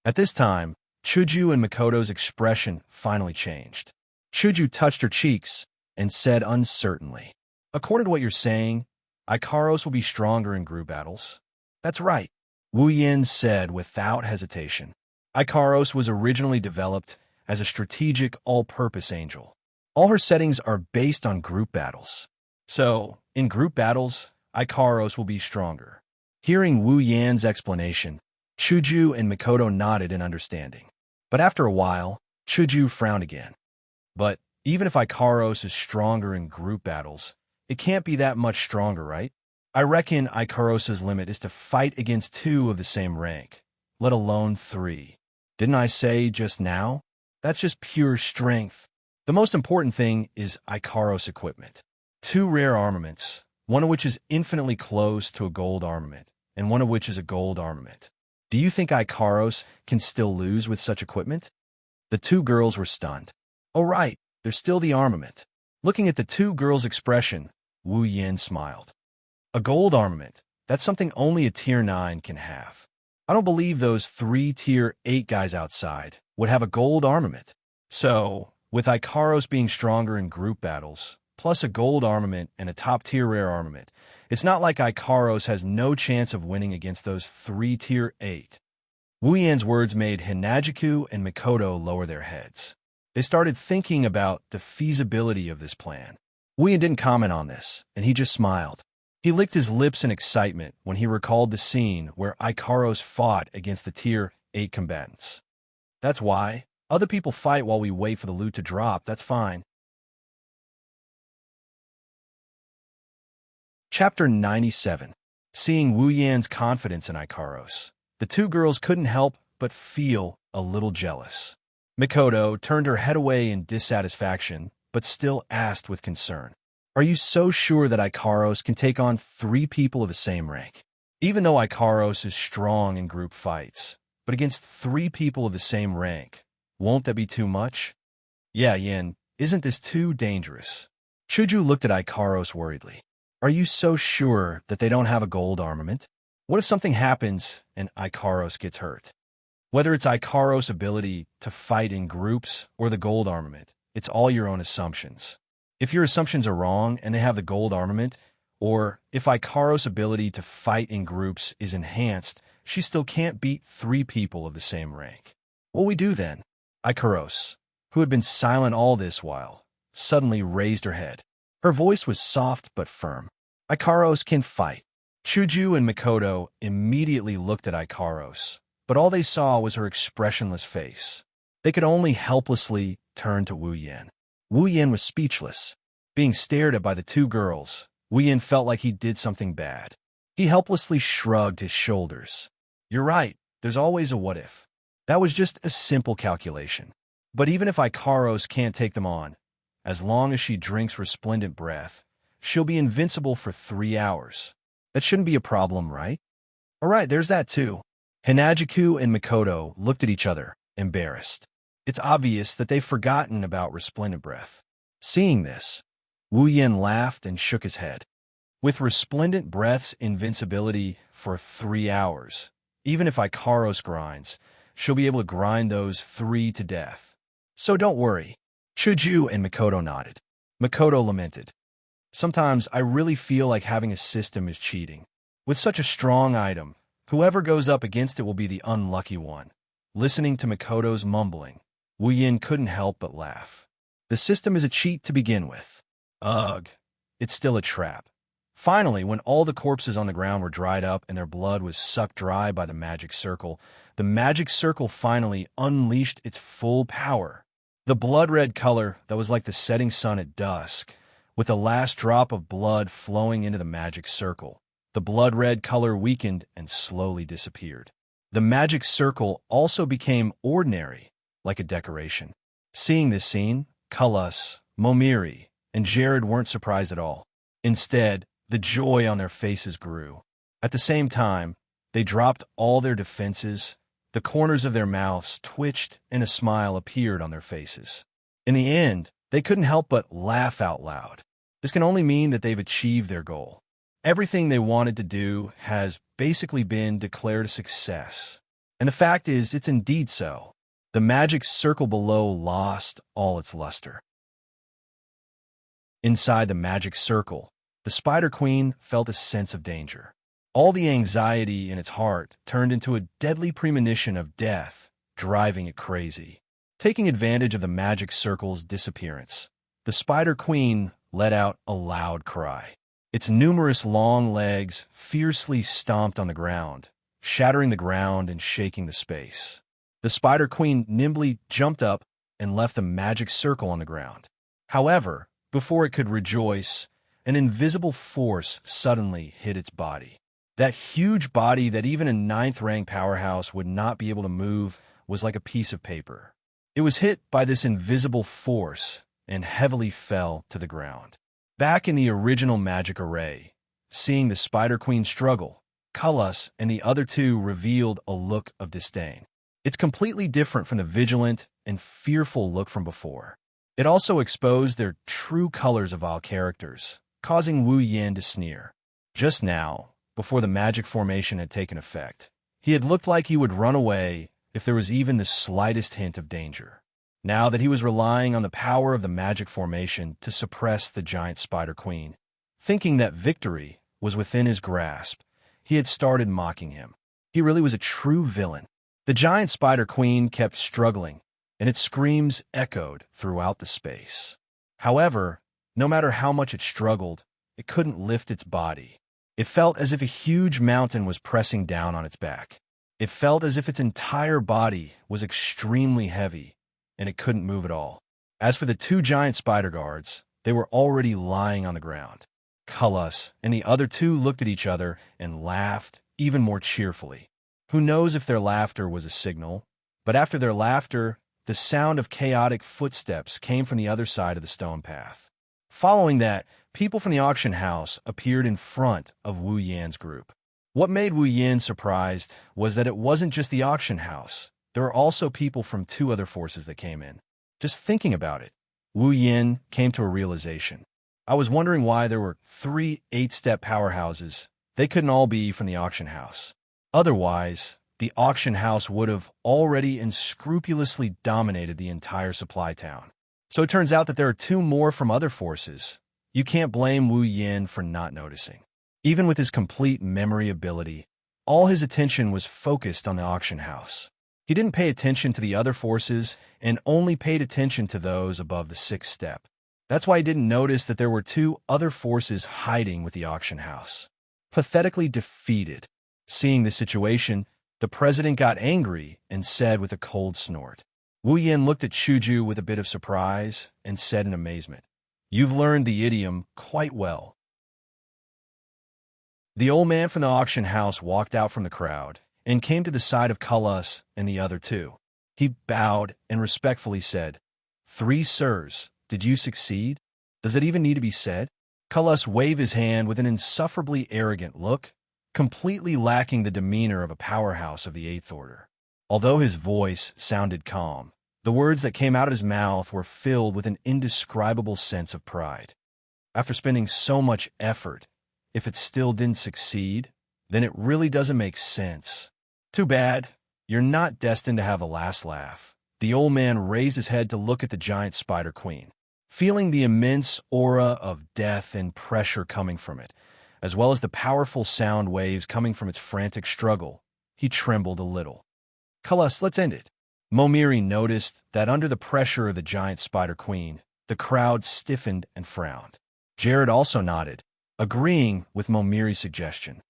At this time, Chuju and Mikoto's expression finally changed. Chuju touched her cheeks and said uncertainly, "According to what you're saying, Ikaros will be stronger in group battles." "That's right," Wu Yin said without hesitation. Ikaros was originally developed as a strategic all-purpose angel. All her settings are based on group battles. So, in group battles, Ikaros will be stronger. Hearing Wu Yan's explanation, Chuju and Mikoto nodded in understanding. But after a while, Chuju frowned again. But even if Ikaros is stronger in group battles, it can't be that much stronger, right? I reckon Ikaros' limit is to fight against 2 of the same rank, let alone 3. Didn't I say just now? That's just pure strength. The most important thing is Ikaros equipment. 2 rare armaments, one of which is infinitely close to a gold armament, and one of which is a gold armament. Do you think Ikaros can still lose with such equipment? The 2 girls were stunned. Oh right, there's still the armament. Looking at the 2 girls' expression, Wu Yin smiled. A gold armament, that's something only a Tier 9 can have. I don't believe those 3 Tier 8 guys outside would have a gold armament. So, with Ikaros being stronger in group battles, plus a gold armament and a top-tier rare armament, it's not like Ikaros has no chance of winning against those 3 Tier 8. Wu Yan's words made Hinajiku and Mikoto lower their heads. They started thinking about the feasibility of this plan. Wu Yan didn't comment on this, and he just smiled. He licked his lips in excitement when he recalled the scene where Ikaros fought against the Tier 8 combatants. That's why. Other people fight while we wait for the loot to drop, that's fine. Chapter 97. Seeing Wu Yan's confidence in Ikaros, the 2 girls couldn't help but feel a little jealous. Mikoto turned her head away in dissatisfaction, but still asked with concern, "Are you so sure that Ikaros can take on 3 people of the same rank? Even though Ikaros is strong in group fights, but against 3 people of the same rank, won't that be too much?" "Yeah, Yin, isn't this too dangerous?" Chuju looked at Ikaros worriedly. "Are you so sure that they don't have a gold armament? What if something happens and Ikaros gets hurt? Whether it's Ikaros' ability to fight in groups or the gold armament, it's all your own assumptions. If your assumptions are wrong and they have the gold armament, or if Ikaros' ability to fight in groups is enhanced, she still can't beat 3 people of the same rank. What we do then? Ikaros, who had been silent all this while, suddenly raised her head. Her voice was soft but firm. Ikaros can fight. Chuju and Mikoto immediately looked at Ikaros, but all they saw was her expressionless face. They could only helplessly turn to Wu Yin. Wu Yin was speechless. Being stared at by the 2 girls, Wu Yin felt like he did something bad. He helplessly shrugged his shoulders. You're right, there's always a what if. That was just a simple calculation. But even if Ikaros can't take them on, as long as she drinks resplendent breath, she'll be invincible for 3 hours. That shouldn't be a problem, right? All right, there's that too. Hinajiku and Mikoto looked at each other, embarrassed. It's obvious that they've forgotten about resplendent breath. Seeing this, Wu Yin laughed and shook his head. With resplendent breath's invincibility for 3 hours, even if Ikaros grinds, she'll be able to grind those 3 to death. So don't worry. Chuju and Mikoto nodded. Mikoto lamented. Sometimes I really feel like having a system is cheating. With such a strong item, whoever goes up against it will be the unlucky one. Listening to Mikoto's mumbling, Wu Yin couldn't help but laugh. The system is a cheat to begin with. Ugh, it's still a trap. Finally, when all the corpses on the ground were dried up and their blood was sucked dry by the magic circle finally unleashed its full power. The blood-red color that was like the setting sun at dusk, with the last drop of blood flowing into the magic circle. The blood-red color weakened and slowly disappeared. The magic circle also became ordinary, like a decoration. Seeing this scene, Cullis, Momiri, and Jared weren't surprised at all. Instead, the joy on their faces grew. At the same time, they dropped all their defenses. The corners of their mouths twitched and a smile appeared on their faces. In the end, they couldn't help but laugh out loud. This can only mean that they've achieved their goal. Everything they wanted to do has basically been declared a success. And the fact is, it's indeed so. The magic circle below lost all its luster. Inside the magic circle, the Spider Queen felt a sense of danger. All the anxiety in its heart turned into a deadly premonition of death, driving it crazy. Taking advantage of the magic circle's disappearance, the Spider Queen let out a loud cry. Its numerous long legs fiercely stomped on the ground, shattering the ground and shaking the space. The Spider Queen nimbly jumped up and left the magic circle on the ground. However, before it could rejoice, an invisible force suddenly hit its body. That huge body that even a 9th-rank powerhouse would not be able to move was like a piece of paper. It was hit by this invisible force and heavily fell to the ground. Back in the original magic array, seeing the Spider Queen struggle, Cullis and the other 2 revealed a look of disdain. It's completely different from the vigilant and fearful look from before. It also exposed their true colors of all characters, causing Wu Yin to sneer. Just now, before the magic formation had taken effect, he had looked like he would run away if there was even the slightest hint of danger. Now that he was relying on the power of the magic formation to suppress the giant Spider Queen, thinking that victory was within his grasp, he had started mocking him. He really was a true villain. The giant Spider Queen kept struggling, and its screams echoed throughout the space. However, no matter how much it struggled, it couldn't lift its body. It felt as if a huge mountain was pressing down on its back. It felt as if its entire body was extremely heavy, and it couldn't move at all. As for the 2 giant spider guards, they were already lying on the ground. Cullis and the other 2 looked at each other and laughed even more cheerfully. Who knows if their laughter was a signal, but after their laughter, the sound of chaotic footsteps came from the other side of the stone path. Following that, people from the auction house appeared in front of Wu Yin's group. What made Wu Yin surprised was that it wasn't just the auction house. There were also people from 2 other forces that came in. Just thinking about it, Wu Yin came to a realization. I was wondering why there were 3 8-step powerhouses. They couldn't all be from the auction house. Otherwise, the auction house would have already unscrupulously dominated the entire supply town. So it turns out that there are two more from other forces. You can't blame Wu Yin for not noticing. Even with his complete memory ability, all his attention was focused on the auction house. He didn't pay attention to the other forces and only paid attention to those above the sixth step. That's why he didn't notice that there were two other forces hiding with the auction house. Pathetically defeated. Seeing the situation, the president got angry and said with a cold snort. Wu Yin looked at Chuju with a bit of surprise and said in amazement, "You've learned the idiom quite well." The old man from the auction house walked out from the crowd and came to the side of Cullis and the other two. He bowed and respectfully said, "Three sirs, did you succeed? Does it even need to be said?" Cullis waved his hand with an insufferably arrogant look, completely lacking the demeanor of a powerhouse of the Eighth Order. Although his voice sounded calm, the words that came out of his mouth were filled with an indescribable sense of pride. After spending so much effort, if it still didn't succeed, then it really doesn't make sense. Too bad. You're not destined to have the last laugh. The old man raised his head to look at the giant spider queen. Feeling the immense aura of death and pressure coming from it, as well as the powerful sound waves coming from its frantic struggle, he trembled a little. "Cullis, let's end it." Momiri noticed that under the pressure of the giant spider queen, the crowd stiffened and frowned. Jared also nodded, agreeing with Momiri's suggestion.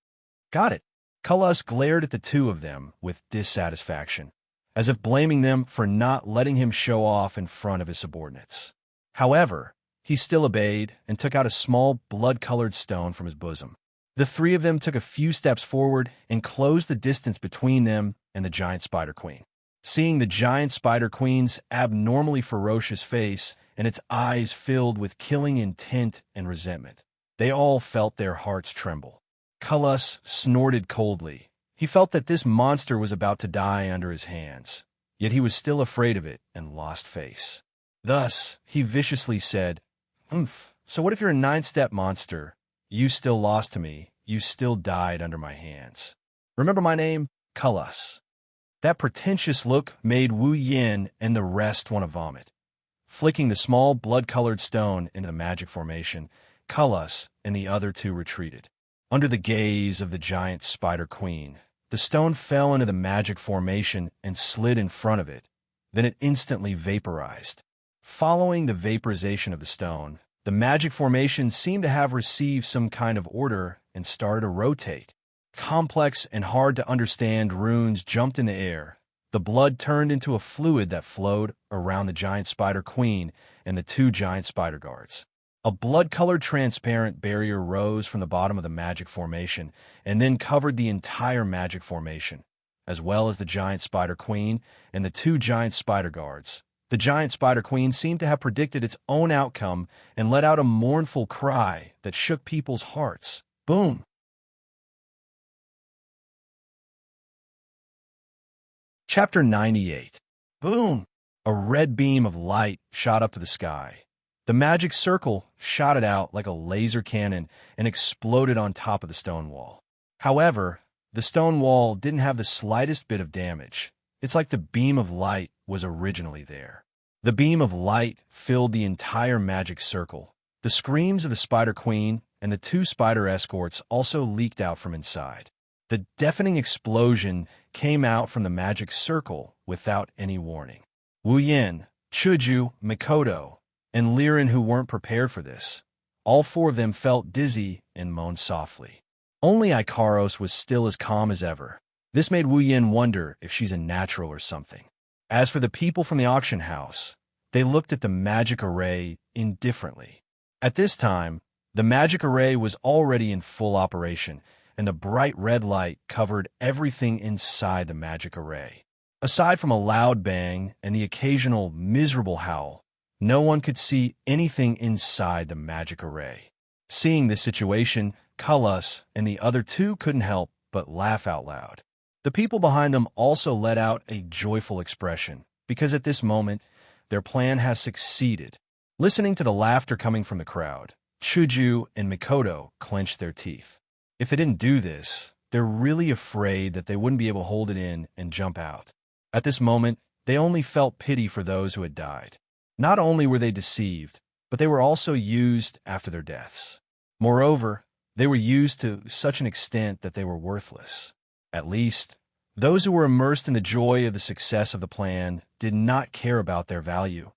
"Got it." Cullis glared at the two of them with dissatisfaction, as if blaming them for not letting him show off in front of his subordinates. However, he still obeyed and took out a small blood-colored stone from his bosom. The three of them took a few steps forward and closed the distance between them and the giant spider queen. Seeing the giant spider queen's abnormally ferocious face and its eyes filled with killing intent and resentment, they all felt their hearts tremble. Cullis snorted coldly. He felt that this monster was about to die under his hands, yet he was still afraid of it and lost face. Thus, he viciously said, So what if you're a 9-step monster? You still lost to me. You still died under my hands. Remember my name? Cullis." That pretentious look made Wu Yin and the rest want to vomit. Flicking the small blood-colored stone into the magic formation, Cullis and the other two retreated. Under the gaze of the giant spider queen, the stone fell into the magic formation and slid in front of it. Then it instantly vaporized. Following the vaporization of the stone, the magic formation seemed to have received some kind of order and started to rotate. Complex and hard-to-understand runes jumped in the air. The blood turned into a fluid that flowed around the giant spider queen and the two giant spider guards. A blood-colored transparent barrier rose from the bottom of the magic formation and then covered the entire magic formation, as well as the giant spider queen and the two giant spider guards. The giant spider queen seemed to have predicted its own outcome and let out a mournful cry that shook people's hearts. Boom! Chapter 98. Boom! A red beam of light shot up to the sky. The magic circle shot it out like a laser cannon and exploded on top of the stone wall. However, the stone wall didn't have the slightest bit of damage. It's like the beam of light was originally there. The beam of light filled the entire magic circle. The screams of the Spider Queen and the two spider escorts also leaked out from inside. The deafening explosion came out from the magic circle without any warning. Wu Yin, Chuju, Mikoto, and Liren, who weren't prepared for this, all four of them felt dizzy and moaned softly. Only Ikaros was still as calm as ever. This made Wu Yin wonder if she's a natural or something. As for the people from the auction house, they looked at the magic array indifferently. At this time, the magic array was already in full operation, and the bright red light covered everything inside the magic array. Aside from a loud bang and the occasional miserable howl, no one could see anything inside the magic array. Seeing this situation, Cullis and the other two couldn't help but laugh out loud. The people behind them also let out a joyful expression, because at this moment, their plan has succeeded. Listening to the laughter coming from the crowd, Chuju and Mikoto clenched their teeth. If they didn't do this, they're really afraid that they wouldn't be able to hold it in and jump out. At this moment, they only felt pity for those who had died. Not only were they deceived, but they were also used after their deaths. Moreover, they were used to such an extent that they were worthless. At least, those who were immersed in the joy of the success of the plan did not care about their value.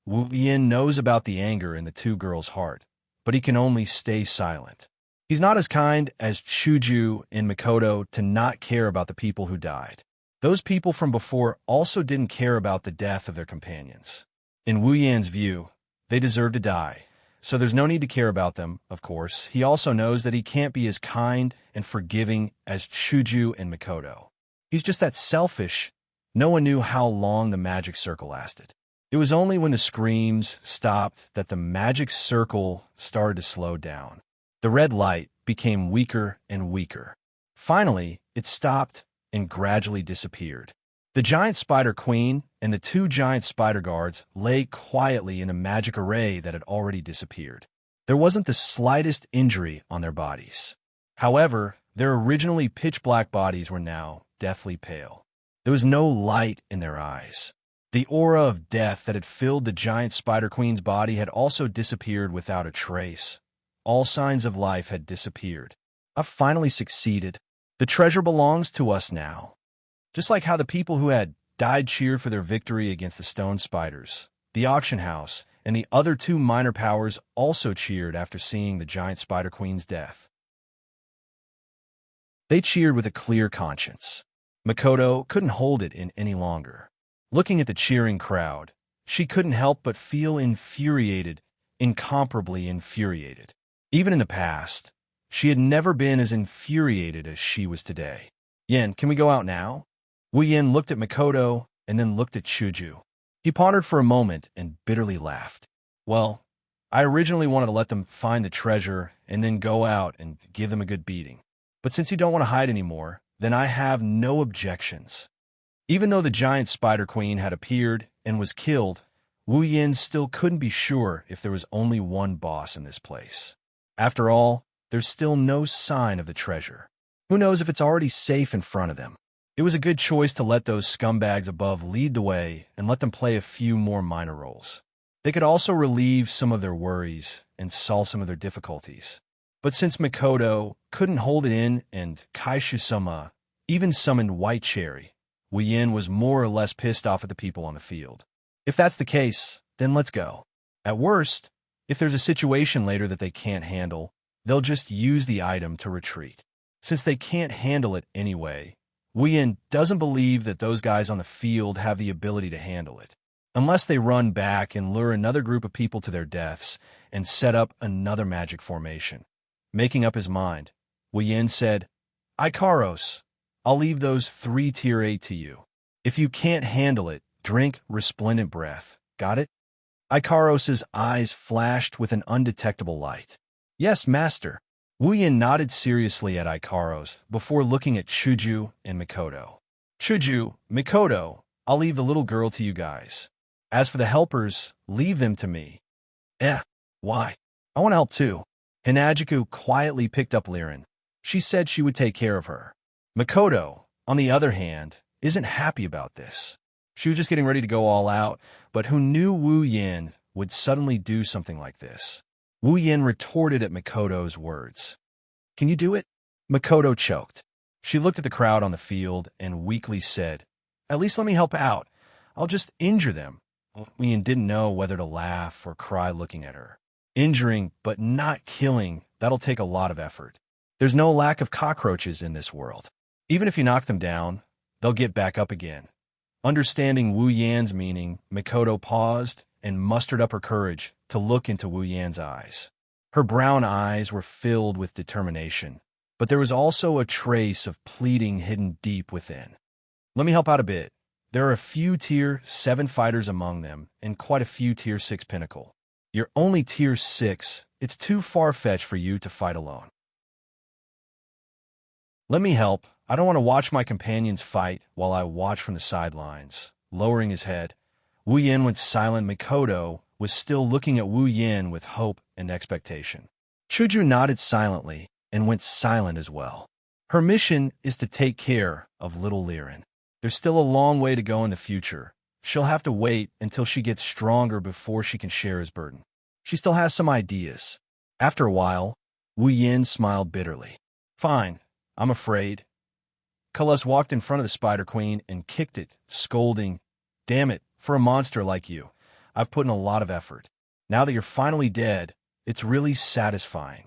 Wu Yin knows about the anger in the two girls' heart, but he can only stay silent. He's not as kind as Chuju and Mikoto to not care about the people who died. Those people from before also didn't care about the death of their companions. In Wu Yan's view, they deserve to die, so there's no need to care about them, of course. He also knows that he can't be as kind and forgiving as Chuju and Mikoto. He's just that selfish. No one knew how long the magic circle lasted. It was only when the screams stopped that the magic circle started to slow down. The red light became weaker and weaker. Finally, it stopped and gradually disappeared. The giant spider queen and the two giant spider guards lay quietly in the magic array that had already disappeared. There wasn't the slightest injury on their bodies. However, their originally pitch-black bodies were now deathly pale. There was no light in their eyes. The aura of death that had filled the giant spider queen's body had also disappeared without a trace. All signs of life had disappeared. I've finally succeeded. The treasure belongs to us now. Just like how the people who had died cheered for their victory against the stone spiders, the auction house and the other two minor powers also cheered after seeing the giant spider queen's death. They cheered with a clear conscience. Mikoto couldn't hold it in any longer. Looking at the cheering crowd, she couldn't help but feel infuriated, incomparably infuriated. Even in the past, she had never been as infuriated as she was today. Yen, can we go out now? Wu Yin looked at Mikoto and then looked at Chuju. He pondered for a moment and bitterly laughed. Well, I originally wanted to let them find the treasure and then go out and give them a good beating. But since you don't want to hide anymore, then I have no objections. Even though the giant spider queen had appeared and was killed, Wu Yin still couldn't be sure if there was only one boss in this place. After all, there's still no sign of the treasure. Who knows if it's already safe in front of them? It was a good choice to let those scumbags above lead the way and let them play a few more minor roles. They could also relieve some of their worries and solve some of their difficulties. But since Mikoto couldn't hold it in and Kaishu-sama even summoned White Cherry, Wu Yin was more or less pissed off at the people on the field. If that's the case, then let's go. At worst, if there's a situation later that they can't handle, they'll just use the item to retreat. Since they can't handle it anyway, Wu Yin doesn't believe that those guys on the field have the ability to handle it. Unless they run back and lure another group of people to their deaths and set up another magic formation. Making up his mind, Wu Yin said, Ikaros, I'll leave those 3 tier 8 to you. If you can't handle it, drink resplendent breath. Got it? Ikaros's eyes flashed with an undetectable light. Yes, master. Wu Yin nodded seriously at Ikaros before looking at Chuju and Mikoto. Chuju, Mikoto, I'll leave the little girl to you guys. As for the helpers, leave them to me. Why? I want to help too. Hinajiku quietly picked up Liren. She said she would take care of her. Mikoto, on the other hand, isn't happy about this. She was just getting ready to go all out, but who knew Wu Yin would suddenly do something like this? Wu Yin retorted at Mikoto's words. Can you do it? Mikoto choked. She looked at the crowd on the field and weakly said, At least let me help out. I'll just injure them. Wu Yin didn't know whether to laugh or cry looking at her. Injuring, but not killing, that'll take a lot of effort. There's no lack of cockroaches in this world. Even if you knock them down, they'll get back up again. Understanding Wu Yan's meaning, Mikoto paused and mustered up her courage to look into Wu Yan's eyes. Her brown eyes were filled with determination, but there was also a trace of pleading hidden deep within. Let me help out a bit. There are a few tier 7 fighters among them, and quite a few tier 6 pinnacle. You're only tier 6. It's too far-fetched for you to fight alone. Let me help. I don't want to watch my companions fight while I watch from the sidelines. Lowering his head, Wu Yin went silent. Mikoto was still looking at Wu Yin with hope and expectation. Chuju nodded silently and went silent as well. Her mission is to take care of little Liren. There's still a long way to go in the future, She'll have to wait until she gets stronger before she can share his burden. She still has some ideas. After a while, Wu Yin smiled bitterly. Fine, I'm afraid. Cullis walked in front of the Spider Queen and kicked it, scolding, Damn it, for a monster like you, I've put in a lot of effort. Now that you're finally dead, it's really satisfying.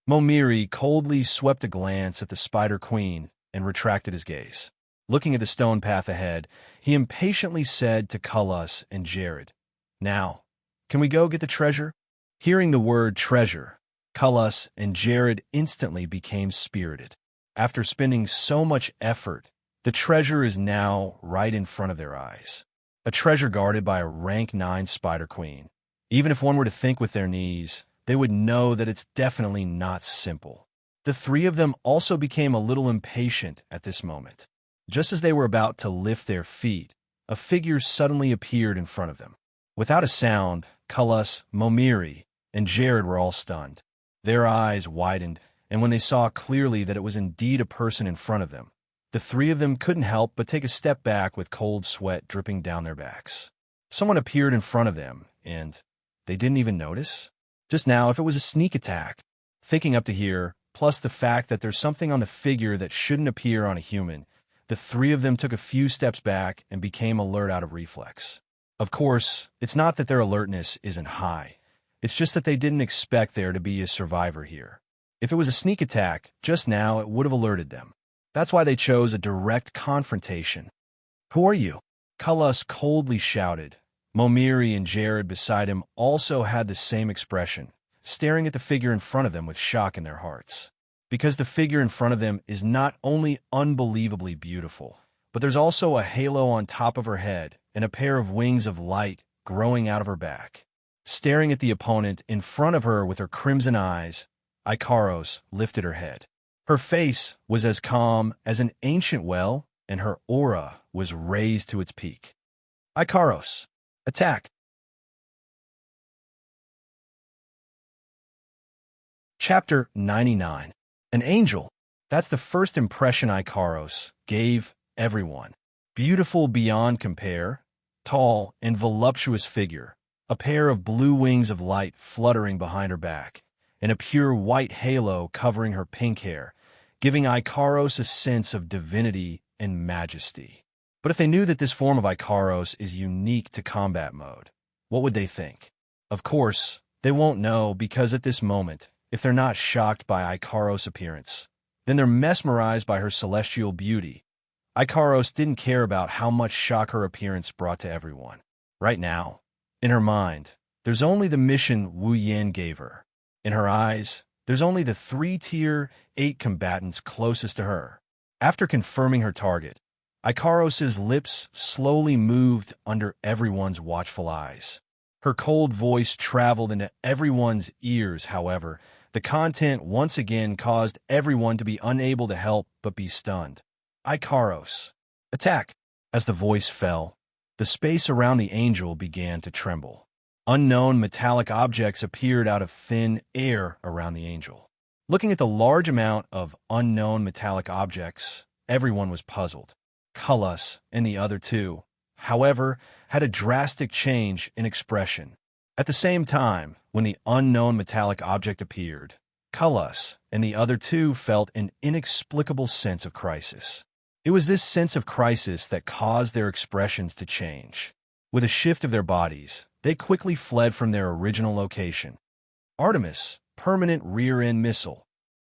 Momiri coldly swept a glance at the Spider Queen and retracted his gaze. Looking at the stone path ahead, he impatiently said to Cullis and Jared, Now, can we go get the treasure? Hearing the word treasure, Cullis and Jared instantly became spirited. After spending so much effort, the treasure is now right in front of their eyes. A treasure guarded by a rank 9 Spider Queen. Even if one were to think with their knees, they would know that it's definitely not simple. The three of them also became a little impatient at this moment. Just as they were about to lift their feet, a figure suddenly appeared in front of them. Without a sound, Cullis, Momiri, and Jared were all stunned. Their eyes widened, and when they saw clearly that it was indeed a person in front of them, the three of them couldn't help but take a step back with cold sweat dripping down their backs. Someone appeared in front of them, and they didn't even notice? Just now, if it was a sneak attack. Thinking up to here, plus the fact that there's something on the figure that shouldn't appear on a human, the three of them took a few steps back and became alert out of reflex. Of course, it's not that their alertness isn't high. It's just that they didn't expect there to be a survivor here. If it was a sneak attack, just now it would have alerted them. That's why they chose a direct confrontation. Who are you? Cullis coldly shouted. Momiri and Jared beside him also had the same expression, staring at the figure in front of them with shock in their hearts. Because the figure in front of them is not only unbelievably beautiful, but there's also a halo on top of her head and a pair of wings of light growing out of her back. Staring at the opponent in front of her with her crimson eyes, Ikaros lifted her head. Her face was as calm as an ancient well, and her aura was raised to its peak. Ikaros, attack! Chapter 99. An angel. That's the first impression Ikaros gave everyone. Beautiful beyond compare, tall and voluptuous figure, a pair of blue wings of light fluttering behind her back, and a pure white halo covering her pink hair, giving Ikaros a sense of divinity and majesty. But if they knew that this form of Ikaros is unique to combat mode, what would they think? Of course, they won't know because at this moment, if they're not shocked by Ikaros' appearance, then they're mesmerized by her celestial beauty. Ikaros didn't care about how much shock her appearance brought to everyone. Right now, in her mind, there's only the mission Wu Yin gave her. In her eyes, there's only the 3-tier 8 combatants closest to her. After confirming her target, Ikaros' lips slowly moved under everyone's watchful eyes. Her cold voice traveled into everyone's ears, however. The content once again caused everyone to be unable to help but be stunned. Ikaros, attack! As the voice fell, the space around the angel began to tremble. Unknown metallic objects appeared out of thin air around the angel. Looking at the large amount of unknown metallic objects, everyone was puzzled. Cullis and the other two, however, had a drastic change in expression. At the same time, when the unknown metallic object appeared, Cullis and the other two felt an inexplicable sense of crisis. It was this sense of crisis that caused their expressions to change. With a shift of their bodies, they quickly fled from their original location. Artemis, permanent rear-end missile.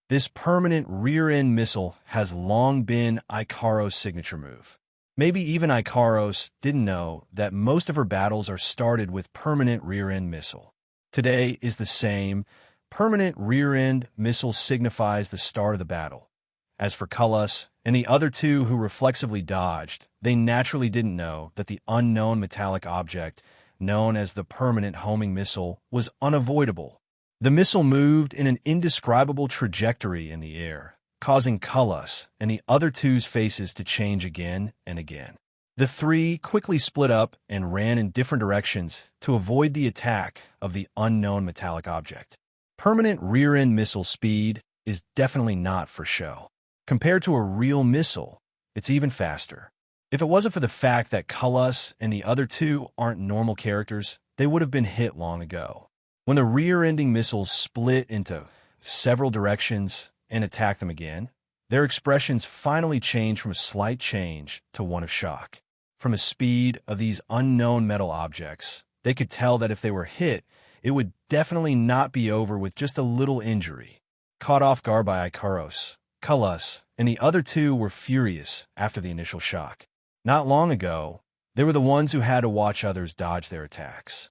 This permanent rear-end missile has long been Ikaros' signature move. Maybe even Ikaros didn't know that most of her battles are started with permanent rear-end missile. Today is the same. Permanent rear-end missile signifies the start of the battle. As for Cullis and the other two who reflexively dodged, they naturally didn't know that the unknown metallic object, known as the permanent homing missile, was unavoidable. The missile moved in an indescribable trajectory in the air, causing Cullis and the other two's faces to change again and again. The three quickly split up and ran in different directions to avoid the attack of the unknown metallic object. Permanent rear-end missile speed is definitely not for show. Compared to a real missile, it's even faster. If it wasn't for the fact that Cullis and the other two aren't normal characters, they would have been hit long ago. When the rear-ending missiles split into several directions and attacked them again, their expressions finally changed from a slight change to one of shock. From the speed of these unknown metal objects, they could tell that if they were hit, it would definitely not be over with just a little injury. Caught off guard by Icaros, Cullis, and the other two were furious after the initial shock. Not long ago, they were the ones who had to watch others dodge their attacks.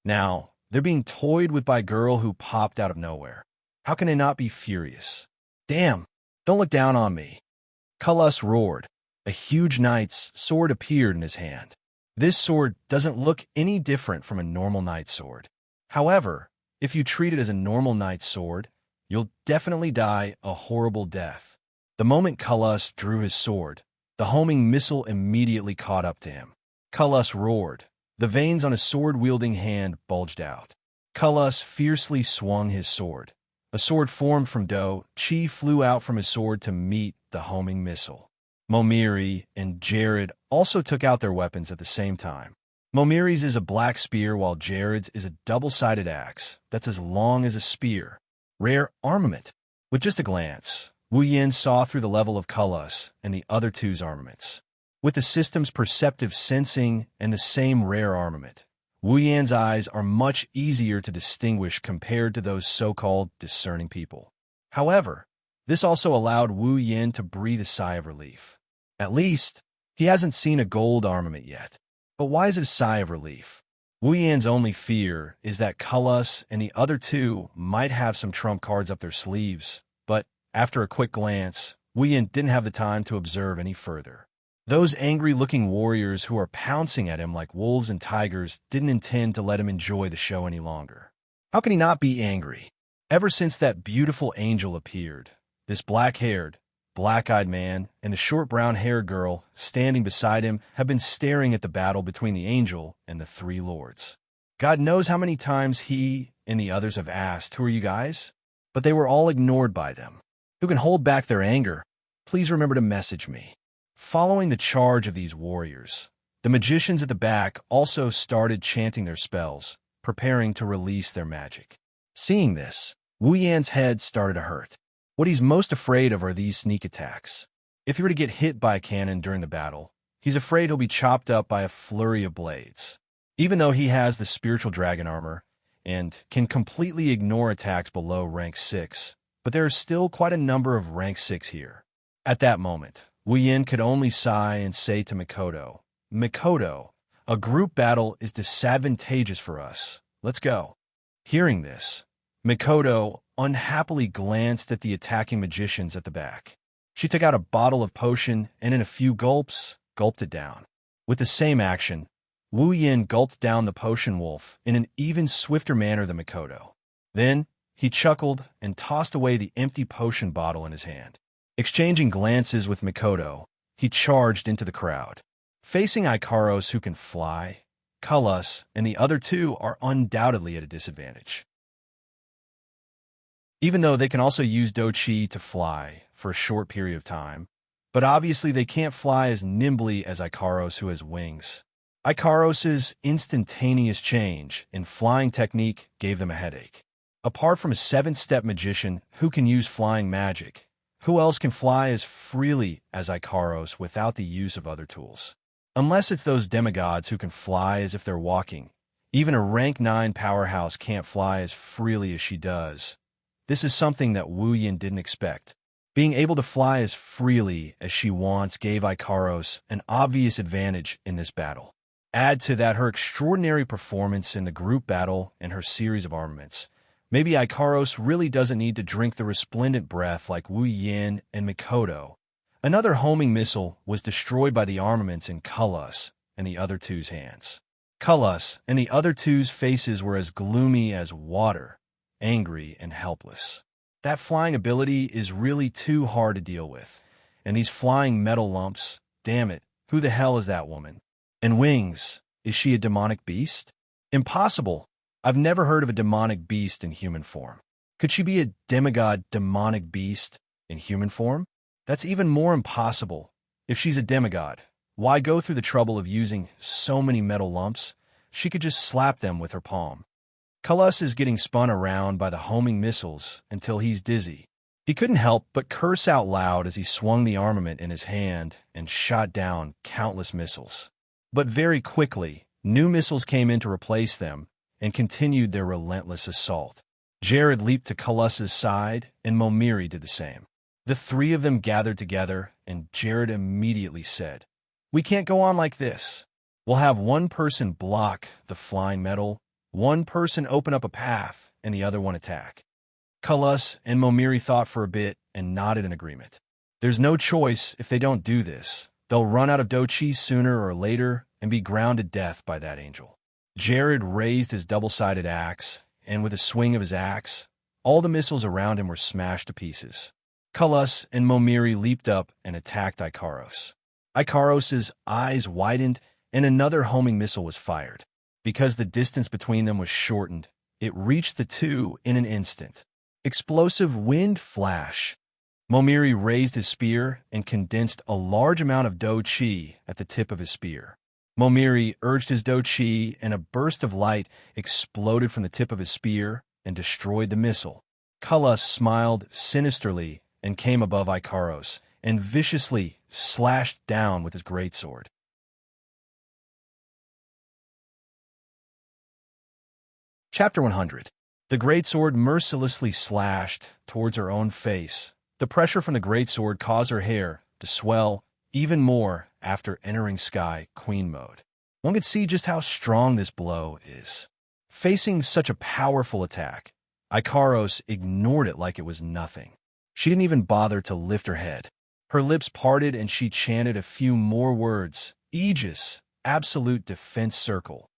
Now, they're being toyed with by a girl who popped out of nowhere. How can they not be furious? Damn, don't look down on me. Cullis roared. A huge knight's sword appeared in his hand. This sword doesn't look any different from a normal knight's sword. However, if you treat it as a normal knight's sword, you'll definitely die a horrible death. The moment Cullis drew his sword, the homing missile immediately caught up to him. Cullis roared. The veins on his sword-wielding hand bulged out. Cullis fiercely swung his sword. A sword formed from dough, chi flew out from his sword to meet the homing missile. Momiri and Jared also took out their weapons at the same time. Momiri's is a black spear while Jared's is a double-sided axe that's as long as a spear. Rare armament. With just a glance, Wu Yin saw through the level of Cullis and the other two's armaments. With the system's perceptive sensing and the same rare armament, Wu Yan's eyes are much easier to distinguish compared to those so-called discerning people. However, this also allowed Wu Yin to breathe a sigh of relief. At least, he hasn't seen a gold armament yet. But why is it a sigh of relief? Wu Yan's only fear is that Cullis and the other two might have some trump cards up their sleeves, but after a quick glance, Wu Yan didn't have the time to observe any further. Those angry-looking warriors who are pouncing at him like wolves and tigers didn't intend to let him enjoy the show any longer. How can he not be angry? Ever since that beautiful angel appeared, this black-haired, black-eyed man and the short brown-haired girl standing beside him have been staring at the battle between the angel and the three lords. God knows how many times he and the others have asked, "Who are you guys?" But they were all ignored by them. Who can hold back their anger? Please remember to message me. Following the charge of these warriors, the magicians at the back also started chanting their spells, preparing to release their magic. Seeing this, Wu Yan's head started to hurt. What he's most afraid of are these sneak attacks. If he were to get hit by a cannon during the battle, he's afraid he'll be chopped up by a flurry of blades. Even though he has the spiritual dragon armor and can completely ignore attacks below rank 6, but there are still quite a number of rank 6 here. At that moment, Wu Yan could only sigh and say to Mikoto, "Mikoto, a group battle is disadvantageous for us. Let's go." Hearing this, Mikoto unhappily glanced at the attacking magicians at the back. She took out a bottle of potion and in a few gulps, gulped it down. With the same action, Wu Yan gulped down the potion wolf in an even swifter manner than Mikoto. Then, he chuckled and tossed away the empty potion bottle in his hand. Exchanging glances with Mikoto, he charged into the crowd. Facing Icaros who can fly, Cullis and the other two are undoubtedly at a disadvantage. Even though they can also use Do-Chi to fly for a short period of time, but obviously they can't fly as nimbly as Icaros who has wings. Icaros's instantaneous change in flying technique gave them a headache. Apart from a 7-step magician who can use flying magic, who else can fly as freely as Icaros without the use of other tools? Unless it's those demigods who can fly as if they're walking. Even a rank 9 powerhouse can't fly as freely as she does. This is something that Wu Yan didn't expect. Being able to fly as freely as she wants gave Icaros an obvious advantage in this battle. Add to that her extraordinary performance in the group battle and her series of armaments. Maybe Icaros really doesn't need to drink the resplendent breath like Wu Yan and Mikoto. Another homing missile was destroyed by the armaments in Cullis and the other two's hands. Cullis and the other two's faces were as gloomy as water, angry and helpless. That flying ability is really too hard to deal with. And these flying metal lumps, damn it, who the hell is that woman? And wings, is she a demonic beast? Impossible. I've never heard of a demonic beast in human form. Could she be a demigod demonic beast in human form? That's even more impossible. If she's a demigod, why go through the trouble of using so many metal lumps? She could just slap them with her palm. Culus is getting spun around by the homing missiles until he's dizzy. He couldn't help but curse out loud as he swung the armament in his hand and shot down countless missiles. But very quickly, new missiles came in to replace them and continued their relentless assault. Jared leaped to Culus's side, and Momiri did the same. The three of them gathered together, and Jared immediately said, "We can't go on like this. We'll have one person block the flying metal, one person open up a path, and the other one attack." Culus and Momiri thought for a bit and nodded in agreement. There's no choice if they don't do this. They'll run out of dochi sooner or later and be ground to death by that angel. Jared raised his double-sided axe, and with a swing of his axe, all the missiles around him were smashed to pieces. Culus and Momiri leaped up and attacked Ikaros. Ikaros's eyes widened, and another homing missile was fired. Because the distance between them was shortened, it reached the two in an instant. Explosive wind flash. Momiri raised his spear and condensed a large amount of do-chi at the tip of his spear. Momiri urged his do-chi, and a burst of light exploded from the tip of his spear and destroyed the missile. Culus smiled sinisterly and came above Ikaros and viciously slashed down with his greatsword. Chapter 100. The greatsword mercilessly slashed towards her own face. The pressure from the greatsword caused her hair to swell even more after entering Sky Queen mode. One could see just how strong this blow is. Facing such a powerful attack, Ikaros ignored it like it was nothing. She didn't even bother to lift her head. Her lips parted and she chanted a few more words. Aegis, absolute defense circle.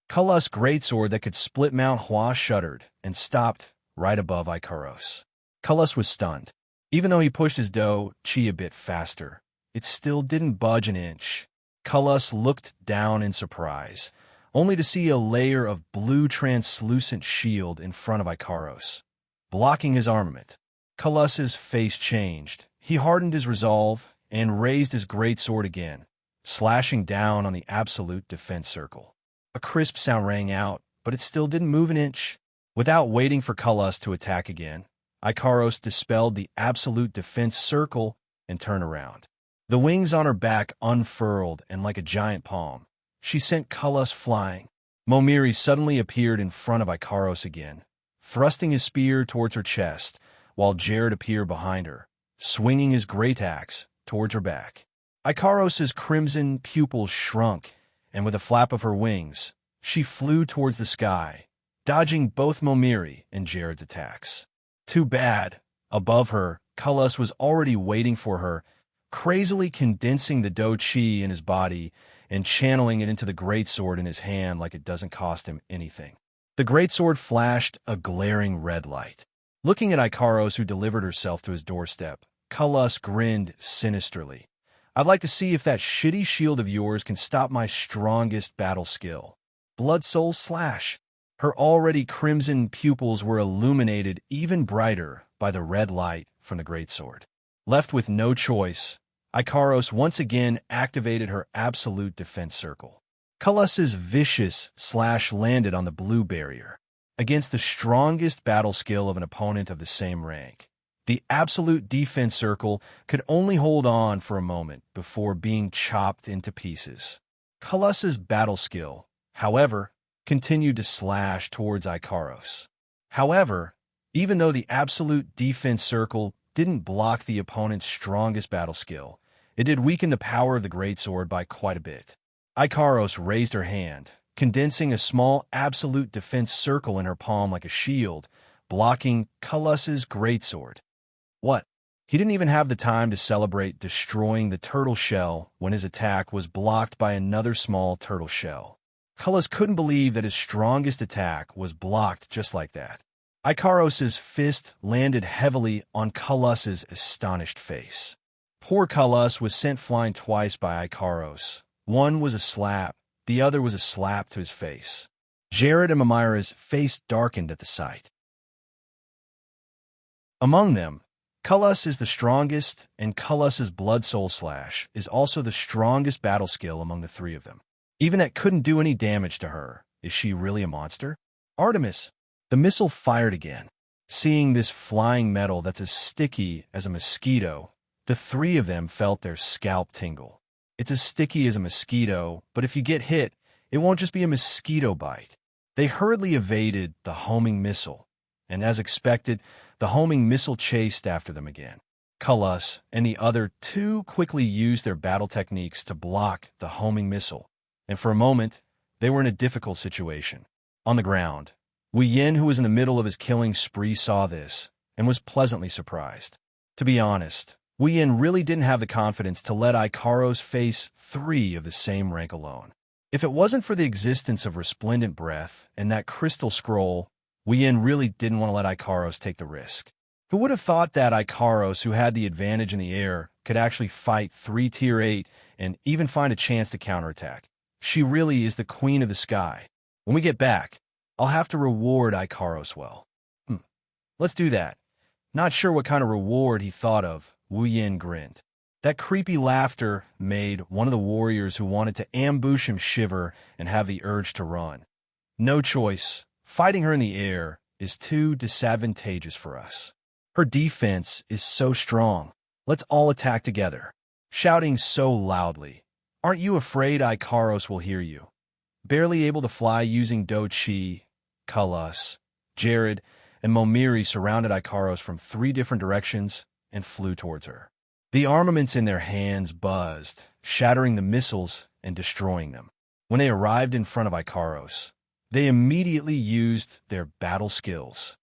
Culus' greatsword that could split Mount Hua shuddered and stopped right above Ikaros. Culus was stunned. Even though he pushed his do-chi a bit faster, it still didn't budge an inch. Culus looked down in surprise, only to see a layer of blue translucent shield in front of Ikaros, blocking his armament. Culus's face changed. He hardened his resolve and raised his greatsword again, slashing down on the absolute defense circle. A crisp sound rang out, but it still didn't move an inch. Without waiting for Culus to attack again, Ikaros dispelled the absolute defense circle and turned around. The wings on her back unfurled, and like a giant palm, she sent Culus flying. Momiri suddenly appeared in front of Ikaros again, thrusting his spear towards her chest, while Jared appeared behind her, swinging his great axe towards her back. Ikaros's crimson pupils shrunk, and with a flap of her wings, she flew towards the sky, dodging both Momiri and Jared's attacks. Too bad. Above her, Culus was already waiting for her, crazily condensing the do-chi in his body and channeling it into the greatsword in his hand like it doesn't cost him anything. The greatsword flashed a glaring red light. Looking at Ikaros, who delivered herself to his doorstep, Culus grinned sinisterly. "I'd like to see if that shitty shield of yours can stop my strongest battle skill. Blood Soul Slash." Her already crimson pupils were illuminated even brighter by the red light from the greatsword. Left with no choice, Ikaros once again activated her absolute defense circle. Culus's vicious slash landed on the blue barrier. Against the strongest battle skill of an opponent of the same rank, the absolute defense circle could only hold on for a moment before being chopped into pieces. Culus's battle skill, however, continued to slash towards Ikaros. However, even though the absolute defense circle didn't block the opponent's strongest battle skill, it did weaken the power of the greatsword by quite a bit. Ikaros raised her hand, condensing a small absolute defense circle in her palm like a shield, blocking Culus's greatsword. What? He didn't even have the time to celebrate destroying the turtle shell when his attack was blocked by another small turtle shell. Culus couldn't believe that his strongest attack was blocked just like that. Ikaros's fist landed heavily on Culus's astonished face. Poor Culus was sent flying twice by Ikaros. One was a slap, the other was a slap to his face. Jared and Mamira's face darkened at the sight. Among them, Culus is the strongest, and Culus's Blood Soul Slash is also the strongest battle skill among the three of them. Even that couldn't do any damage to her. Is she really a monster? Artemis! The missile fired again. Seeing this flying metal that's as sticky as a mosquito, the three of them felt their scalp tingle. It's as sticky as a mosquito, but if you get hit, it won't just be a mosquito bite. They hurriedly evaded the homing missile, and as expected, the homing missile chased after them again. Culus and the other two quickly used their battle techniques to block the homing missile, and for a moment, they were in a difficult situation. On the ground, Wu Yin, who was in the middle of his killing spree, saw this and was pleasantly surprised. To be honest, Wu Yin really didn't have the confidence to let Ikaros face three of the same rank alone. If it wasn't for the existence of resplendent breath and that crystal scroll, Wu Yin really didn't want to let Ikaros take the risk. Who would have thought that Ikaros, who had the advantage in the air, could actually fight 3 Tier 8 and even find a chance to counterattack? She really is the queen of the sky. When we get back, I'll have to reward Ikaros well. Let's do that. Not sure what kind of reward he thought of, Wu Yin grinned. That creepy laughter made one of the warriors who wanted to ambush him shiver and have the urge to run. No choice. Fighting her in the air is too disadvantageous for us. Her defense is so strong. Let's all attack together. Shouting so loudly. Aren't you afraid Ikaros will hear you? Barely able to fly using Do Chi, Culus, Jared, and Momiri surrounded Ikaros from 3 different directions and flew towards her. The armaments in their hands buzzed, shattering the missiles and destroying them. When they arrived in front of Ikaros, they immediately used their battle skills.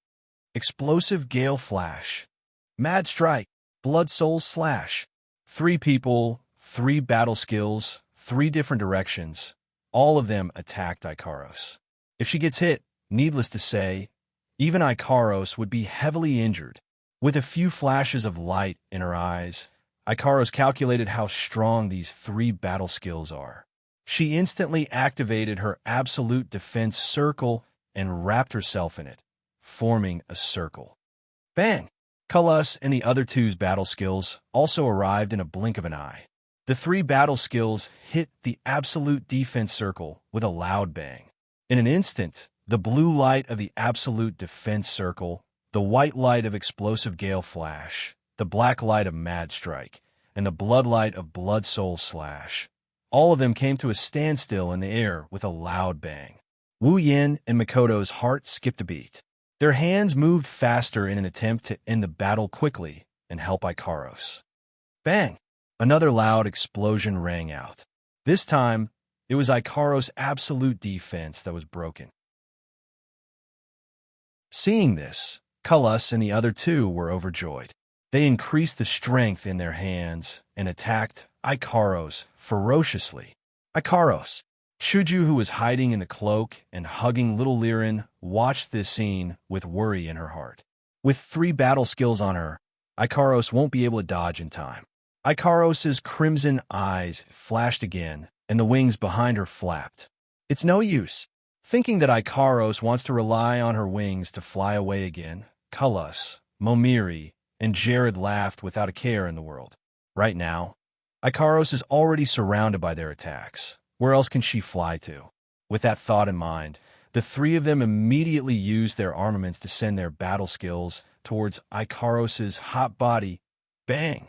Explosive Gale Flash, Mad Strike, Blood Soul Slash. 3 people, 3 battle skills, 3 different directions. All of them attacked Ikaros. If she gets hit, needless to say, even Ikaros would be heavily injured. With a few flashes of light in her eyes, Ikaros calculated how strong these 3 battle skills are. She instantly activated her absolute defense circle and wrapped herself in it, forming a circle. Bang! Culus and the other two's battle skills also arrived in a blink of an eye. The 3 battle skills hit the absolute defense circle with a loud bang. In an instant, the blue light of the absolute defense circle, the white light of explosive Gale Flash, the black light of Mad Strike, and the blood light of Blood Soul Slash, all of them came to a standstill in the air with a loud bang. Wu Yin and Makoto's heart skipped a beat. Their hands moved faster in an attempt to end the battle quickly and help Ikaros. Bang! Another loud explosion rang out. This time, it was Ikaros' absolute defense that was broken. Seeing this, Culus and the other 2 were overjoyed. They increased the strength in their hands and attacked Ikaros ferociously. Ikaros, Shuju, who was hiding in the cloak and hugging little Liren, watched this scene with worry in her heart. With 3 battle skills on her, Ikaros won't be able to dodge in time. Ikaros' crimson eyes flashed again, and the wings behind her flapped. It's no use. Thinking that Ikaros wants to rely on her wings to fly away again, Culus, Momiri, and Jared laughed without a care in the world. Right now, Ikaros is already surrounded by their attacks. Where else can she fly to? With that thought in mind, the 3 of them immediately used their armaments to send their battle skills towards Ikaros' hot body. Bang!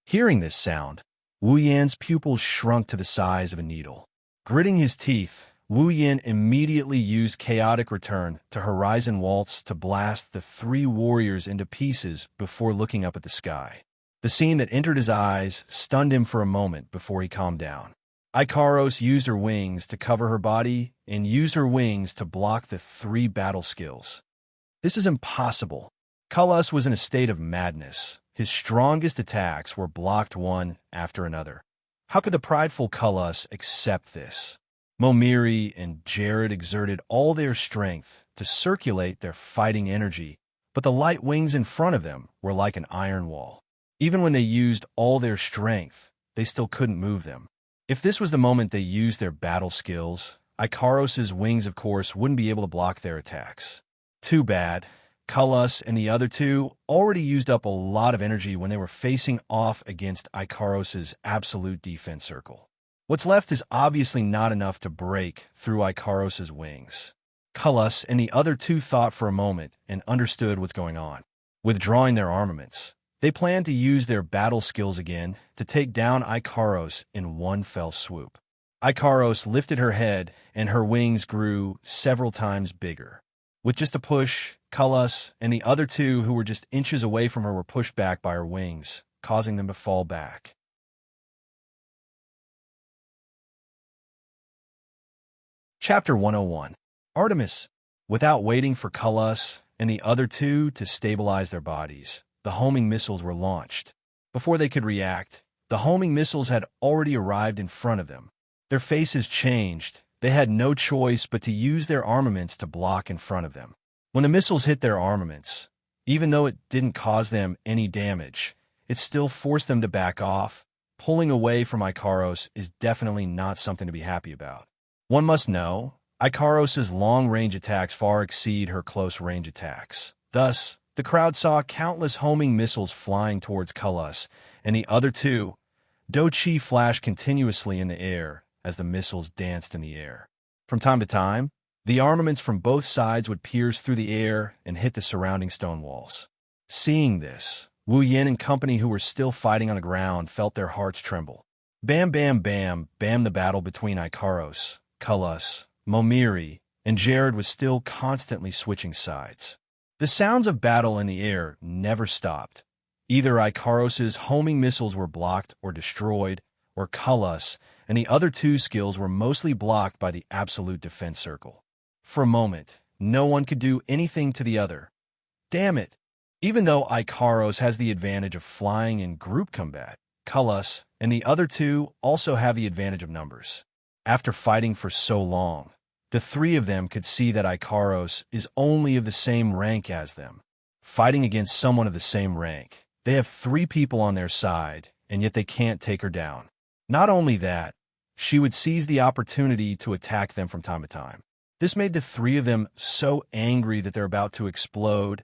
Hearing this sound, Wu Yin's pupils shrunk to the size of a needle. Gritting his teeth, Wu Yin immediately used Chaotic Return to Horizon Waltz to blast the 3 warriors into pieces before looking up at the sky. The scene that entered his eyes stunned him for a moment before he calmed down. Ikaros used her wings to cover her body and used her wings to block the 3 battle skills. This is impossible. Culus was in a state of madness. His strongest attacks were blocked one after another. How could the prideful Culus accept this? Momiri and Jared exerted all their strength to circulate their fighting energy, but the light wings in front of them were like an iron wall. Even when they used all their strength, they still couldn't move them. If this was the moment they used their battle skills, Ikaros' wings, of course, wouldn't be able to block their attacks. Too bad. Cullis and the other two already used up a lot of energy when they were facing off against Icaros's absolute defense circle. What's left is obviously not enough to break through Icaros's wings. Cullis and the other two thought for a moment and understood what's going on. Withdrawing their armaments, they planned to use their battle skills again to take down Icaros in one fell swoop. Icaros lifted her head and her wings grew several times bigger. With just a push, Cullis and the other two who were just inches away from her were pushed back by her wings, causing them to fall back. Chapter 101. Artemis. Without waiting for Cullis and the other two to stabilize their bodies, the homing missiles were launched. Before they could react, the homing missiles had already arrived in front of them. Their faces changed. They had no choice but to use their armaments to block in front of them. When the missiles hit their armaments, even though it didn't cause them any damage, it still forced them to back off. Pulling away from Icaros is definitely not something to be happy about. One must know, Icaros's long-range attacks far exceed her close-range attacks. Thus, the crowd saw countless homing missiles flying towards Cullis, and the other two. Dochi flashed continuously in the air as the missiles danced in the air. From time to time, the armaments from both sides would pierce through the air and hit the surrounding stone walls. Seeing this, Wu Yin and company who were still fighting on the ground felt their hearts tremble. Bam, bam, bam, bam. The battle between Icaros, Cullis, Momiri, and Jared was still constantly switching sides. The sounds of battle in the air never stopped. Either Icaros's homing missiles were blocked or destroyed, or Cullis and the other two skills were mostly blocked by the absolute defense circle. For a moment, no one could do anything to the other. Damn it! Even though Icaros has the advantage of flying in group combat, Cullis and the other two also have the advantage of numbers. After fighting for so long, the three of them could see that Icaros is only of the same rank as them. Fighting against someone of the same rank, they have three people on their side, and yet they can't take her down. Not only that, she would seize the opportunity to attack them from time to time. This made the three of them so angry that they're about to explode.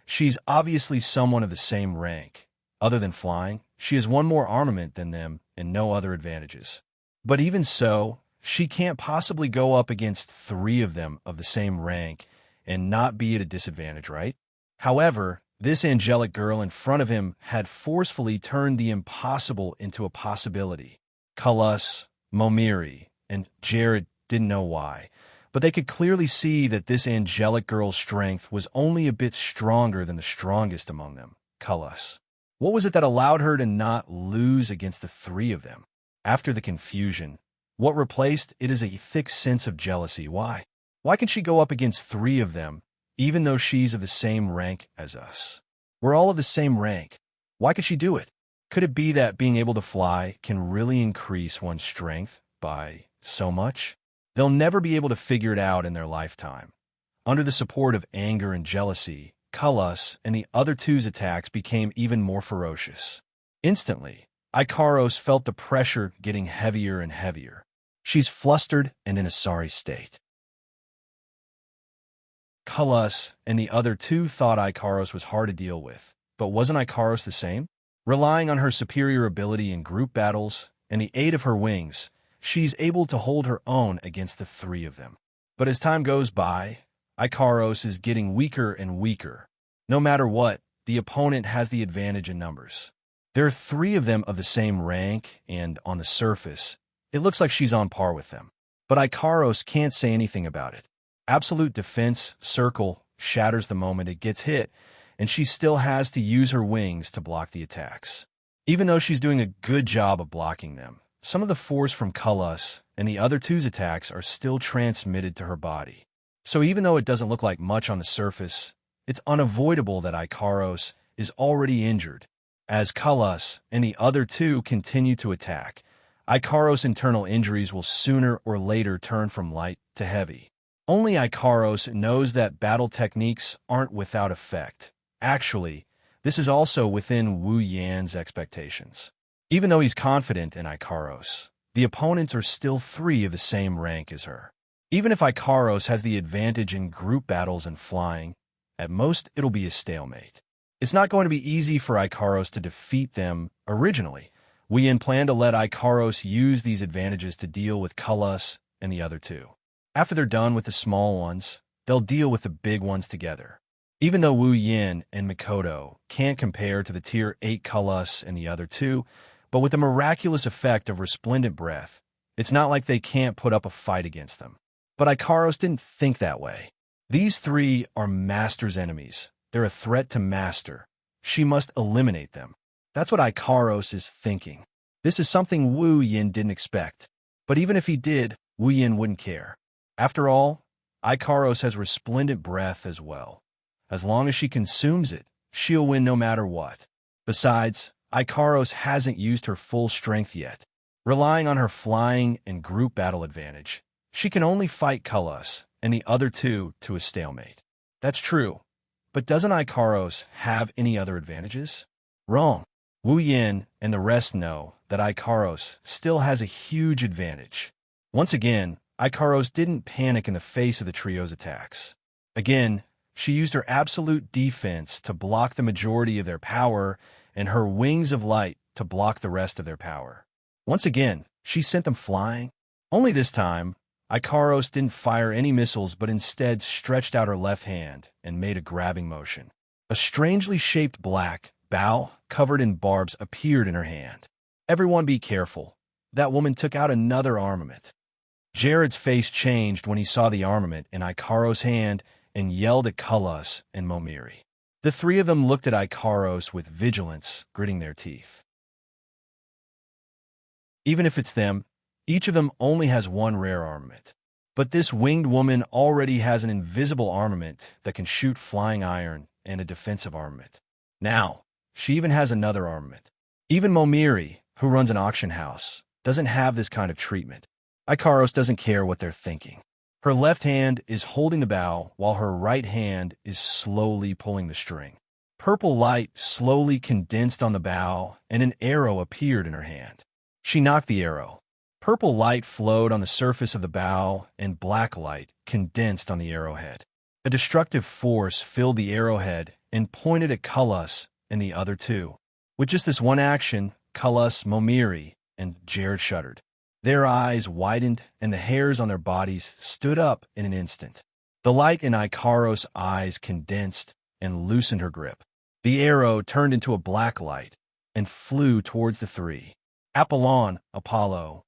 She's obviously someone of the same rank. Other than flying, she has one more armament than them and no other advantages. But even so, she can't possibly go up against three of them of the same rank and not be at a disadvantage, right? However, this angelic girl in front of him had forcefully turned the impossible into a possibility. Cullis, Momiri, and Jared didn't know why, but they could clearly see that this angelic girl's strength was only a bit stronger than the strongest among them, Cullis. What was it that allowed her to not lose against the three of them? After the confusion, what replaced it is a thick sense of jealousy. Why? Why can she go up against three of them, even though she's of the same rank as us? We're all of the same rank. Why could she do it? Could it be that being able to fly can really increase one's strength by so much? They'll never be able to figure it out in their lifetime. Under the support of anger and jealousy, Cullis and the other two's attacks became even more ferocious. Instantly, Icaros felt the pressure getting heavier and heavier. She's flustered and in a sorry state. Cullis and the other two thought Icaros was hard to deal with, but wasn't Icaros the same? Relying on her superior ability in group battles and the aid of her wings, she's able to hold her own against the three of them. But as time goes by, Icaros is getting weaker and weaker. No matter what, the opponent has the advantage in numbers. There are three of them of the same rank, and on the surface, it looks like she's on par with them. But Icaros can't say anything about it. Absolute defense circle shatters the moment it gets hit, and she still has to use her wings to block the attacks. Even though she's doing a good job of blocking them, some of the force from Cullis and the other two's attacks are still transmitted to her body. So even though it doesn't look like much on the surface, it's unavoidable that Icaros is already injured. As Cullis and the other two continue to attack, Icaros' internal injuries will sooner or later turn from light to heavy. Only Icaros knows that battle techniques aren't without effect. Actually, this is also within Wu Yan's expectations. Even though he's confident in Icaros, the opponents are still three of the same rank as her. Even if Icaros has the advantage in group battles and flying, At most, it'll be a stalemate. It's not going to be easy for Ikaros to defeat them originally. Wu planned to let Ikaros use these advantages to deal with Cullis and the other two. After they're done with the small ones, they'll deal with the big ones together. Even though Wu Yin and Mikoto can't compare to the Tier 8 Cullis and the other two, but with the miraculous effect of resplendent breath, it's not like they can't put up a fight against them. But Ikaros didn't think that way. These three are Master's enemies. They're a threat to Master. She must eliminate them. That's what Ikaros is thinking. This is something Wu Yin didn't expect. But even if he did, Wu Yin wouldn't care. After all, Ikaros has resplendent breath as well. As long as she consumes it, she'll win no matter what. Besides, Ikaros hasn't used her full strength yet. Relying on her flying and group battle advantage, she can only fight Cullis and the other two to a stalemate. That's true. But doesn't Ikaros have any other advantages? Wrong. Wu Yin and the rest know that Ikaros still has a huge advantage. Once again, Ikaros didn't panic in the face of the trio's attacks. Again, she used her absolute defense to block the majority of their power and her wings of light to block the rest of their power. Once again, she sent them flying. Only this time, Ikaros didn't fire any missiles but instead stretched out her left hand and made a grabbing motion. A strangely shaped black bow covered in barbs appeared in her hand. Everyone be careful. That woman took out another armament. Jared's face changed when he saw the armament in Ikaros' hand and yelled at Cullis and Momiri. The three of them looked at Ikaros with vigilance, gritting their teeth. Even if it's them, each of them only has one rare armament. But this winged woman already has an invisible armament that can shoot flying iron and a defensive armament. Now, she even has another armament. Even Momiri, who runs an auction house, doesn't have this kind of treatment. Ikaros doesn't care what they're thinking. Her left hand is holding the bow while her right hand is slowly pulling the string. Purple light slowly condensed on the bow and an arrow appeared in her hand. She knocked the arrow. Purple light flowed on the surface of the bow and black light condensed on the arrowhead. A destructive force filled the arrowhead and pointed at Cullis and the other two. With just this one action, Cullis, Momiri, and Jared shuddered. Their eyes widened and the hairs on their bodies stood up in an instant. The light in Ikaros' eyes condensed and loosened her grip. The arrow turned into a black light and flew towards the three. Apollon, Apollo.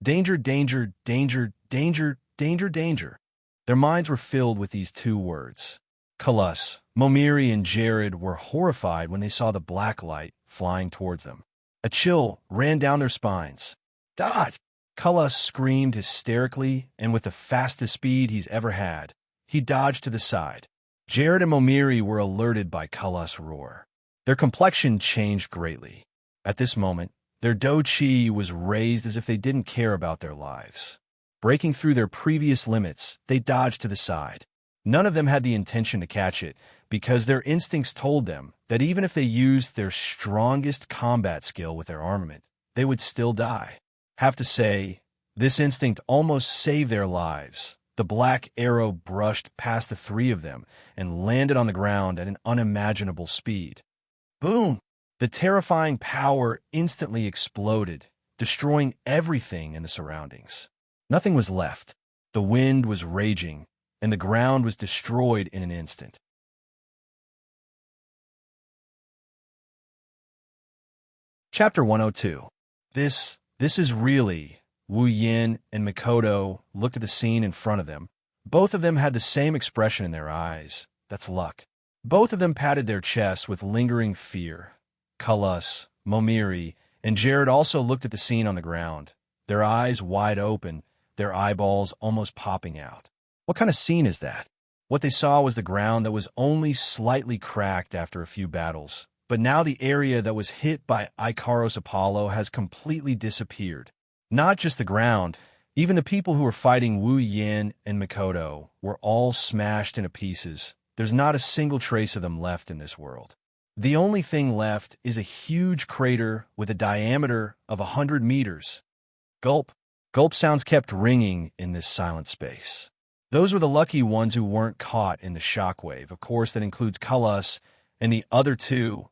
Danger, danger, danger, danger, danger, danger. Their minds were filled with these two words. Cullis, Momiri, and Jared were horrified when they saw the black light flying towards them. A chill ran down their spines. Dodge! Cullis screamed hysterically, and with the fastest speed he's ever had, he dodged to the side. Jared and Momiri were alerted by Cullis' roar. Their complexion changed greatly. At this moment, their do-chi was raised as if they didn't care about their lives. Breaking through their previous limits, they dodged to the side. None of them had the intention to catch it, because their instincts told them that even if they used their strongest combat skill with their armament, they would still die. Have to say, this instinct almost saved their lives. The black arrow brushed past the three of them and landed on the ground at an unimaginable speed. Boom! The terrifying power instantly exploded, destroying everything in the surroundings. Nothing was left. The wind was raging, and the ground was destroyed in an instant. Chapter 102. This is really... Wu Yin and Mikoto looked at the scene in front of them. Both of them had the same expression in their eyes. That's luck. Both of them patted their chests with lingering fear. Cullis, Momiri, and Jared also looked at the scene on the ground, their eyes wide open, their eyeballs almost popping out. What kind of scene is that? What they saw was the ground that was only slightly cracked after a few battles, but now the area that was hit by Ikaros Apollo has completely disappeared. Not just the ground, even the people who were fighting Wu Yin and Mikoto were all smashed into pieces. There's not a single trace of them left in this world. The only thing left is a huge crater with a diameter of 100 meters. Gulp. Gulp sounds kept ringing in this silent space. Those were the lucky ones who weren't caught in the shockwave. Of course, that includes Cullis and the other two.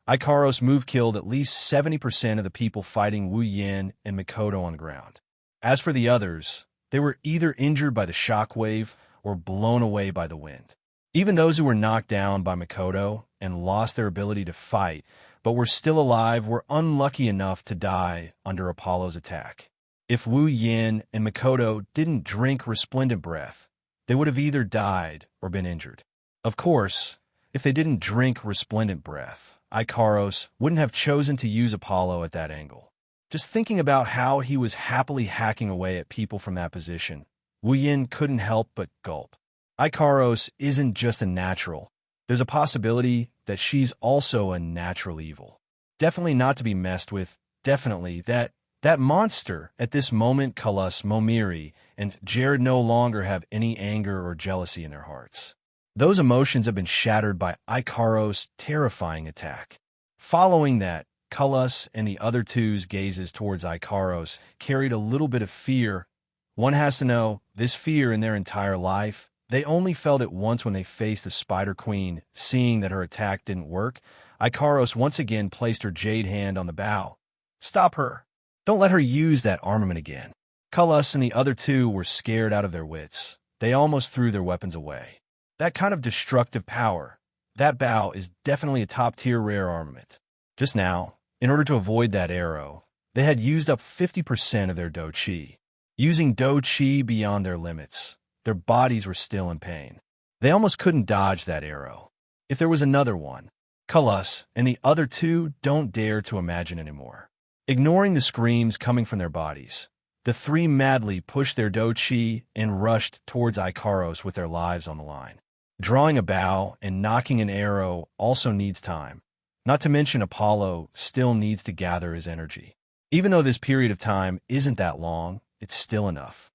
Ikaros move killed at least 70% of the people fighting Wu Yin and Mikoto on the ground. As for the others, they were either injured by the shockwave or blown away by the wind. Even those who were knocked down by Mikoto and lost their ability to fight, but were still alive, were unlucky enough to die under Apollo's attack. If Wu Yin and Mikoto didn't drink resplendent breath, they would have either died or been injured. Of course, if they didn't drink resplendent breath, Ikaros wouldn't have chosen to use Apollo at that angle. Just thinking about how he was happily hacking away at people from that position, Wu Yin couldn't help but gulp. Ikaros isn't just a natural. There's a possibility that she's also a natural evil. Definitely not to be messed with. Definitely that monster. At this moment, Cullis, Momiri, and Jared no longer have any anger or jealousy in their hearts. Those emotions have been shattered by Ikaros' terrifying attack. Following that, Cullis and the other two's gazes towards Ikaros carried a little bit of fear. One has to know, this fear in their entire life, they only felt it once when they faced the Spider Queen. Seeing that her attack didn't work, Ikaros once again placed her jade hand on the bow. Stop her. Don't let her use that armament again. Cullis and the other two were scared out of their wits. They almost threw their weapons away. That kind of destructive power, that bow is definitely a top-tier rare armament. Just now, in order to avoid that arrow, they had used up 50% of their Do Chi. Using Do Chi beyond their limits, their bodies were still in pain. They almost couldn't dodge that arrow. If there was another one, Cullis and the other two don't dare to imagine anymore. Ignoring the screams coming from their bodies, the three madly pushed their Do Chi and rushed towards Ikaros with their lives on the line. Drawing a bow and knocking an arrow also needs time. Not to mention Apollo still needs to gather his energy. Even though this period of time isn't that long, it's still enough.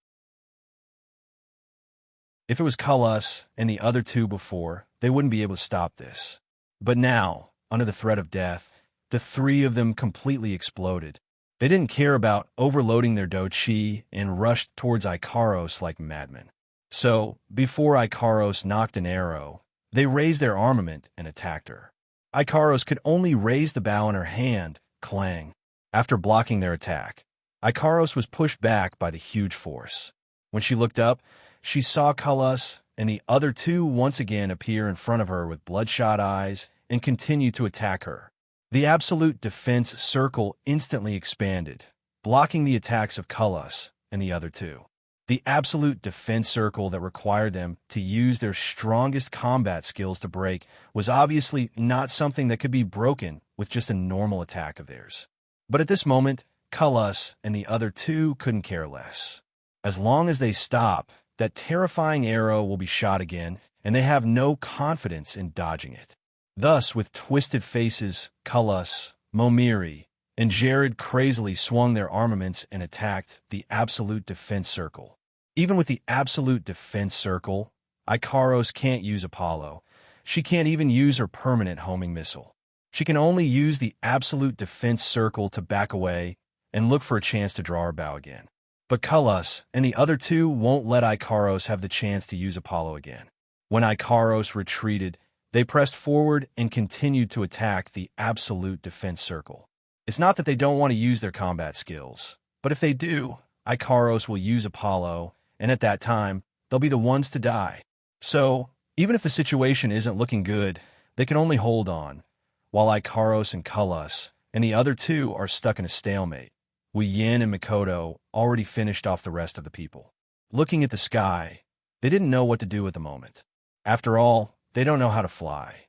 If it was Cullis and the other two before, they wouldn't be able to stop this. But now, under the threat of death, the three of them completely exploded. They didn't care about overloading their Do Chi and rushed towards Ikaros like madmen. So, before Ikaros knocked an arrow, they raised their armament and attacked her. Ikaros could only raise the bow in her hand, clang. After blocking their attack, Ikaros was pushed back by the huge force. When she looked up, she saw Cullis and the other two once again appear in front of her with bloodshot eyes and continue to attack her. The absolute defense circle instantly expanded, blocking the attacks of Cullis and the other two. The absolute defense circle that required them to use their strongest combat skills to break was obviously not something that could be broken with just a normal attack of theirs. But at this moment, Cullis and the other two couldn't care less. As long as they stop, that terrifying arrow will be shot again, and they have no confidence in dodging it. Thus, with twisted faces, Cullis, Momiri, and Jared crazily swung their armaments and attacked the absolute defense circle. Even with the absolute defense circle, Ikaros can't use Apollo. She can't even use her permanent homing missile. She can only use the absolute defense circle to back away and look for a chance to draw her bow again. But Cullis and the other two won't let Ikaros have the chance to use Apollo again. When Ikaros retreated, they pressed forward and continued to attack the absolute defense circle. It's not that they don't want to use their combat skills, but if they do, Ikaros will use Apollo, and at that time, they'll be the ones to die. So, even if the situation isn't looking good, they can only hold on, while Ikaros and Cullis and the other two are stuck in a stalemate. Wu Yin and Mikoto already finished off the rest of the people. Looking at the sky, they didn't know what to do at the moment. After all, they don't know how to fly.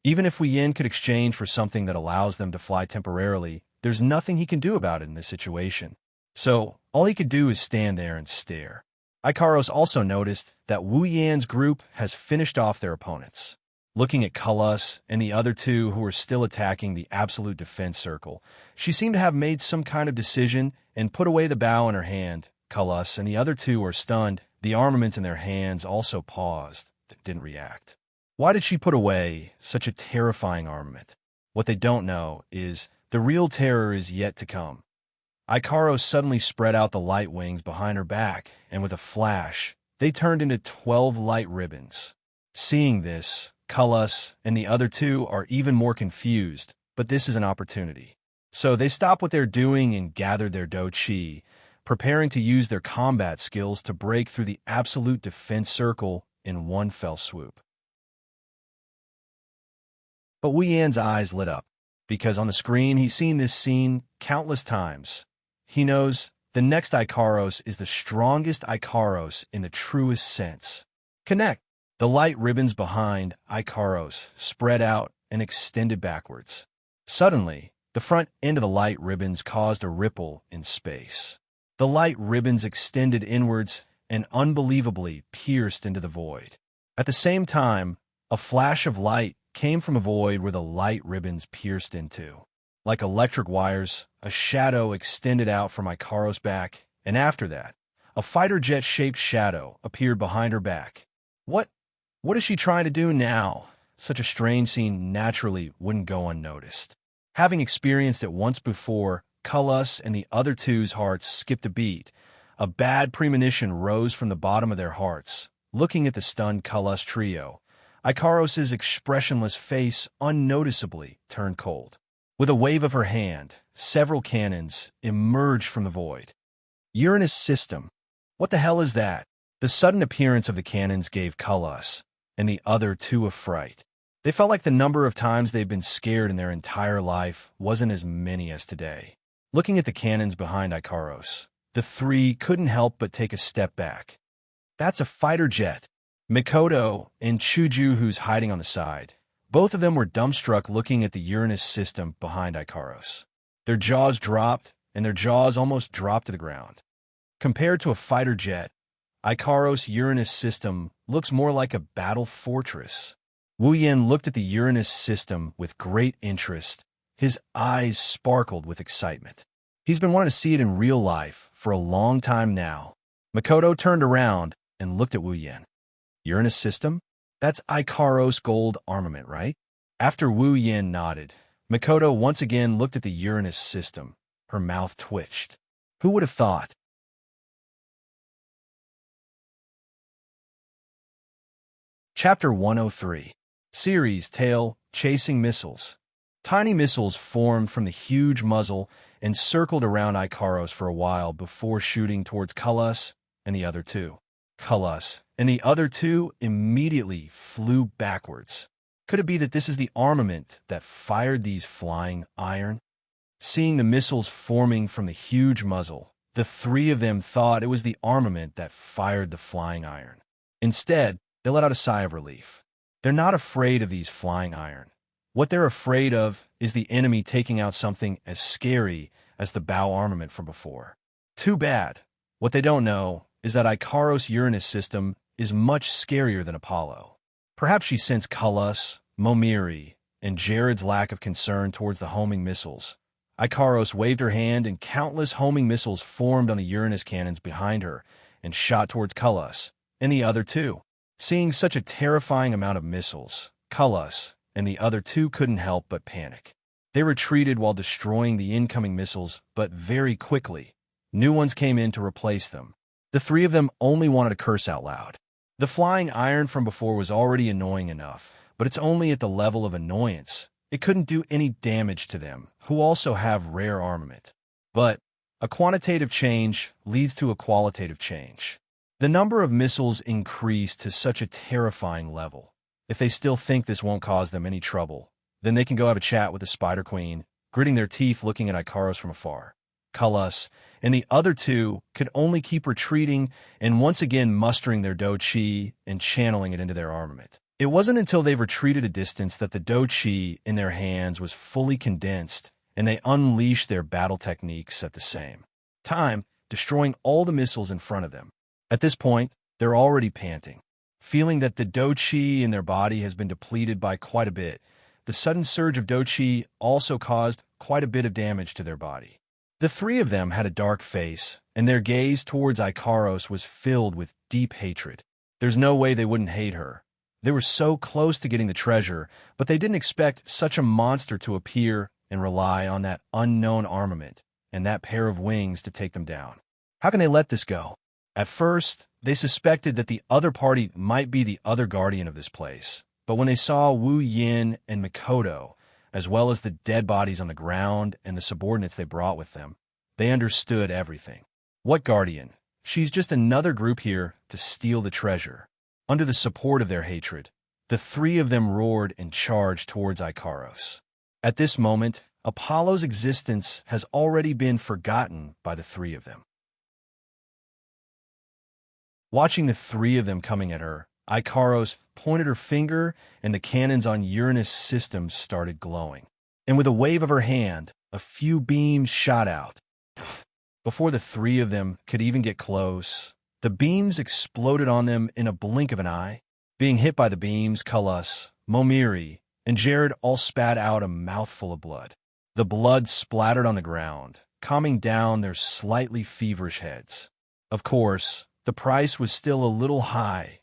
Even if Wu Yin could exchange for something that allows them to fly temporarily, there's nothing he can do about it in this situation. So, all he could do is stand there and stare. Ikaros also noticed that Wu Yan's group has finished off their opponents. Looking at Cullis and the other two who were still attacking the absolute defense circle, she seemed to have made some kind of decision and put away the bow in her hand. Cullis and the other two were stunned. The armament in their hands also paused, but didn't react. Why did she put away such a terrifying armament? What they don't know is the real terror is yet to come. Ikaros suddenly spread out the light wings behind her back, and with a flash, they turned into 12 light ribbons. Seeing this, Cullis and the other two are even more confused, but this is an opportunity. So they stop what they're doing and gather their Do-Chi, preparing to use their combat skills to break through the absolute defense circle in one fell swoop. But Wu Yan's eyes lit up, because on the screen he's seen this scene countless times. He knows the next Ikaros is the strongest Ikaros in the truest sense. Connect. The light ribbons behind Ikaros spread out and extended backwards. Suddenly, the front end of the light ribbons caused a ripple in space. The light ribbons extended inwards and unbelievably pierced into the void. At the same time, a flash of light came from a void where the light ribbons pierced into. Like electric wires, a shadow extended out from Ikaros' back, and after that, a fighter jet-shaped shadow appeared behind her back. What is she trying to do now? Such a strange scene naturally wouldn't go unnoticed. Having experienced it once before, Cullis and the other two's hearts skipped a beat. A bad premonition rose from the bottom of their hearts. Looking at the stunned Cullis trio, Ikaros' expressionless face unnoticeably turned cold. With a wave of her hand, several cannons emerged from the void. Uranus system. What the hell is that? The sudden appearance of the cannons gave Cullis and the other two a fright. They felt like the number of times they'd been scared in their entire life wasn't as many as today. Looking at the cannons behind Ikaros, the three couldn't help but take a step back. That's a fighter jet. Mikoto and Chuju, who's hiding on the side. Both of them were dumbstruck looking at the Uranus system behind Ikaros. Their jaws dropped, and their jaws almost dropped to the ground. Compared to a fighter jet, Ikaros' Uranus system looks more like a battle fortress. Wu Yan looked at the Uranus system with great interest. His eyes sparkled with excitement. He's been wanting to see it in real life for a long time now. Mikoto turned around and looked at Wu Yan. Uranus system? That's Ikaros' gold armament, right? After Wu Yan nodded, Mikoto once again looked at the Uranus system. Her mouth twitched. Who would have thought? Chapter 103. Series Tail Chasing Missiles. Tiny missiles formed from the huge muzzle and circled around Ikaros for a while before shooting towards Cullis and the other two. Cullis and the other two immediately flew backwards. Could it be that this is the armament that fired these flying iron? Seeing the missiles forming from the huge muzzle, the three of them thought it was the armament that fired the flying iron. Instead, they let out a sigh of relief. They're not afraid of these flying iron. What they're afraid of is the enemy taking out something as scary as the bow armament from before. Too bad. What they don't know is that Ikaros' Uranus system is much scarier than Apollo. Perhaps she sensed Cullis, Momiri, and Jared's lack of concern towards the homing missiles. Ikaros waved her hand and countless homing missiles formed on the Uranus cannons behind her and shot towards Cullis and the other two. Seeing such a terrifying amount of missiles, Cullis and the other two couldn't help but panic. They retreated while destroying the incoming missiles, but very quickly, new ones came in to replace them. The three of them only wanted to curse out loud. The flying iron from before was already annoying enough, but it's only at the level of annoyance. It couldn't do any damage to them, who also have rare armament. But a quantitative change leads to a qualitative change. The number of missiles increased to such a terrifying level. If they still think this won't cause them any trouble, then they can go have a chat with the Spider Queen, gritting their teeth looking at Ikaros from afar. Cullis and the other two could only keep retreating and once again mustering their Do-Chi and channeling it into their armament. It wasn't until they retreated a distance that the Do-Chi in their hands was fully condensed and they unleashed their battle techniques at the same time, destroying all the missiles in front of them. At this point, they're already panting. Feeling that the Do-Chi in their body has been depleted by quite a bit, the sudden surge of Do-Chi also caused quite a bit of damage to their body. The three of them had a dark face, and their gaze towards Ikaros was filled with deep hatred. There's no way they wouldn't hate her. They were so close to getting the treasure, but they didn't expect such a monster to appear and rely on that unknown armament and that pair of wings to take them down. How can they let this go? At first, they suspected that the other party might be the other guardian of this place, but when they saw Wu Yin and Mikoto, as well as the dead bodies on the ground and the subordinates they brought with them, they understood everything. What guardian? She's just another group here to steal the treasure. Under the support of their hatred, the three of them roared and charged towards Ikaros. At this moment, Apollo's existence has already been forgotten by the three of them. Watching the three of them coming at her, Ikaros pointed her finger and the cannons on Uranus' systems started glowing. And with a wave of her hand, a few beams shot out. Before the three of them could even get close, the beams exploded on them in a blink of an eye. Being hit by the beams, Kulus, Momiri, and Jared all spat out a mouthful of blood. The blood splattered on the ground, calming down their slightly feverish heads. Of course, the price was still a little high.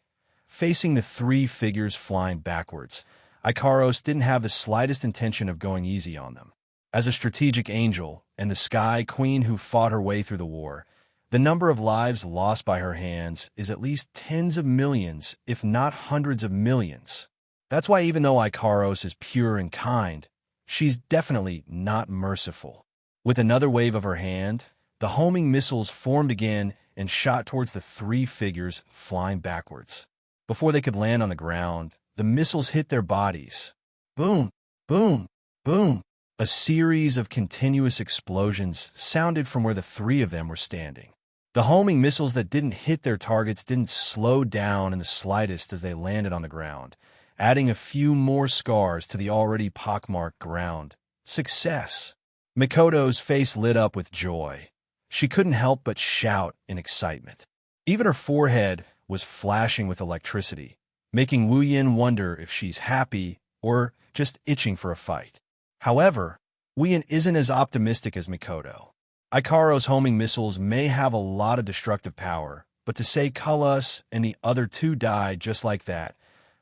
Facing the three figures flying backwards, Ikaros didn't have the slightest intention of going easy on them. As a strategic angel and the Sky Queen who fought her way through the war, the number of lives lost by her hands is at least tens of millions, if not hundreds of millions. That's why even though Ikaros is pure and kind, she's definitely not merciful. With another wave of her hand, the homing missiles formed again and shot towards the three figures flying backwards. Before they could land on the ground, the missiles hit their bodies. Boom, boom, boom. A series of continuous explosions sounded from where the three of them were standing. The homing missiles that didn't hit their targets didn't slow down in the slightest as they landed on the ground, adding a few more scars to the already pockmarked ground. Success! Mikoto's face lit up with joy. She couldn't help but shout in excitement. Even her forehead was flashing with electricity, making Wu Yin wonder if she's happy or just itching for a fight. However, Wu Yin isn't as optimistic as Mikoto. Ikaros' homing missiles may have a lot of destructive power, but to say Kulus and the other two died just like that,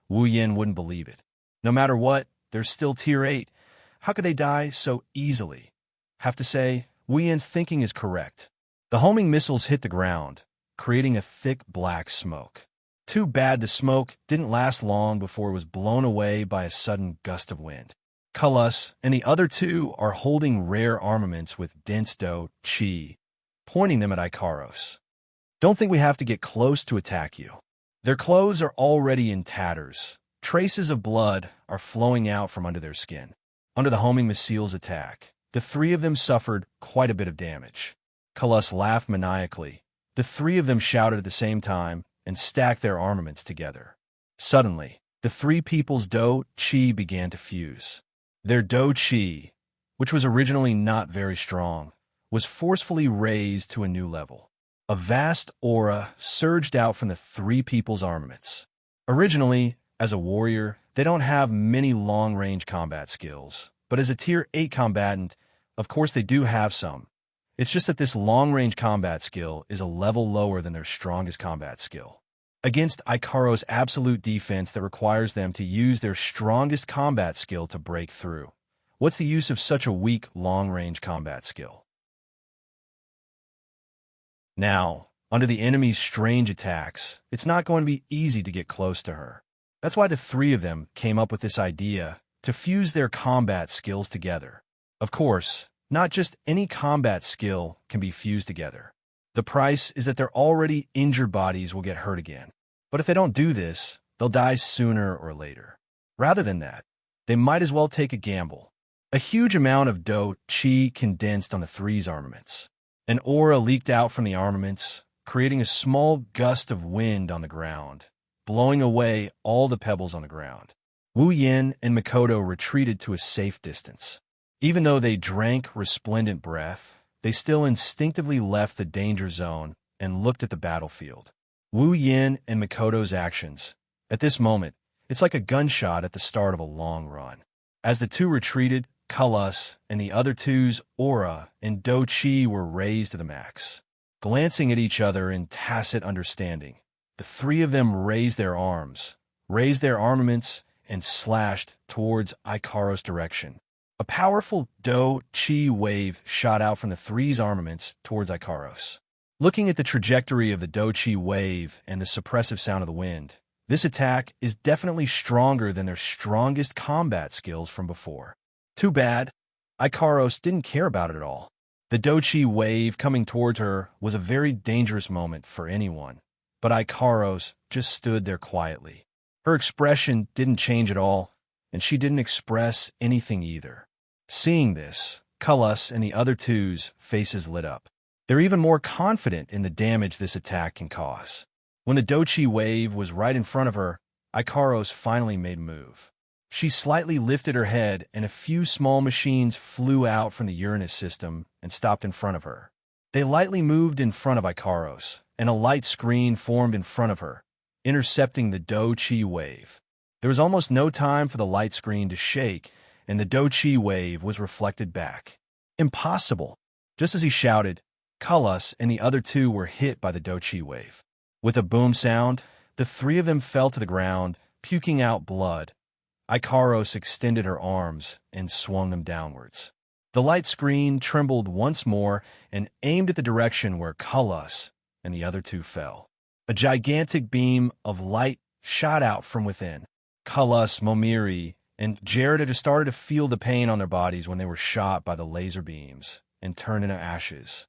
Wu Yin wouldn't believe it. No matter what, they're still Tier 8. How could they die so easily? Have to say, Wu Yin's thinking is correct. The homing missiles hit the ground, creating a thick black smoke. Too bad the smoke didn't last long before it was blown away by a sudden gust of wind. Kulus and the other two are holding rare armaments with dense chi, pointing them at Ikaros. Don't think we have to get close to attack you. Their clothes are already in tatters. Traces of blood are flowing out from under their skin. Under the homing missile's attack, the three of them suffered quite a bit of damage. Kulus laughed maniacally. The three of them shouted at the same time and stacked their armaments together. Suddenly, the three people's chi began to fuse. Their chi, which was originally not very strong, was forcefully raised to a new level. A vast aura surged out from the three people's armaments. Originally, as a warrior, they don't have many long-range combat skills, but as a Tier 8 combatant, of course they do have some. It's just that this long-range combat skill is a level lower than their strongest combat skill. Against Ikaros' absolute defense that requires them to use their strongest combat skill to break through. What's the use of such a weak long-range combat skill? Now, under the enemy's strange attacks, it's not going to be easy to get close to her. That's why the three of them came up with this idea to fuse their combat skills together. Of course, not just any combat skill can be fused together. The price is that their already injured bodies will get hurt again. But if they don't do this, they'll die sooner or later. Rather than that, they might as well take a gamble. A huge amount of chi condensed on the three's armaments. An aura leaked out from the armaments, creating a small gust of wind on the ground, blowing away all the pebbles on the ground. Wu Yin and Mikoto retreated to a safe distance. Even though they drank resplendent breath, they still instinctively left the danger zone and looked at the battlefield. Wu Yin and Mikoto's actions. At this moment, it's like a gunshot at the start of a long run. As the two retreated, Kulus and the other two's aura and chi were raised to the max. Glancing at each other in tacit understanding, the three of them raised their arms, raised their armaments, and slashed towards Ikaros' direction. A powerful chi wave shot out from the three's armaments towards Ikaros. Looking at the trajectory of the Dochi wave and the suppressive sound of the wind, this attack is definitely stronger than their strongest combat skills from before. Too bad, Ikaros didn't care about it at all. The Dochi wave coming toward her was a very dangerous moment for anyone, but Ikaros just stood there quietly. Her expression didn't change at all, and she didn't express anything either. Seeing this, Cullis and the other two's faces lit up. They're even more confident in the damage this attack can cause. When the Dochi wave was right in front of her, Ikaros finally made a move. She slightly lifted her head, and a few small machines flew out from the Uranus system and stopped in front of her. They lightly moved in front of Ikaros, and a light screen formed in front of her, intercepting the Dochi wave. There was almost no time for the light screen to shake, and the Dochi wave was reflected back. Impossible! Just as he shouted, Cullis and the other two were hit by the Dochi wave. With a boom sound, the three of them fell to the ground, puking out blood. Ikaros extended her arms and swung them downwards. The light screen trembled once more and aimed at the direction where Cullis and the other two fell. A gigantic beam of light shot out from within. Cullis, Momiri, and Jared had started to feel the pain on their bodies when they were shot by the laser beams and turned into ashes.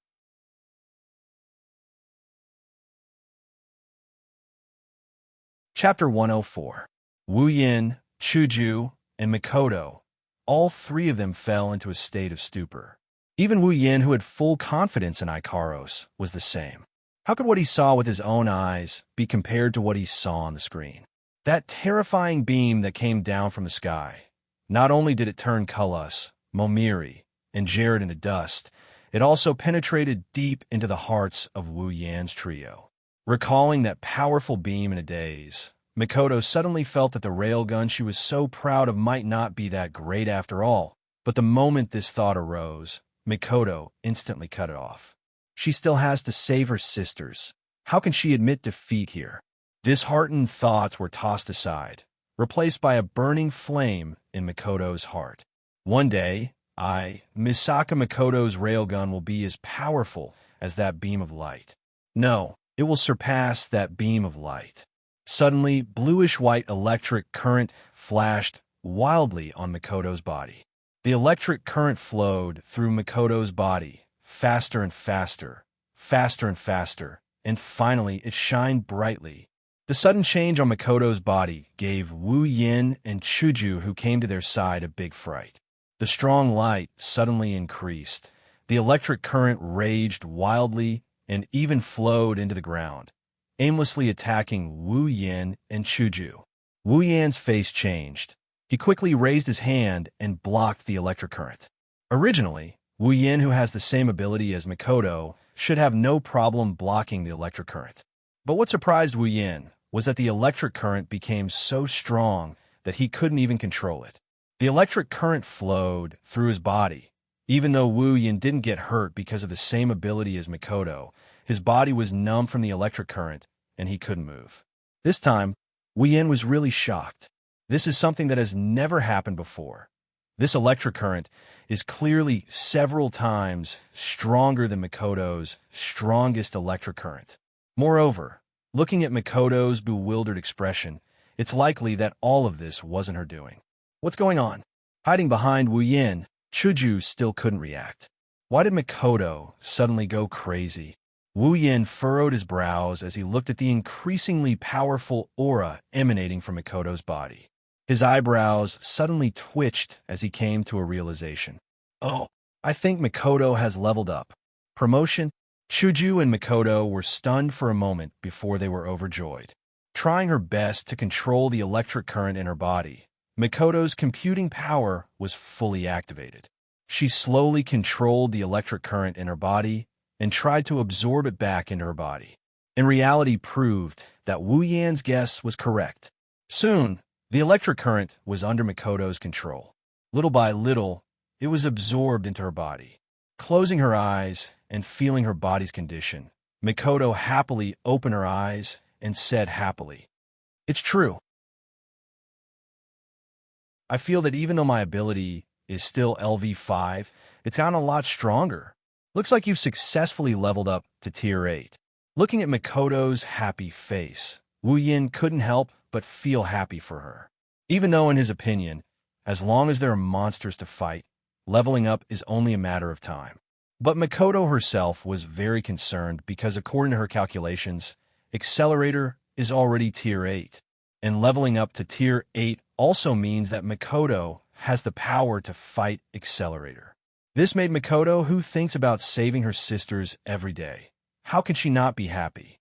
Chapter 104. Wu Yin, Chuju, and Mikoto, all three of them fell into a state of stupor. Even Wu Yin, who had full confidence in Ikaros, was the same. How could what he saw with his own eyes be compared to what he saw on the screen? That terrifying beam that came down from the sky. Not only did it turn Cullis, Momiri, and Jared into dust, it also penetrated deep into the hearts of Wu Yan's trio. Recalling that powerful beam in a daze, Mikoto suddenly felt that the railgun she was so proud of might not be that great after all. But the moment this thought arose, Mikoto instantly cut it off. She still has to save her sisters. How can she admit defeat here? Disheartened thoughts were tossed aside, replaced by a burning flame in Mikoto's heart. One day, Misaka Mikoto's railgun will be as powerful as that beam of light. No, it will surpass that beam of light. Suddenly, bluish-white electric current flashed wildly on Mikoto's body. The electric current flowed through Mikoto's body, faster and faster, faster and faster, and finally it shined brightly. The sudden change on Mikoto's body gave Wu Yin and Chuju, who came to their side, a big fright. The strong light suddenly increased. The electric current raged wildly and even flowed into the ground, aimlessly attacking Wu Yin and Chuju. Wu Yan's face changed. He quickly raised his hand and blocked the electric current. Originally, Wu Yin, who has the same ability as Mikoto, should have no problem blocking the electric current. But what surprised Wu Yin was that the electric current became so strong that he couldn't even control it. The electric current flowed through his body. Even though Wu Yin didn't get hurt because of the same ability as Mikoto, his body was numb from the electric current, and he couldn't move. This time, Wu Yin was really shocked. This is something that has never happened before. This electric current is clearly several times stronger than Mikoto's strongest electric current. Moreover, looking at Mikoto's bewildered expression, it's likely that all of this wasn't her doing. What's going on? Hiding behind Wu Yin, Chuju still couldn't react. Why did Mikoto suddenly go crazy? Wu Yin furrowed his brows as he looked at the increasingly powerful aura emanating from Mikoto's body. His eyebrows suddenly twitched as he came to a realization. Oh, I think Mikoto has leveled up. Promotion? Chuju and Mikoto were stunned for a moment before they were overjoyed. Trying her best to control the electric current in her body, Mikoto's computing power was fully activated. She slowly controlled the electric current in her body and tried to absorb it back into her body. In reality, proved that Wu Yan's guess was correct. Soon, the electric current was under Mikoto's control. Little by little, it was absorbed into her body. Closing her eyes and feeling her body's condition, Mikoto happily opened her eyes and said happily, "It's true. I feel that even though my ability is still LV5, it's gotten a lot stronger. Looks like you've successfully leveled up to Tier 8. Looking at Makoto's happy face, Wu Yin couldn't help but feel happy for her. Even though, in his opinion, as long as there are monsters to fight, leveling up is only a matter of time. But Makoto herself was very concerned because, according to her calculations, Accelerator is already Tier 8. And leveling up to Tier 8 also means that Makoto has the power to fight Accelerator. This made Makoto, who thinks about saving her sisters every day. How can she not be happy?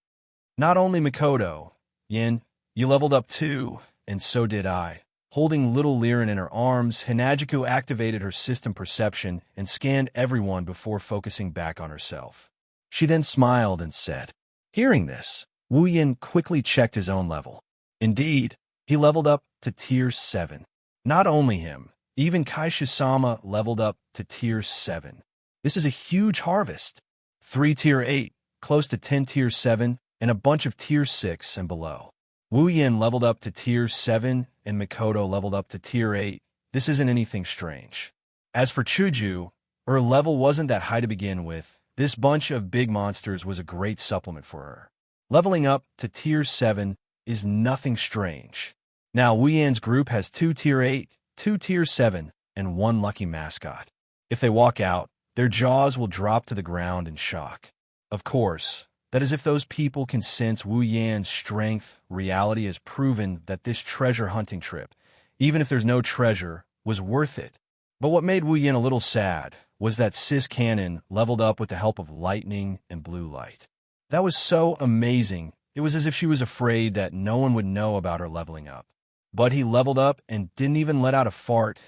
Not only Makoto, Yin, you leveled up too, and so did I. Holding little Liren in her arms, Hinagiku activated her system perception and scanned everyone before focusing back on herself. She then smiled and said, hearing this, Wu Yin quickly checked his own level. Indeed, he leveled up to Tier 7. Not only him, even Kaishu-sama leveled up to Tier 7. This is a huge harvest. 3 Tier 8, close to 10 Tier 7, and a bunch of Tier 6 and below. Wu Yin leveled up to Tier 7, and Makoto leveled up to Tier 8. This isn't anything strange. As for Chuju, her level wasn't that high to begin with. This bunch of big monsters was a great supplement for her. Leveling up to Tier 7 is nothing strange. Now, Wu Yin's group has 2 Tier 8, 2 Tier 7, and 1 lucky mascot. If they walk out, their jaws will drop to the ground in shock. Of course, that is if those people can sense Wu Yan's strength. Reality has proven that this treasure hunting trip, even if there's no treasure, was worth it. But what made Wu Yan a little sad was that Sis Cannon leveled up with the help of lightning and blue light. That was so amazing, it was as if she was afraid that no one would know about her leveling up. But he leveled up and didn't even let out a fart.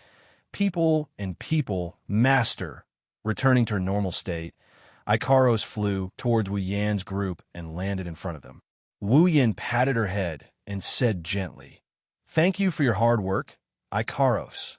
People, master. Returning to her normal state, Ikaros flew towards Wu Yan's group and landed in front of them. Wu Yan patted her head and said gently, "Thank you for your hard work, Ikaros."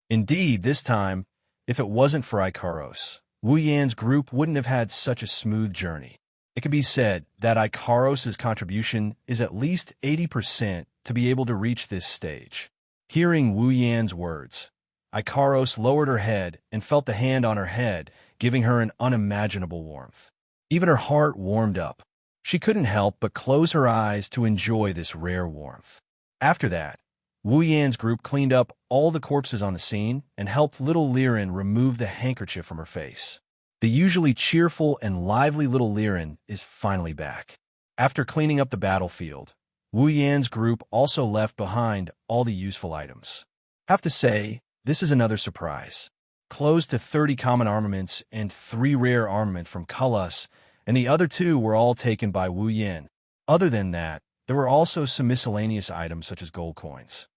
Indeed, this time, if it wasn't for Ikaros, Wu Yan's group wouldn't have had such a smooth journey. It could be said that Ikaros' contribution is at least 80% to be able to reach this stage. Hearing Wu Yan's words, Ikaros lowered her head and felt the hand on her head, giving her an unimaginable warmth. Even her heart warmed up. She couldn't help but close her eyes to enjoy this rare warmth. After that, Wu Yan's group cleaned up all the corpses on the scene and helped little Liren remove the handkerchief from her face. The usually cheerful and lively little Liren is finally back. After cleaning up the battlefield, Wu Yan's group also left behind all the useful items. Have to say, this is another surprise. Close to 30 common armaments and 3 rare armament from Cullis, and the other 2 were all taken by Wu Yan. Other than that, there were also some miscellaneous items such as gold coins.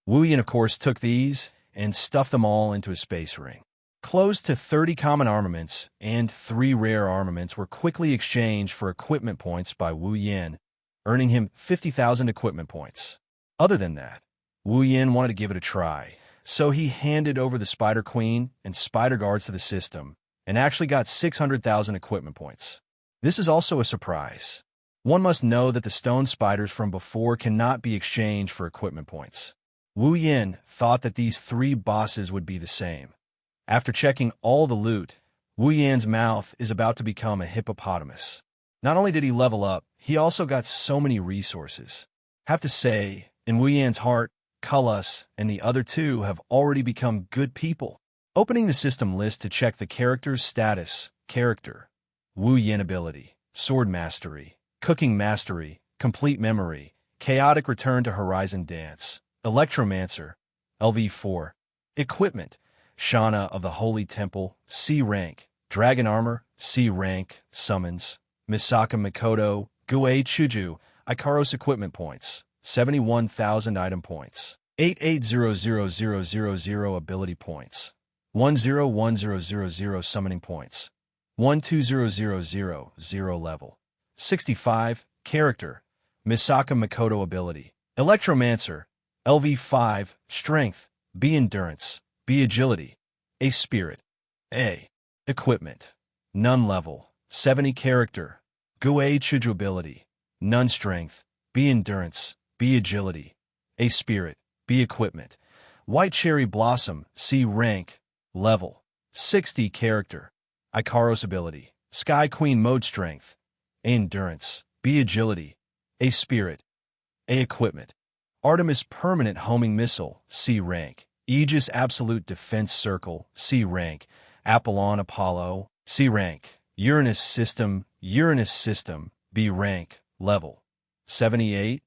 Wu Yan, of course, took these and stuffed them all into his space ring. Close to 30 common armaments and 3 rare armaments were quickly exchanged for equipment points by Wu Yan, earning him 50,000 equipment points. Other than that, Wu Yan wanted to give it a try, so he handed over the Spider Queen and Spider Guards to the system, and actually got 600,000 equipment points. This is also a surprise. One must know that the stone spiders from before cannot be exchanged for equipment points. Wu Yan thought that these 3 bosses would be the same. After checking all the loot, Wu Yan's mouth is about to become a hippopotamus. Not only did he level up, he also got so many resources. Have to say, in Wu Yan's heart, Cullis and the other 2 have already become good people. Opening the system list to check the character's status, character, Wu Yan ability, sword mastery, cooking mastery, complete memory, chaotic return to horizon dance, electromancer, LV4, equipment, Shana of the Holy Temple, C rank, dragon armor, C rank, summons, Misaka Makoto, Gue Chuju, Ikaros equipment points, 71,000 item points, 88,000,000 ability points, 1010,000 summoning points, 12,000,000 level, 65, character, Misaka Makoto ability, Electromancer, LV5, strength, B endurance, B agility, A spirit, A equipment, none level, 70 character, Gue Chuju ability, none strength, B endurance, B agility, A spirit, B equipment, White Cherry Blossom, C rank, level, 60 character, Ikaros ability, Sky Queen mode strength, A endurance, B agility, A spirit, A equipment, Artemis permanent homing missile, C rank, Aegis absolute defense circle, C rank, Apollon Apollo, C rank, Uranus system, B rank, level 78.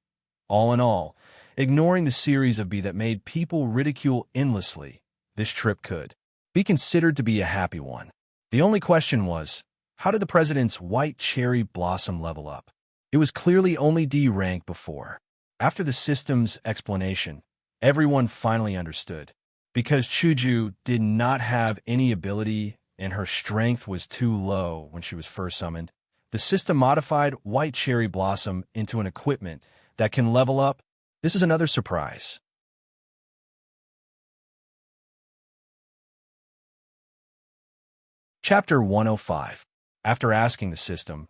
All in all, ignoring the series of B that made people ridicule endlessly, this trip could be considered to be a happy one. The only question was, how did the president's white cherry blossom level up? It was clearly only D rank before. After the system's explanation, everyone finally understood. Because Chuju did not have any ability and her strength was too low when she was first summoned, the system modified white cherry blossom into an equipment that can level up. This is another surprise. Chapter 105. After asking the system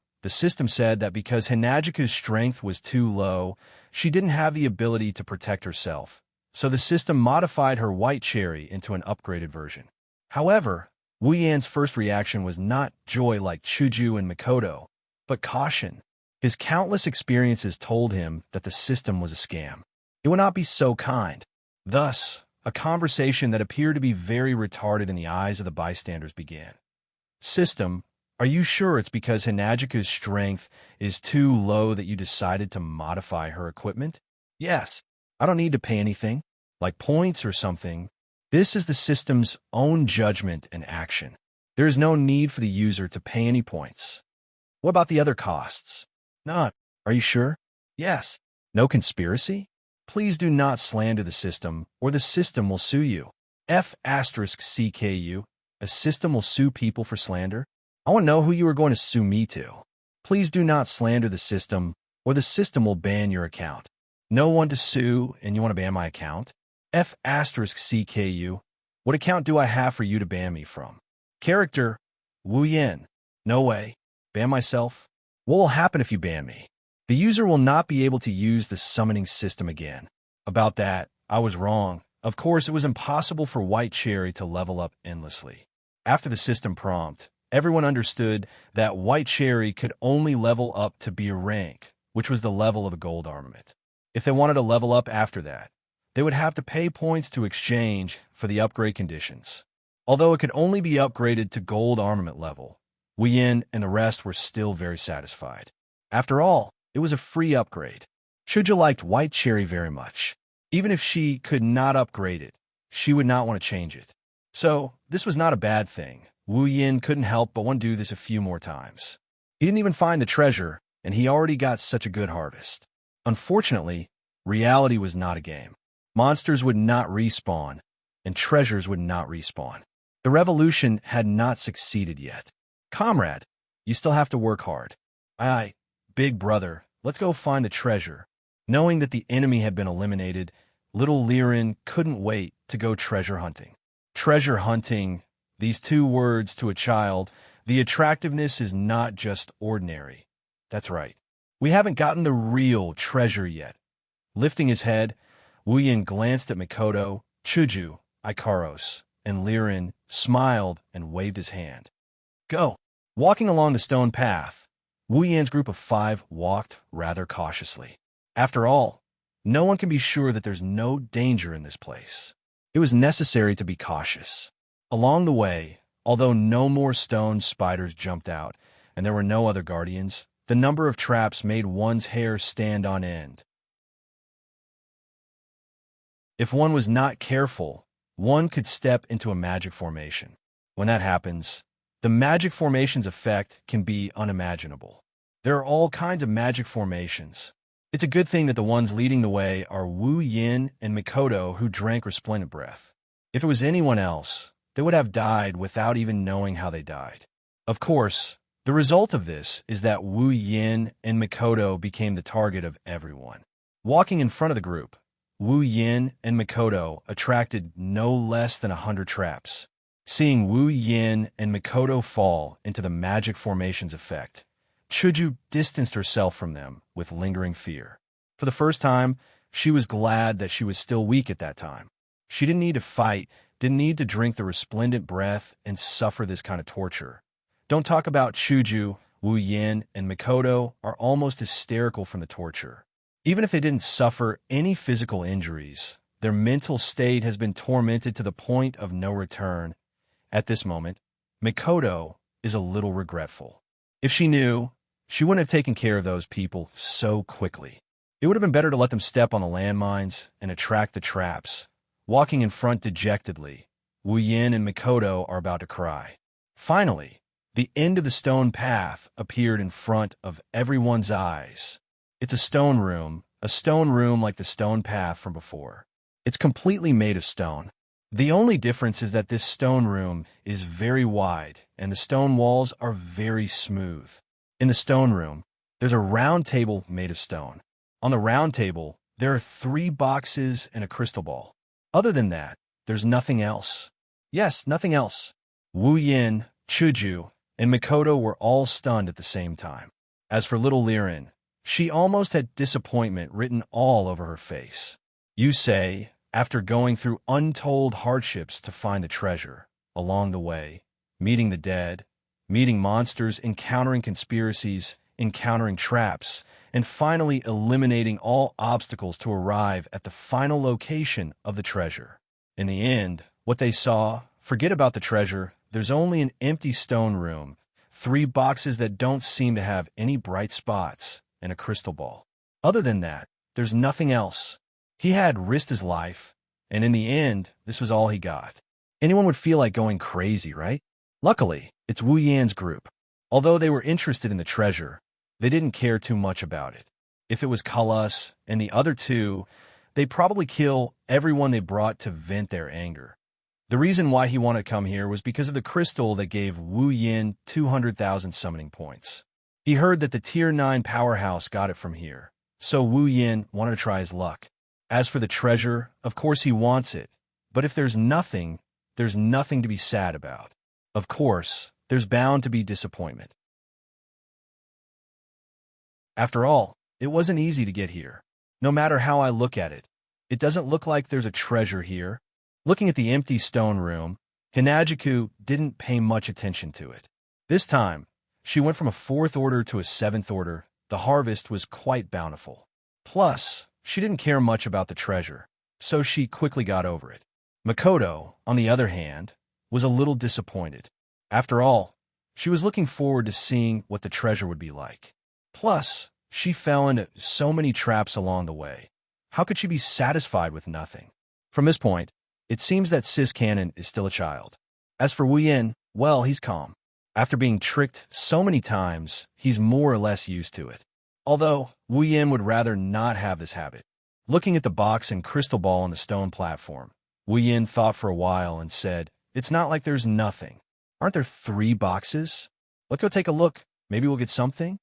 said that because Hinajika's strength was too low, she didn't have the ability to protect herself, so the system modified her white cherry into an upgraded version. However, Wu Yan's first reaction was not joy like Chuju and Mikoto, but caution. His countless experiences told him that the system was a scam. It would not be so kind. Thus, a conversation that appeared to be very retarded in the eyes of the bystanders began. System, are you sure it's because Hinajika's strength is too low that you decided to modify her equipment? Yes. I don't need to pay anything, like points or something. This is the system's own judgment and action. There is no need for the user to pay any points. What about the other costs? None. Are you sure? Yes. No conspiracy? Please do not slander the system, or the system will sue you. F*CKU. A system will sue people for slander? I want to know who you are going to sue me to. Please do not slander the system, or the system will ban your account. No one to sue, and you want to ban my account? F*CKU. What account do I have for you to ban me from? Character, Wu Yin. No way. Ban myself? What will happen if you ban me? The user will not be able to use the summoning system again. About that, I was wrong. Of course, it was impossible for White Cherry to level up endlessly. After the system prompt, everyone understood that White Cherry could only level up to B rank, which was the level of a gold armament. If they wanted to level up after that, they would have to pay points to exchange for the upgrade conditions. Although it could only be upgraded to gold armament level, Wu Yin and the rest were still very satisfied. After all, it was a free upgrade. Chuja liked White Cherry very much. Even if she could not upgrade it, she would not want to change it. So, this was not a bad thing. Wu Yin couldn't help but want to do this a few more times. He didn't even find the treasure, and he already got such a good harvest. Unfortunately, reality was not a game. Monsters would not respawn, and treasures would not respawn. The revolution had not succeeded yet. Comrade, you still have to work hard. Aye, big brother, let's go find the treasure. Knowing that the enemy had been eliminated, little Liren couldn't wait to go treasure hunting. Treasure hunting, these two words to a child, the attractiveness is not just ordinary. That's right. We haven't gotten the real treasure yet. Lifting his head, Wu Yin glanced at Mikoto, Chuju, Ikaros, and Liren, smiled and waved his hand. Go. Walking along the stone path, Wu Yin's group of 5 walked rather cautiously. After all, no one can be sure that there's no danger in this place. It was necessary to be cautious. Along the way, although no more stone spiders jumped out, and there were no other guardians, the number of traps made one's hair stand on end. If one was not careful, one could step into a magic formation. When that happens, the magic formation's effect can be unimaginable. There are all kinds of magic formations. It's a good thing that the ones leading the way are Wu Yin and Mikoto, who drank resplendent breath. If it was anyone else, they would have died without even knowing how they died. Of course, the result of this is that Wu Yin and Mikoto became the target of everyone. Walking in front of the group, Wu Yin and Mikoto attracted no less than 100 traps. Seeing Wu Yin and Mikoto fall into the magic formation's effect, Chuju distanced herself from them with lingering fear. For the first time, she was glad that she was still weak at that time. She didn't need to fight didn't need to drink the resplendent breath and suffer this kind of torture. Don't talk about Chuju, Wu Yin, and Mikoto are almost hysterical from the torture. Even if they didn't suffer any physical injuries, their mental state has been tormented to the point of no return. At this moment, Mikoto is a little regretful. If she knew, she wouldn't have taken care of those people so quickly. It would have been better to let them step on the landmines and attract the traps. Walking in front dejectedly, Wu Yin and Mikoto are about to cry. Finally, the end of the stone path appeared in front of everyone's eyes. It's a stone room like the stone path from before. It's completely made of stone. The only difference is that this stone room is very wide and the stone walls are very smooth. In the stone room, there's a round table made of stone. On the round table, there are 3 boxes and a crystal ball. Other than that, there's nothing else. Yes, nothing else. Wu Yin, Chuju, and Mikoto were all stunned at the same time. As for little Liren, she almost had disappointment written all over her face. You say, after going through untold hardships to find the treasure, along the way, meeting the dead, meeting monsters, encountering conspiracies, encountering traps, and finally eliminating all obstacles to arrive at the final location of the treasure. In the end, what they saw, forget about the treasure, there's only an empty stone room, 3 boxes that don't seem to have any bright spots, and a crystal ball. Other than that, there's nothing else. He had risked his life, and in the end, this was all he got. Anyone would feel like going crazy, right? Luckily, it's Wu Yan's group. Although they were interested in the treasure, they didn't care too much about it. If it was Kalas and the other 2, they'd probably kill everyone they brought to vent their anger. The reason why he wanted to come here was because of the crystal that gave Wu Yin 200,000 summoning points. He heard that the Tier 9 powerhouse got it from here, so Wu Yin wanted to try his luck. As for the treasure, of course he wants it, but if there's nothing to be sad about. Of course, there's bound to be disappointment. After all, it wasn't easy to get here. No matter how I look at it, it doesn't look like there's a treasure here. Looking at the empty stone room, Hinajiku didn't pay much attention to it. This time, she went from a 4th order to a 7th order. The harvest was quite bountiful. Plus, she didn't care much about the treasure, so she quickly got over it. Mikoto, on the other hand, was a little disappointed. After all, she was looking forward to seeing what the treasure would be like. Plus, she fell into so many traps along the way. How could she be satisfied with nothing? From this point, it seems that Sis Cannon is still a child. As for Wu Yin, well, he's calm. After being tricked so many times, he's more or less used to it. Although, Wu Yin would rather not have this habit. Looking at the box and crystal ball on the stone platform, Wu Yin thought for a while and said, "It's not like there's nothing. Aren't there 3 boxes? Let's go take a look. Maybe we'll get something?"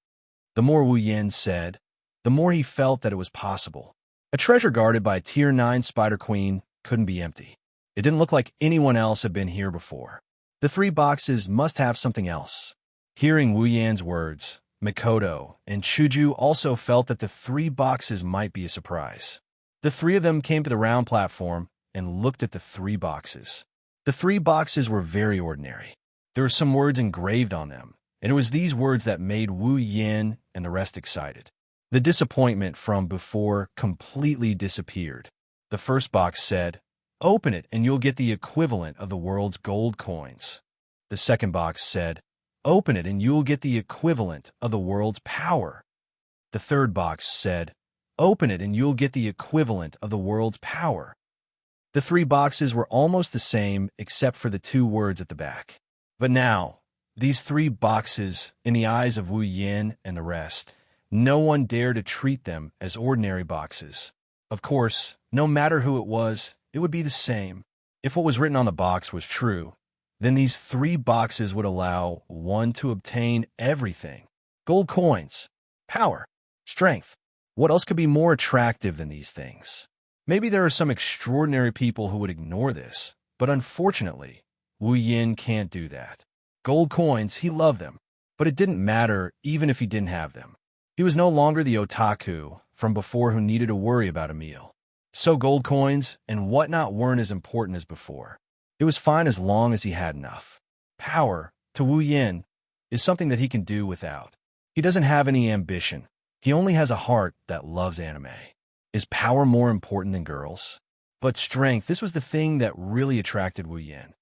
The more Wu Yin said, the more he felt that it was possible. A treasure guarded by a Tier 9 Spider Queen couldn't be empty. It didn't look like anyone else had been here before. The 3 boxes must have something else. Hearing Wu Yan's words, Mikoto and Chuju also felt that the 3 boxes might be a surprise. The 3 of them came to the round platform and looked at the 3 boxes. The 3 boxes were very ordinary. There were some words engraved on them, and it was these words that made Wu Yin and the rest excited. The disappointment from before completely disappeared. The first box said, "Open it and you'll get the equivalent of the world's gold coins." The second box said, "Open it and you'll get the equivalent of the world's power." The third box said, "Open it and you'll get the equivalent of the world's power." The 3 boxes were almost the same except for the 2 words at the back. But now, these 3 boxes, in the eyes of Wu Yin and the rest, no one dared to treat them as ordinary boxes. Of course, no matter who it would be the same. If what was written on the box was true, then these 3 boxes would allow one to obtain everything. Gold coins, power, strength. What else could be more attractive than these things? Maybe there are some extraordinary people who would ignore this, but unfortunately, Wu Yin can't do that. Gold coins, he loved them, but it didn't matter even if he didn't have them. He was no longer the otaku from before who needed to worry about a meal. So gold coins and whatnot weren't as important as before. It was fine as long as he had enough. Power, to Wu Yin, is something that he can do without. He doesn't have any ambition. He only has a heart that loves anime. Is power more important than girls? But strength, this was the thing that really attracted Wu Yin.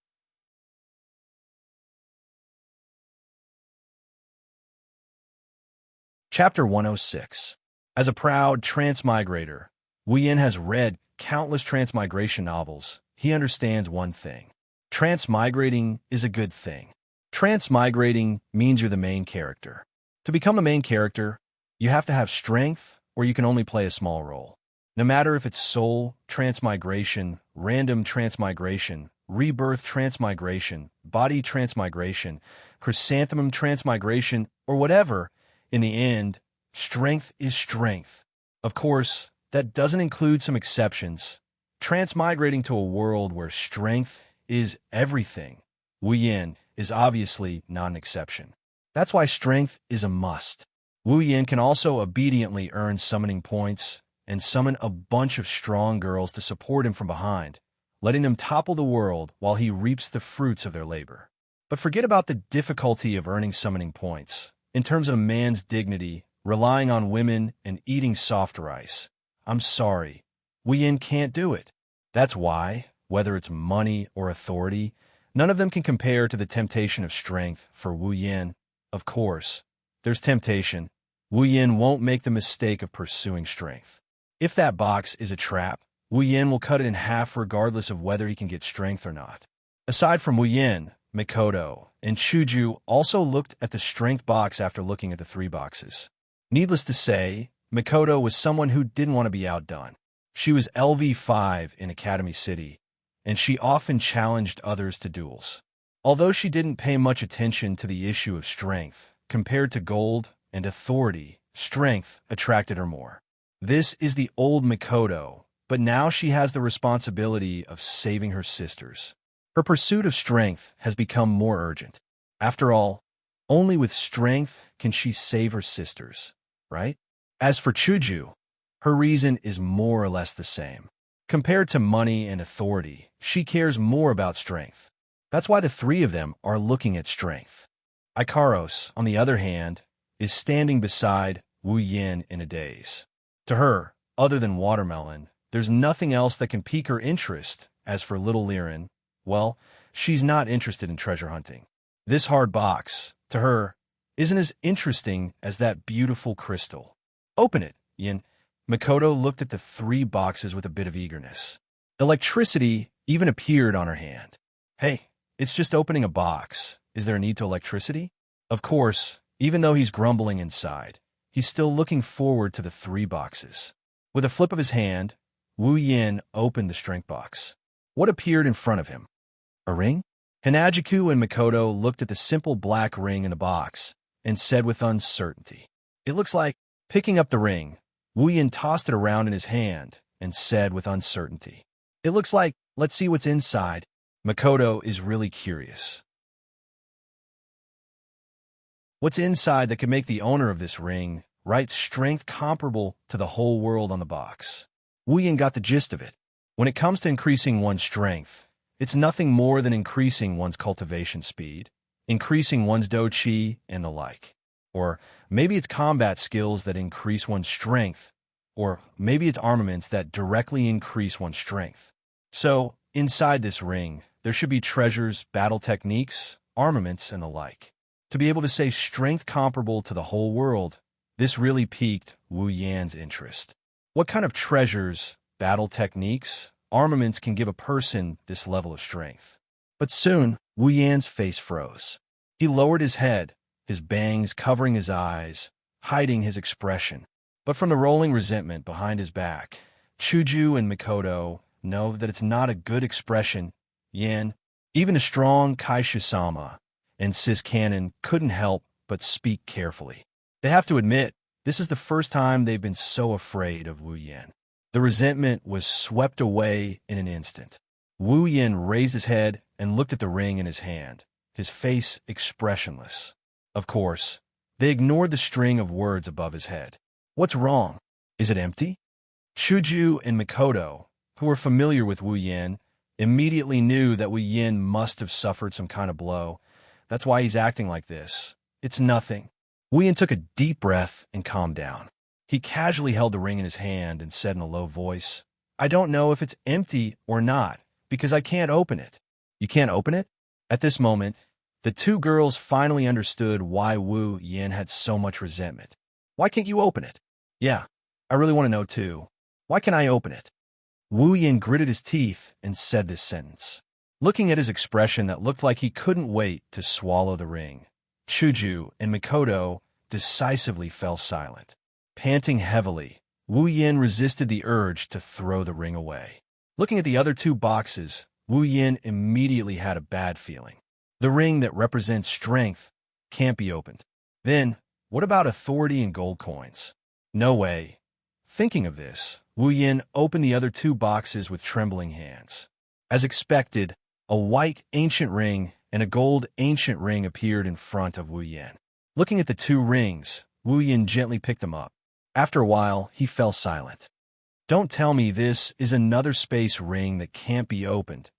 Chapter 106. As a proud transmigrator, Wu Yin has read countless transmigration novels. He understands one thing. Transmigrating is a good thing. Transmigrating means you're the main character. To become a main character, you have to have strength, or you can only play a small role. No matter if it's soul transmigration, random transmigration, rebirth transmigration, body transmigration, chrysanthemum transmigration, or whatever, in the end, strength is strength. Of course, that doesn't include some exceptions. Transmigrating to a world where strength is everything, Wu Yin is obviously not an exception. That's why strength is a must. Wu Yin can also obediently earn summoning points and summon a bunch of strong girls to support him from behind, letting them topple the world while he reaps the fruits of their labor. But forget about the difficulty of earning summoning points. In terms of a man's dignity, relying on women and eating soft rice, I'm sorry, Wu Yin can't do it. That's why, whether it's money or authority, none of them can compare to the temptation of strength for Wu Yin. Of course, there's temptation. Wu Yin won't make the mistake of pursuing strength. If that box is a trap, Wu Yin will cut it in half regardless of whether he can get strength or not. Aside from Wu Yin, Mikoto and Chuju also looked at the strength box after looking at the 3 boxes. Needless to say, Mikoto was someone who didn't want to be outdone. She was LV5 in Academy City, and she often challenged others to duels. Although she didn't pay much attention to the issue of strength, compared to gold and authority, strength attracted her more. This is the old Mikoto, but now she has the responsibility of saving her sisters. Her pursuit of strength has become more urgent. After all, only with strength can she save her sisters, right? As for Chuju, her reason is more or less the same. Compared to money and authority, she cares more about strength. That's why the 3 of them are looking at strength. Ikaros, on the other hand, is standing beside Wu Yin in a daze. To her, other than watermelon, there's nothing else that can pique her interest. As for little Liren, well, she's not interested in treasure hunting. This hard box, to her, isn't as interesting as that beautiful crystal. Open it, Yin. Mikoto looked at the 3 boxes with a bit of eagerness. Electricity even appeared on her hand. Hey, it's just opening a box. Is there a need to electricity? Of course, even though he's grumbling inside, he's still looking forward to the 3 boxes. With a flip of his hand, Wu Yin opened the strength box. What appeared in front of him? A ring? Hanajiku and Mikoto looked at the simple black ring in the box and said with uncertainty, "It looks like..." Picking up the ring, Wu Yin tossed it around in his hand and said with uncertainty, "It looks like, let's see what's inside." Mikoto is really curious. What's inside that could make the owner of this ring write strength comparable to the whole world on the box? Wu Yin got the gist of it. When it comes to increasing one's strength, it's nothing more than increasing one's cultivation speed, increasing one's do-chi, and the like. Or maybe it's combat skills that increase one's strength, or maybe it's armaments that directly increase one's strength. So, inside this ring, there should be treasures, battle techniques, armaments, and the like. To be able to say strength comparable to the whole world, this really piqued Wu Yan's interest. What kind of treasures, battle techniques, armaments can give a person this level of strength? But soon, Wu Yan's face froze. He lowered his head, his bangs covering his eyes, hiding his expression. But from the rolling resentment behind his back, Chuju and Mikoto know that it's not a good expression. Yan, even a strong Kaisha-sama and Sis Cannon couldn't help but speak carefully. They have to admit, this is the first time they've been so afraid of Wu Yan. The resentment was swept away in an instant. Wu Yan raised his head and looked at the ring in his hand, his face expressionless. Of course, they ignored the string of words above his head. What's wrong? Is it empty? Chuju and Mikoto, who were familiar with Wu Yan, immediately knew that Wu Yin must have suffered some kind of blow. That's why he's acting like this. It's nothing. Wu Yin took a deep breath and calmed down. He casually held the ring in his hand and said in a low voice, I don't know if it's empty or not, because I can't open it. You can't open it? At this moment, the two girls finally understood why Wu Yin had so much resentment. Why can't you open it? Yeah, I really want to know too. Why can't I open it? Wu Yin gritted his teeth and said this sentence, looking at his expression that looked like he couldn't wait to swallow the ring. Chuju and Mikoto decisively fell silent. Panting heavily, Wu Yin resisted the urge to throw the ring away. Looking at the other two boxes, Wu Yin immediately had a bad feeling. The ring that represents strength can't be opened. Then, what about authority and gold coins? No way. Thinking of this, Wu Yin opened the other two boxes with trembling hands. As expected, a white ancient ring and a gold ancient ring appeared in front of Wu Yin. Looking at the two rings, Wu Yin gently picked them up. After a while, he fell silent. Don't tell me this is another space ring that can't be opened.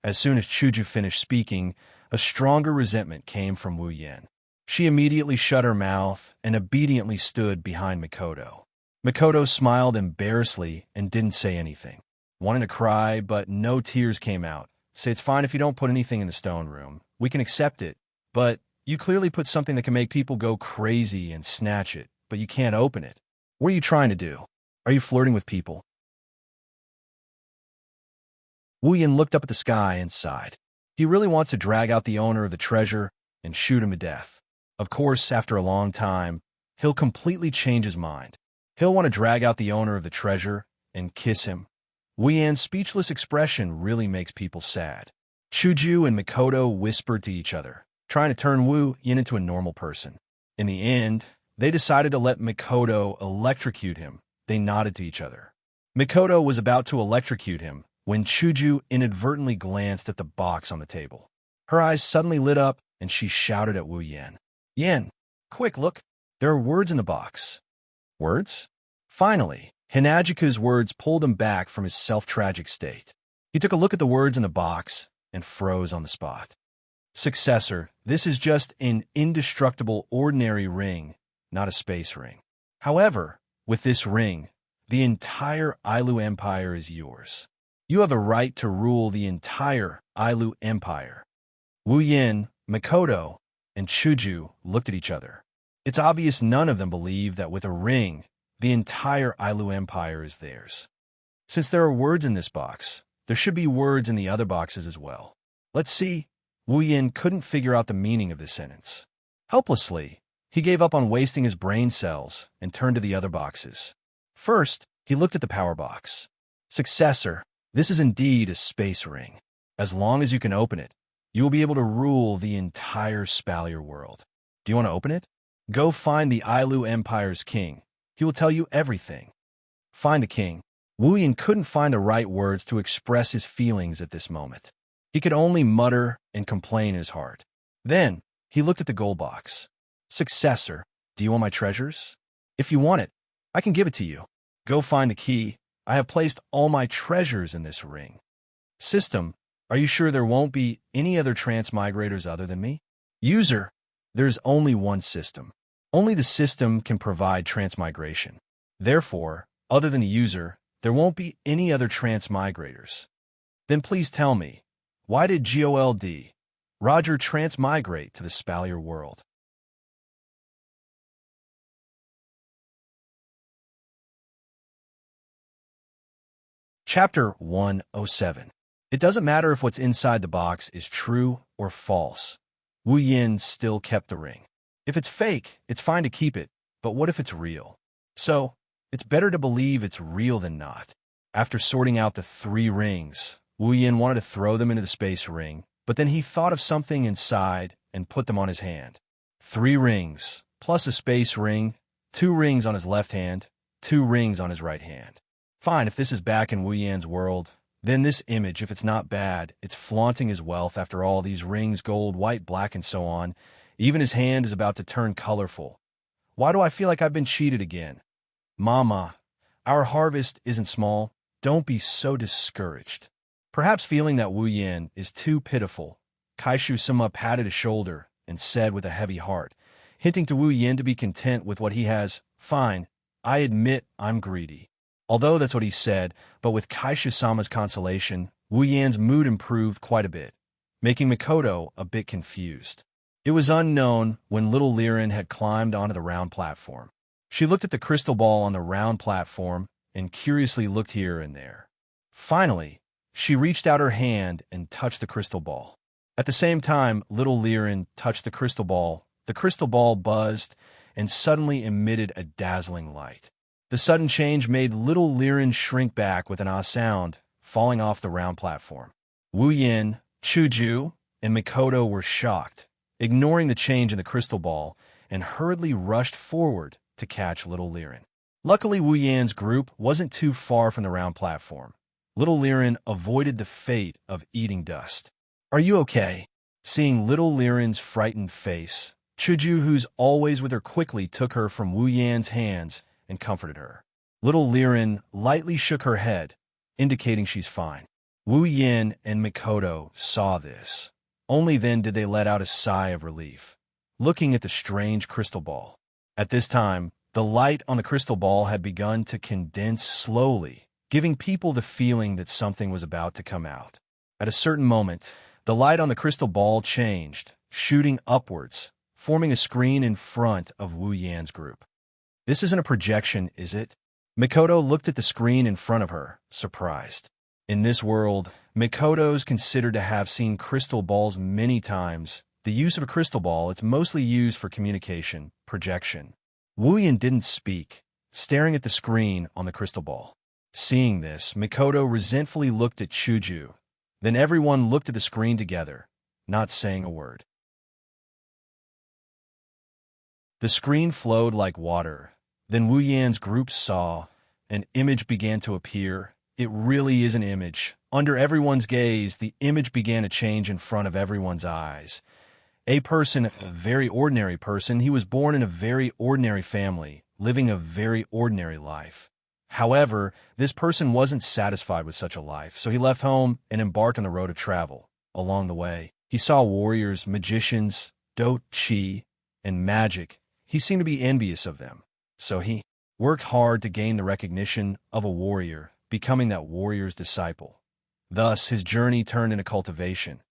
As soon as Chuju finished speaking, a stronger resentment came from Wu Yin. She immediately shut her mouth and obediently stood behind Mikoto. Mikoto smiled embarrassedly and didn't say anything. Wanted to cry, but no tears came out. Say it's fine if you don't put anything in the stone room. We can accept it, but you clearly put something that can make people go crazy and snatch it, but you can't open it. What are you trying to do? Are you flirting with people? Wu Yin looked up at the sky and sighed. He really wants to drag out the owner of the treasure and shoot him to death. Of course, after a long time, he'll completely change his mind. He'll want to drag out the owner of the treasure and kiss him. Wu Yin's speechless expression really makes people sad. Chuju and Mikoto whispered to each other, trying to turn Wu Yin into a normal person. In the end, they decided to let Mikoto electrocute him. They nodded to each other. Mikoto was about to electrocute him when Chuju inadvertently glanced at the box on the table. Her eyes suddenly lit up, and she shouted at Wu Yin. Yin, quick, look. There are words in the box. Words? Finally, Hinajika's words pulled him back from his self-tragic state. He took a look at the words in the box and froze on the spot. Successor, this is just an indestructible ordinary ring, not a space ring. However, with this ring, the entire Ailu Empire is yours. You have a right to rule the entire Ailu Empire. Wu Yin, Mikoto, and Chuju looked at each other. It's obvious none of them believe that with a ring, the entire Ailu Empire is theirs. Since there are words in this box, there should be words in the other boxes as well. Let's see. Wu Yin couldn't figure out the meaning of this sentence. Helplessly, he gave up on wasting his brain cells and turned to the other boxes. First, he looked at the power box. Successor, this is indeed a space ring. As long as you can open it, you will be able to rule the entire Spalier world. Do you want to open it? Go find the Ailu Empire's king. He will tell you everything. Find the king. Wu Yin couldn't find the right words to express his feelings at this moment. He could only mutter and complain in his heart. Then, he looked at the gold box. Successor, do you want my treasures? If you want it, I can give it to you. Go find the key. I have placed all my treasures in this ring. System, are you sure there won't be any other transmigrators other than me? User, there's only one system. Only the system can provide transmigration. Therefore, other than the user, there won't be any other transmigrators. Then please tell me, why did GOLD, Roger, transmigrate to the Spalier world? Chapter 107. It doesn't matter if what's inside the box is true or false. Wu Yin still kept the ring. If it's fake, it's fine to keep it, but what if it's real? So, it's better to believe it's real than not. After sorting out the 3 rings, Wu Yin wanted to throw them into the space ring, but then he thought of something inside and put them on his hand. 3 rings, plus a space ring, 2 rings on his left hand, 2 rings on his right hand. Fine, if this is back in Wu Yin's world, then this image, if it's not bad, it's flaunting his wealth after all these rings, gold, white, black, and so on. Even his hand is about to turn colorful. Why do I feel like I've been cheated again? Mama, our harvest isn't small. Don't be so discouraged. Perhaps feeling that Wu Yin is too pitiful, Kaishu Sima patted his shoulder and said with a heavy heart, hinting to Wu Yin to be content with what he has. Fine, I admit I'm greedy. Although that's what he said, but with Kaishu Sama's consolation, Wu Yan's mood improved quite a bit, making Mikoto a bit confused. It was unknown when little Liren had climbed onto the round platform. She looked at the crystal ball on the round platform and curiously looked here and there. Finally, she reached out her hand and touched the crystal ball. At the same time, little Liren touched the crystal ball. The crystal ball buzzed and suddenly emitted a dazzling light. The sudden change made little Liren shrink back with an ah sound, falling off the round platform. Wu Yin, Chuju, and Mikoto were shocked, ignoring the change in the crystal ball, and hurriedly rushed forward to catch little Liren. Luckily, Wu Yan's group wasn't too far from the round platform. Little Liren avoided the fate of eating dust. "Are you okay?" Seeing little Liren's frightened face, Chuju, who's always with her, quickly took her from Wu Yan's hands and comforted her. Little Liren lightly shook her head, indicating she's fine. Wu Yin and Mikoto saw this. Only then did they let out a sigh of relief, looking at the strange crystal ball. At this time, the light on the crystal ball had begun to condense slowly, giving people the feeling that something was about to come out. At a certain moment, the light on the crystal ball changed, shooting upwards, forming a screen in front of Wu Yan's group. "This isn't a projection, is it?" Mikoto looked at the screen in front of her, surprised. In this world, Mikoto's considered to have seen crystal balls many times. The use of a crystal ball, it's mostly used for communication, projection. Wu Yan didn't speak, staring at the screen on the crystal ball. Seeing this, Mikoto resentfully looked at Chuju. Then everyone looked at the screen together, not saying a word. The screen flowed like water. Then Wu Yan's group saw an image began to appear. It really is an image. Under everyone's gaze, the image began to change in front of everyone's eyes. A person, a very ordinary person, he was born in a very ordinary family, living a very ordinary life. However, this person wasn't satisfied with such a life, so he left home and embarked on the road of travel. Along the way, he saw warriors, magicians, do chi, and magic. He seemed to be envious of them, so he worked hard to gain the recognition of a warrior, becoming that warrior's disciple. Thus, his journey turned into cultivation.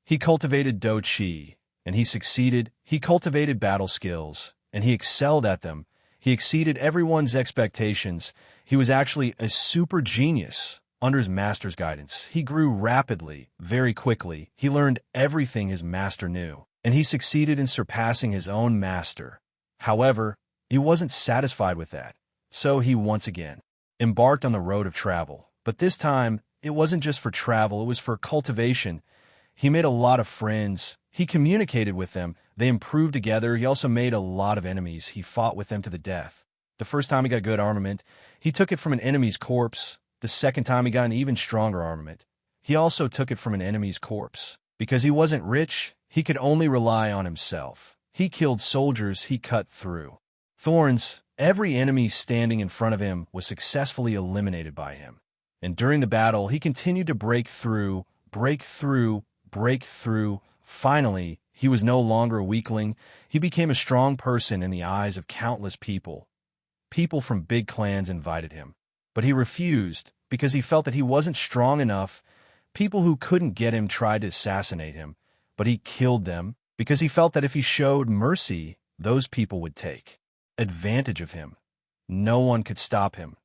He cultivated do chi, and he succeeded. He cultivated battle skills, and he excelled at them. He exceeded everyone's expectations. He was actually a super genius. Under his master's guidance, he grew rapidly, very quickly. He learned everything his master knew, and he succeeded in surpassing his own master. However, he wasn't satisfied with that, so he once again embarked on the road of travel. But this time, it wasn't just for travel, it was for cultivation. He made a lot of friends. He communicated with them. They improved together. He also made a lot of enemies. He fought with them to the death. The first time he got good armament, he took it from an enemy's corpse. The second time he got an even stronger armament. He also took it from an enemy's corpse. Because he wasn't rich, he could only rely on himself. He killed soldiers he cut through. Thorns, every enemy standing in front of him was successfully eliminated by him. And during the battle, he continued to break through, break through, break through. Finally, he was no longer a weakling. He became a strong person in the eyes of countless people. People from big clans invited him, but he refused because he felt that he wasn't strong enough. People who couldn't get him tried to assassinate him, but he killed them because he felt that if he showed mercy, those people would take advantage of him. No one could stop him,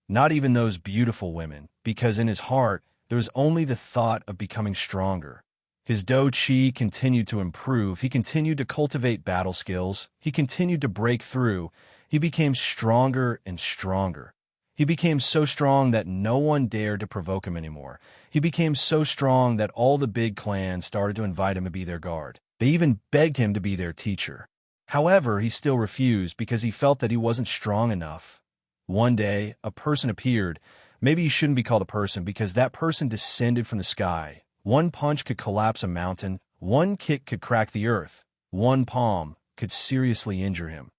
not even those beautiful women, because in his heart, there was only the thought of becoming stronger. His do chi continued to improve. He continued to cultivate battle skills. He continued to break through. He became stronger and stronger. He became so strong that no one dared to provoke him anymore. He became so strong that all the big clans started to invite him to be their guard. They even begged him to be their teacher. However, he still refused because he felt that he wasn't strong enough. One day, a person appeared. Maybe he shouldn't be called a person because that person descended from the sky. One punch could collapse a mountain. One kick could crack the earth. One palm could seriously injure him.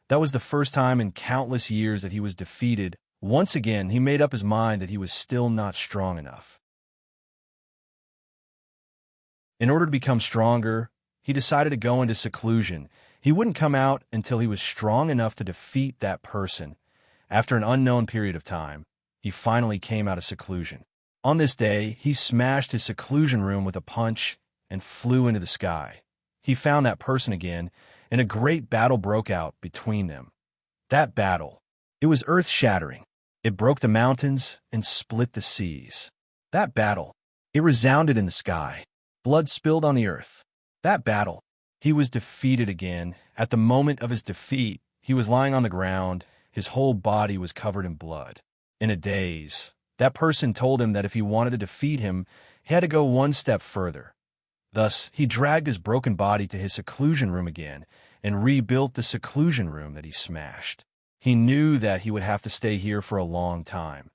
That was the first time in countless years that he was defeated. Once again, he made up his mind that he was still not strong enough. In order to become stronger, he decided to go into seclusion. He wouldn't come out until he was strong enough to defeat that person. After an unknown period of time, he finally came out of seclusion. On this day, he smashed his seclusion room with a punch and flew into the sky. He found that person again, and a great battle broke out between them. That battle, it was earth-shattering. It broke the mountains and split the seas. That battle, it resounded in the sky. Blood spilled on the earth. That battle, he was defeated again. At the moment of his defeat, he was lying on the ground. His whole body was covered in blood. In a daze, that person told him that if he wanted to defeat him, he had to go one step further. Thus, he dragged his broken body to his seclusion room again and rebuilt the seclusion room that he smashed. He knew that he would have to stay here for a long time.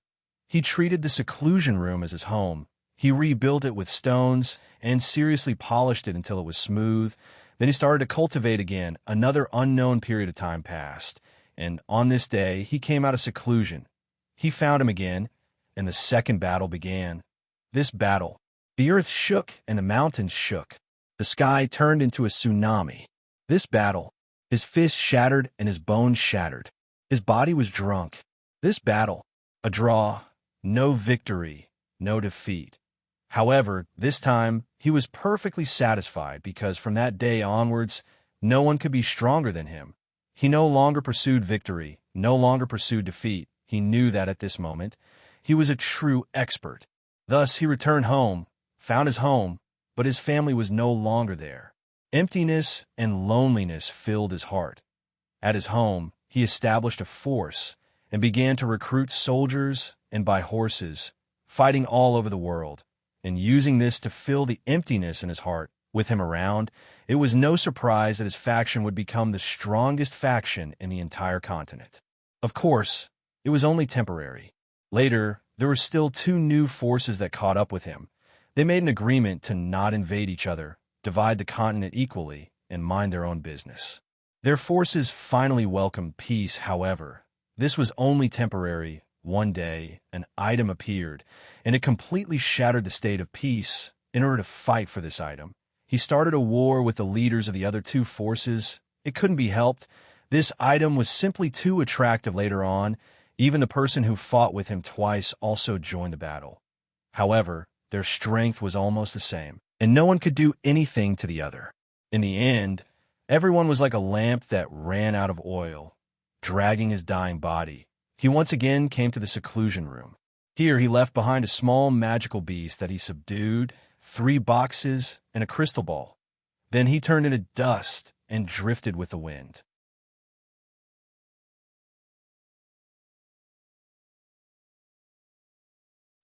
He treated the seclusion room as his home. He rebuilt it with stones and seriously polished it until it was smooth. Then he started to cultivate again. Another unknown period of time passed, and on this day, he came out of seclusion. He found him again, and the second battle began. This battle, the earth shook and the mountains shook. The sky turned into a tsunami. This battle, his fist shattered and his bones shattered. His body was drunk. This battle, a draw, no victory, no defeat. However, this time, he was perfectly satisfied because from that day onwards, no one could be stronger than him. He no longer pursued victory, no longer pursued defeat. He knew that at this moment, he was a true expert. Thus, he returned home, found his home, but his family was no longer there. Emptiness and loneliness filled his heart. At his home, he established a force and began to recruit soldiers and buy horses, fighting all over the world. And using this to fill the emptiness in his heart with him around, it was no surprise that his faction would become the strongest faction in the entire continent. Of course, it was only temporary. Later, there were still two new forces that caught up with him. They made an agreement to not invade each other, divide the continent equally, and mind their own business. Their forces finally welcomed peace, however. This was only temporary. One day, an item appeared, and it completely shattered the state of peace. In order to fight for this item, he started a war with the leaders of the other two forces. It couldn't be helped. This item was simply too attractive later on. Even the person who fought with him twice also joined the battle. However, their strength was almost the same, and no one could do anything to the other. In the end, everyone was like a lamp that ran out of oil, dragging his dying body. He once again came to the seclusion room. Here he left behind a small magical beast that he subdued, 3 boxes, and a crystal ball. Then he turned into dust and drifted with the wind.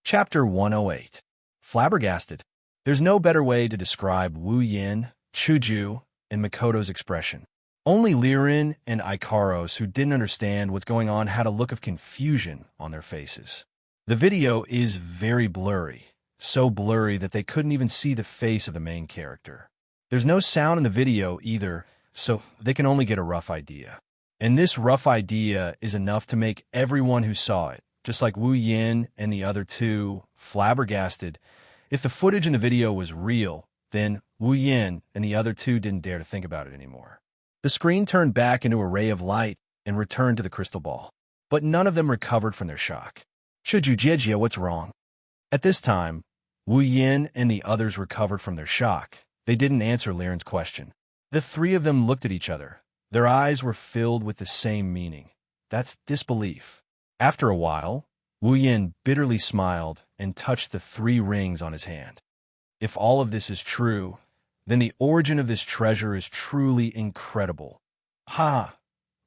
Chapter 108. Flabbergasted. There's no better way to describe Wu Yin, Chuju, and Makoto's expression. Only Lirin and Ikaros, who didn't understand what's going on, had a look of confusion on their faces. The video is very blurry, so blurry that they couldn't even see the face of the main character. There's no sound in the video either, so they can only get a rough idea. And this rough idea is enough to make everyone who saw it, just like Wu Yin and the other two, flabbergasted. If the footage in the video was real, then Wu Yin and the other two didn't dare to think about it anymore. The screen turned back into a ray of light and returned to the crystal ball. But none of them recovered from their shock. Shujujia, what's wrong? At this time, Wu Yin and the others recovered from their shock. They didn't answer Liren's question. The 3 of them looked at each other. Their eyes were filled with the same meaning. That's disbelief. After a while, Wu Yin bitterly smiled and touched the 3 rings on his hand. If all of this is true, then the origin of this treasure is truly incredible.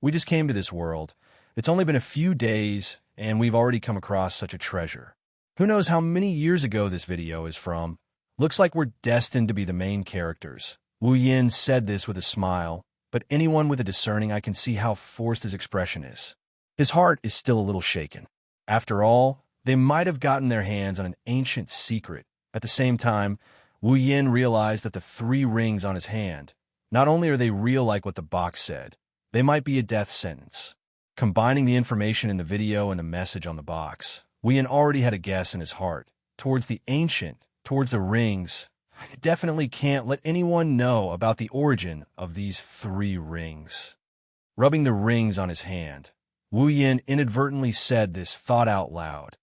We just came to this world. It's only been a few days, and we've already come across such a treasure. Who knows how many years ago this video is from? Looks like we're destined to be the main characters. Wu Yin said this with a smile, but anyone with a discerning eye can see how forced his expression is. His heart is still a little shaken. After all, they might have gotten their hands on an ancient secret. At the same time, Wu Yin realized that the 3 rings on his hand, not only are they real like what the box said, they might be a death sentence. Combining the information in the video and the message on the box, Wu Yin already had a guess in his heart. Towards the ancient, towards the rings, I definitely can't let anyone know about the origin of these 3 rings. Rubbing the rings on his hand, Wu Yin inadvertently said this thought out loud,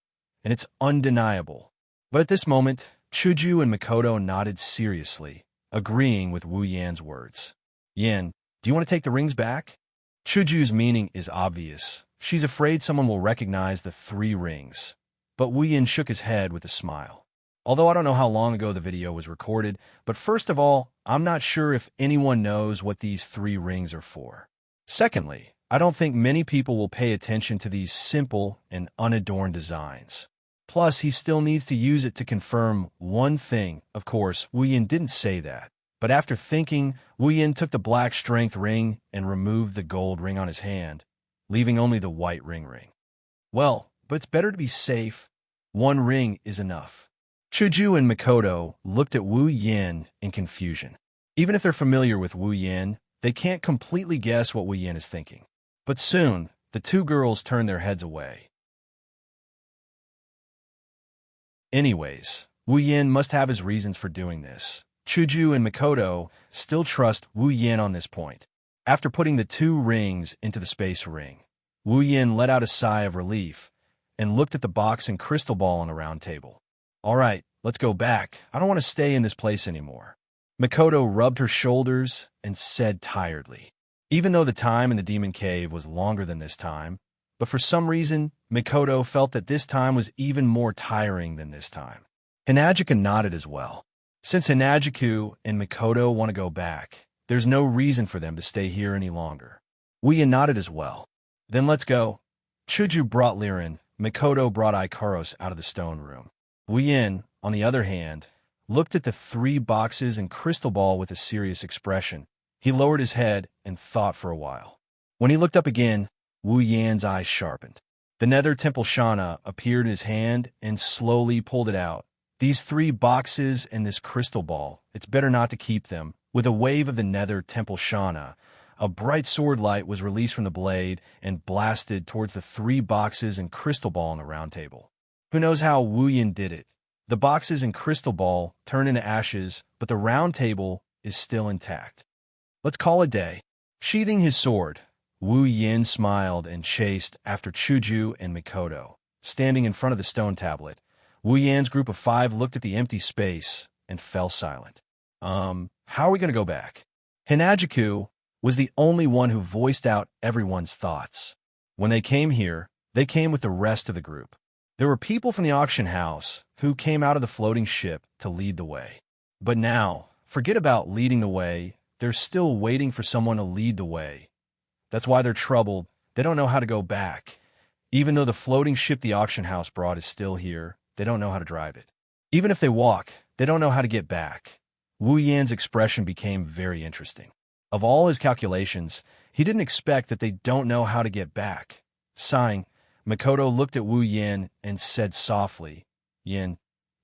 and it's undeniable. But at this moment, Chuju and Mikoto nodded seriously, agreeing with Wu Yan's words. Yin, do you want to take the rings back? Chuju's meaning is obvious. She's afraid someone will recognize the 3 rings. But Wu Yin shook his head with a smile. Although I don't know how long ago the video was recorded, but first of all, I'm not sure if anyone knows what these 3 rings are for. Secondly, I don't think many people will pay attention to these simple and unadorned designs. Plus, he still needs to use it to confirm one thing. Of course, Wu Yin didn't say that. But after thinking, Wu Yin took the black strength ring and removed the gold ring on his hand, leaving only the white ring. Well, but it's better to be safe. 1 ring is enough. Chuju and Mikoto looked at Wu Yin in confusion. Even if they're familiar with Wu Yin, they can't completely guess what Wu Yin is thinking. But soon, the 2 girls turned their heads away. Anyways, Wu Yin must have his reasons for doing this. Chuju and Mikoto still trust Wu Yin on this point. After putting the 2 rings into the space ring, Wu Yin let out a sigh of relief and looked at the box and crystal ball on the round table. All right, let's go back. I don't want to stay in this place anymore. Mikoto rubbed her shoulders and said tiredly. Even though the time in the demon cave was longer than this time, but for some reason, Mikoto felt that this time was even more tiring than this time. Hinajika nodded as well. Since Hinajiku and Mikoto want to go back, there's no reason for them to stay here any longer. Wu Yin nodded as well. Then let's go. Chuju brought Liren, Mikoto brought Ikaros out of the stone room. Wu Yin, on the other hand, looked at the 3 boxes and crystal ball with a serious expression. He lowered his head and thought for a while. When he looked up again, Wu Yan's eyes sharpened. The nether temple shana appeared in his hand and slowly pulled it out. These 3 boxes and this crystal ball, it's better not to keep them. With a wave of the nether temple shana, a bright sword light was released from the blade and blasted towards the 3 boxes and crystal ball on the round table. Who knows how Wu Yin did it? The boxes and crystal ball turn into ashes, but the round table is still intact. Let's call it a day. Sheathing his sword, Wu Yin smiled and chased after Chuju and Mikoto. Standing in front of the stone tablet, Wu Yan's group of 5 looked at the empty space and fell silent. How are we going to go back? Hinajiku was the only one who voiced out everyone's thoughts. When they came here, they came with the rest of the group. There were people from the auction house who came out of the floating ship to lead the way. But now, forget about leading the way. They're still waiting for someone to lead the way. That's why they're troubled. They don't know how to go back. Even though the floating ship the auction house brought is still here, they don't know how to drive it. Even if they walk, they don't know how to get back. Wu Yan's expression became very interesting. Of all his calculations, he didn't expect that they don't know how to get back. Sighing, Mikoto looked at Wu Yin and said softly, Yin,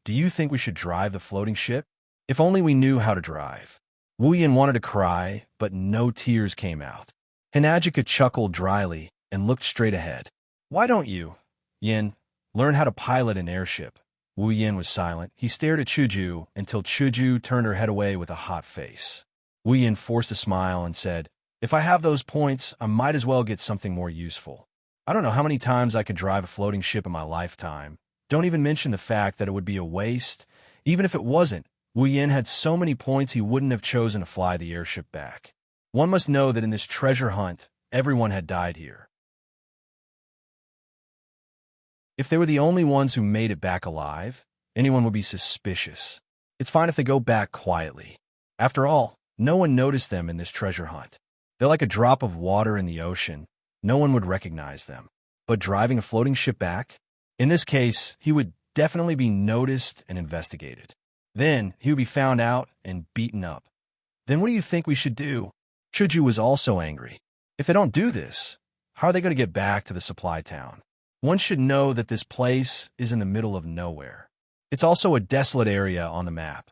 do you think we should drive the floating ship? If only we knew how to drive. Wu Yin wanted to cry, but no tears came out. Hinajika chuckled dryly and looked straight ahead. Why don't you, Yin, learn how to pilot an airship? Wu Yin was silent. He stared at Chuju until Chuju turned her head away with a hot face. Wu Yin forced a smile and said, if I have those points, I might as well get something more useful. I don't know how many times I could drive a floating ship in my lifetime. Don't even mention the fact that it would be a waste. Even if it wasn't, Wu Yin had so many points he wouldn't have chosen to fly the airship back. One must know that in this treasure hunt, everyone had died here. If they were the only ones who made it back alive, anyone would be suspicious. It's fine if they go back quietly. After all, no one noticed them in this treasure hunt. They're like a drop of water in the ocean. No one would recognize them. But driving a floating ship back? In this case, he would definitely be noticed and investigated. Then he would be found out and beaten up. Then what do you think we should do? Chuju was also angry. If they don't do this, how are they going to get back to the supply town? One should know that this place is in the middle of nowhere. It's also a desolate area on the map.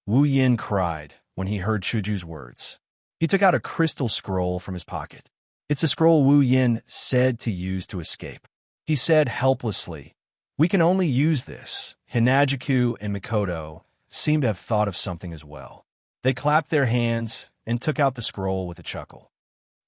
Wu Yin cried when he heard Chuju's words. He took out a crystal scroll from his pocket. It's a scroll Wu Yin said to use to escape. He said helplessly, we can only use this. Hinajiku and Mikoto seemed to have thought of something as well. They clapped their hands and took out the scroll with a chuckle.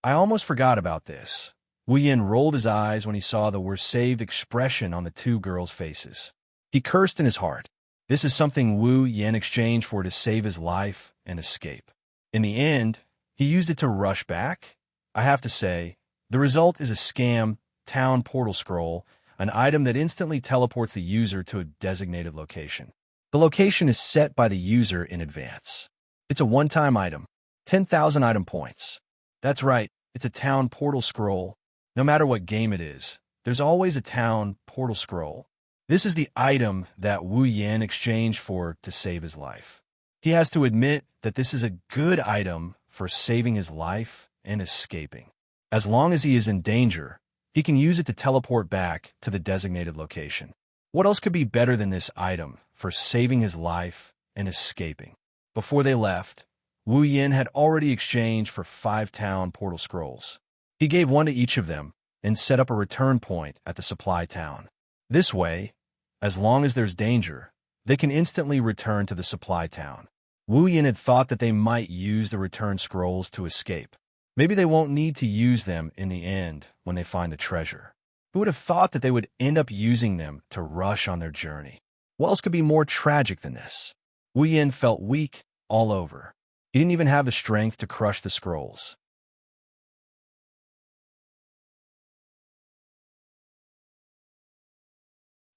I almost forgot about this. Wu Yin rolled his eyes when he saw the "we're saved" expression on the two girls' faces. He cursed in his heart. This is something Wu Yin exchanged for to save his life and escape. In the end, he used it to rush back. I have to say, the result is a scam town portal scroll, an item that instantly teleports the user to a designated location. The location is set by the user in advance. It's a one-time item, 10,000 item points. That's right, it's a town portal scroll. No matter what game it is, there's always a town portal scroll. This is the item that Wu Yin exchanged for to save his life. He has to admit that this is a good item for saving his life and escaping. As long as he is in danger, he can use it to teleport back to the designated location. What else could be better than this item for saving his life and escaping? Before they left, Wu Yin had already exchanged for 5 town portal scrolls. He gave one to each of them and set up a return point at the supply town. This way, as long as there's danger, they can instantly return to the supply town. Wu Yin had thought that they might use the return scrolls to escape. Maybe they won't need to use them in the end when they find the treasure. Who would have thought that they would end up using them to rush on their journey? What else could be more tragic than this? Wu Yin felt weak all over. He didn't even have the strength to crush the scrolls.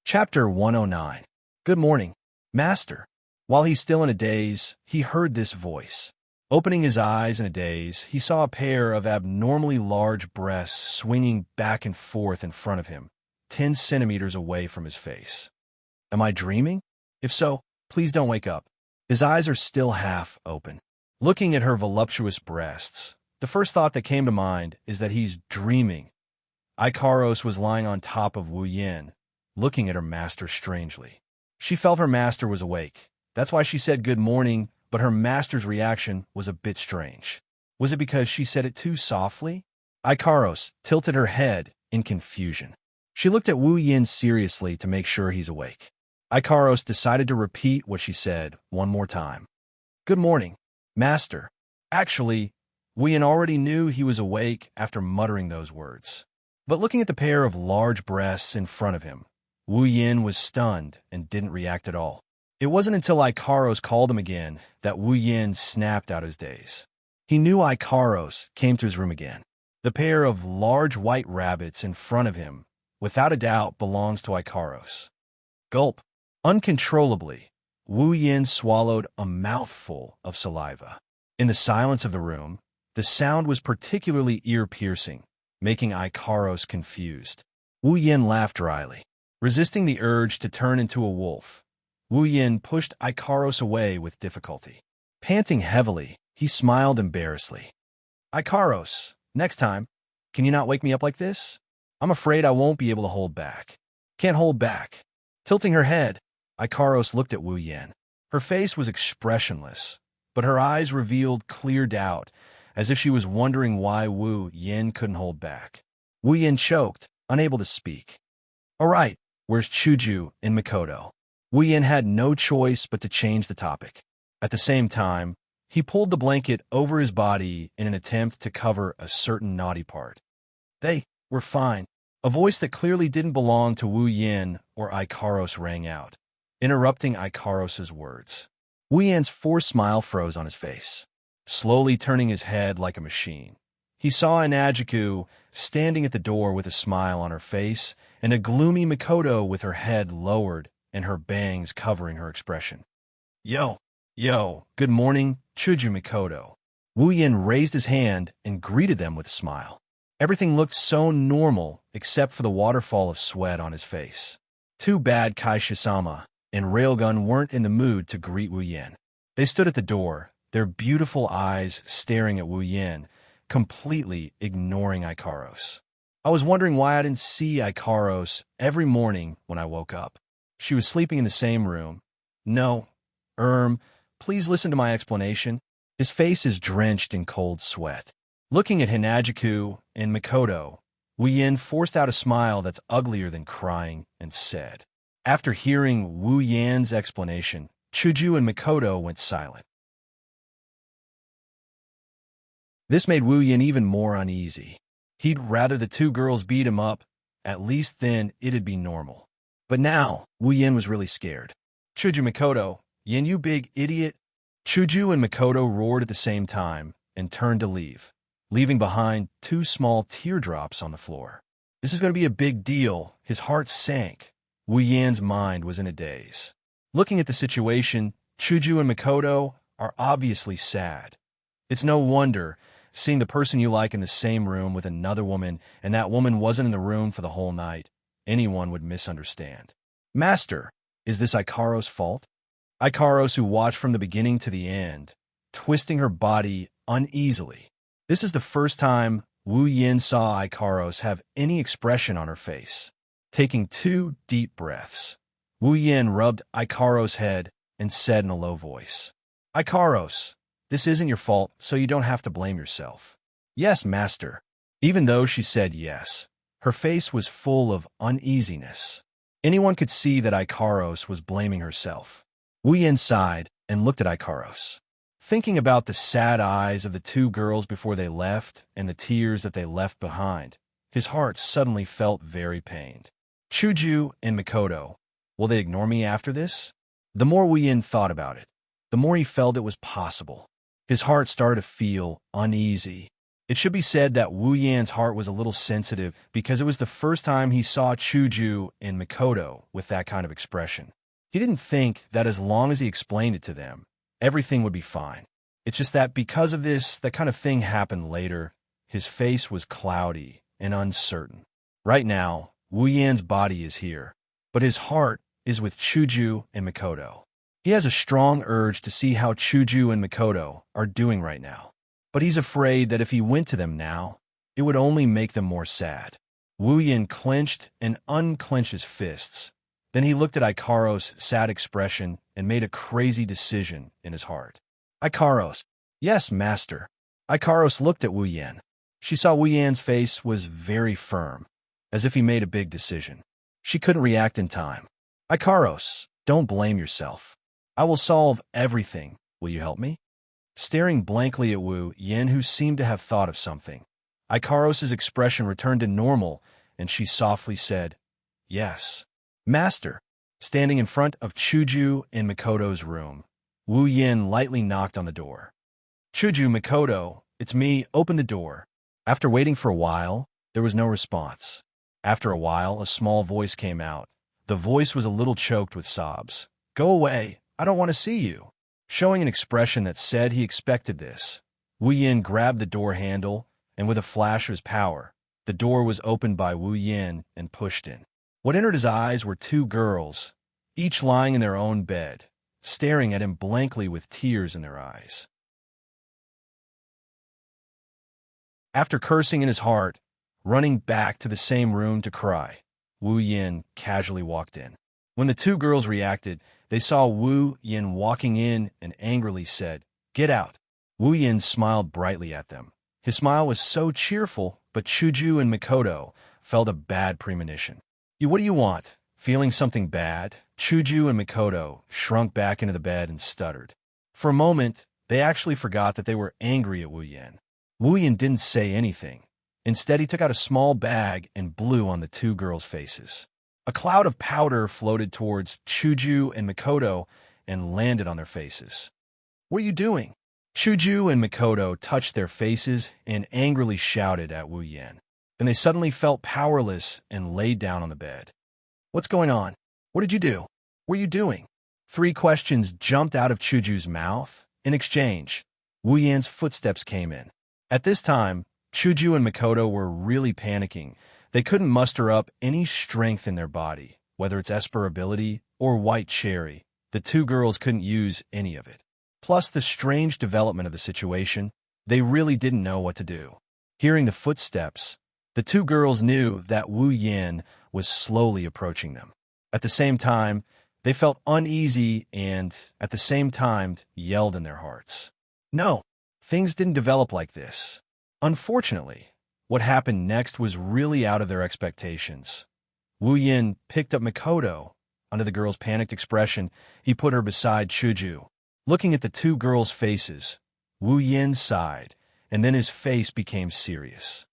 Chapter 109. Good morning, Master. While he's still in a daze, he heard this voice. Opening his eyes in a daze, he saw a pair of abnormally large breasts swinging back and forth in front of him, 10 centimeters away from his face. Am I dreaming? If so, please don't wake up. His eyes are still half open. Looking at her voluptuous breasts, the first thought that came to mind is that he's dreaming. Ikaros was lying on top of Wu Yin, looking at her master strangely. She felt her master was awake. That's why she said good morning, but her master's reaction was a bit strange. Was it because she said it too softly? Ikaros tilted her head in confusion. She looked at Wu Yin seriously to make sure he's awake. Ikaros decided to repeat what she said one more time. Good morning, Master. Actually, Wu Yin already knew he was awake after muttering those words. But looking at the pair of large breasts in front of him, Wu Yin was stunned and didn't react at all. It wasn't until Ikaros called him again that Wu Yin snapped out his daze. He knew Ikaros came to his room again. The pair of large white rabbits in front of him, without a doubt, belongs to Ikaros. Gulp. Uncontrollably, Wu Yin swallowed a mouthful of saliva. In the silence of the room, the sound was particularly ear-piercing, making Ikaros confused. Wu Yin laughed dryly. Resisting the urge to turn into a wolf, Wu Yin pushed Ikaros away with difficulty. Panting heavily, he smiled embarrassedly. Ikaros, next time, can you not wake me up like this? I'm afraid I won't be able to hold back. Can't hold back. Tilting her head, Ikaros looked at Wu Yin. Her face was expressionless, but her eyes revealed clear doubt, as if she was wondering why Wu Yin couldn't hold back. Wu Yin choked, unable to speak. All right, where's Chuju and Mikoto? Wu Yin had no choice but to change the topic. At the same time, he pulled the blanket over his body in an attempt to cover a certain naughty part. They were fine. A voice that clearly didn't belong to Wu Yin or Ikaros rang out, interrupting Ikaros's words. Wu Yin's forced smile froze on his face, slowly turning his head like a machine. He saw Inajiku standing at the door with a smile on her face and a gloomy Mikoto with her head lowered and her bangs covering her expression. Yo, good morning, Chuju Mikoto. Wu Yin raised his hand and greeted them with a smile. Everything looked so normal except for the waterfall of sweat on his face. Too bad Kaisha-sama and Railgun weren't in the mood to greet Wu Yin. They stood at the door, their beautiful eyes staring at Wu Yin, completely ignoring Ikaros. I was wondering why I didn't see Ikaros every morning when I woke up. She was sleeping in the same room. No, please listen to my explanation. His face is drenched in cold sweat. Looking at Hinajiku and Mikoto, Wu Yin forced out a smile that's uglier than crying and said, after hearing Wu Yan's explanation, Chuju and Makoto went silent. This made Wu Yin even more uneasy. He'd rather the two girls beat him up. At least then it'd be normal. But now, Wu Yin was really scared. Chuju, Makoto, Yin, you big idiot. Chuju and Makoto roared at the same time and turned to leave, leaving behind two small teardrops on the floor. This is going to be a big deal. His heart sank. Wu Yan's mind was in a daze. Looking at the situation, Chuju and Makoto are obviously sad. It's no wonder, seeing the person you like in the same room with another woman, and that woman wasn't in the room for the whole night, anyone would misunderstand. Master, is this Ikaro's fault? Ikaros, who watched from the beginning to the end, twisting her body uneasily. This is the first time Wu Yin saw Ikaros have any expression on her face. Taking 2 deep breaths, Wu Yin rubbed Ikaros' head and said in a low voice, Ikaros, this isn't your fault, so you don't have to blame yourself. Yes, master. Even though she said yes, her face was full of uneasiness. Anyone could see that Ikaros was blaming herself. Wu Yin sighed and looked at Ikaros. Thinking about the sad eyes of the two girls before they left and the tears that they left behind, his heart suddenly felt very pained. Chuju and Makoto, will they ignore me after this? The more Wu Yin thought about it, the more he felt it was possible. His heart started to feel uneasy. It should be said that Wu Yan's heart was a little sensitive because it was the first time he saw Chuju and Makoto with that kind of expression. He didn't think that as long as he explained it to them, everything would be fine. It's just that because of this, that kind of thing happened later. His face was cloudy and uncertain. Right now, Wu Yan's body is here, but his heart is with Chuju and Makoto. He has a strong urge to see how Chuju and Makoto are doing right now. But he's afraid that if he went to them now, it would only make them more sad. Wu Yin clenched and unclenched his fists. Then he looked at Ikaros' sad expression and made a crazy decision in his heart. Ikaros. Yes, master. Ikaros looked at Wu Yin. She saw Wu Yan's face was very firm, as if he made a big decision. She couldn't react in time. Ikaros, don't blame yourself. I will solve everything. Will you help me? Staring blankly at Wu Yin, who seemed to have thought of something, Ikaros' expression returned to normal, and she softly said, Yes. Master. Standing in front of Chuju and Makoto's room, Wu Yin lightly knocked on the door. Chuju, Makoto, it's me, open the door. After waiting for a while, there was no response. After a while, a small voice came out. The voice was a little choked with sobs. Go away, I don't want to see you. Showing an expression that said he expected this, Wu Yin grabbed the door handle, and with a flash of his power, the door was opened by Wu Yin and pushed in. What entered his eyes were two girls, each lying in their own bed, staring at him blankly with tears in their eyes. After cursing in his heart, running back to the same room to cry, Wu Yin casually walked in. When the two girls reacted, they saw Wu Yin walking in and angrily said, Get out. Wu Yin smiled brightly at them. His smile was so cheerful, but Chuju and Makoto felt a bad premonition. What do you want? Feeling something bad, Chuju and Makoto shrunk back into the bed and stuttered. For a moment, they actually forgot that they were angry at Wu Yin. Wu Yin didn't say anything. Instead, he took out a small bag and blew on the two girls' faces. A cloud of powder floated towards Chuju and Makoto and landed on their faces. What are you doing? Chuju and Makoto touched their faces and angrily shouted at Wu Yin. Then they suddenly felt powerless and laid down on the bed. What's going on? What did you do? What are you doing? 3 questions jumped out of Chuju's mouth. In exchange, Wu Yin's footsteps came in. At this time, Chuju and Makoto were really panicking. They couldn't muster up any strength in their body, whether it's Esper ability or White Cherry. The two girls couldn't use any of it. Plus the strange development of the situation, they really didn't know what to do. Hearing the footsteps, the two girls knew that Wu Yin was slowly approaching them. At the same time, they felt uneasy and, at the same time, yelled in their hearts. No, things didn't develop like this. Unfortunately, what happened next was really out of their expectations. Wu Yin picked up Makoto, Under the girl's panicked expression, he put her beside Chuju. Looking at the two girls' faces, Wu Yin sighed, and then his face became serious.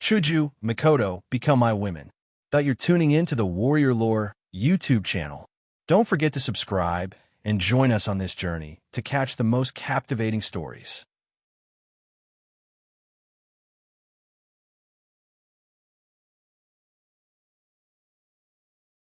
Chuju, Mikoto, become my women. That you're tuning in to the Warrior Lore YouTube channel. Don't forget to subscribe and join us on this journey to catch the most captivating stories.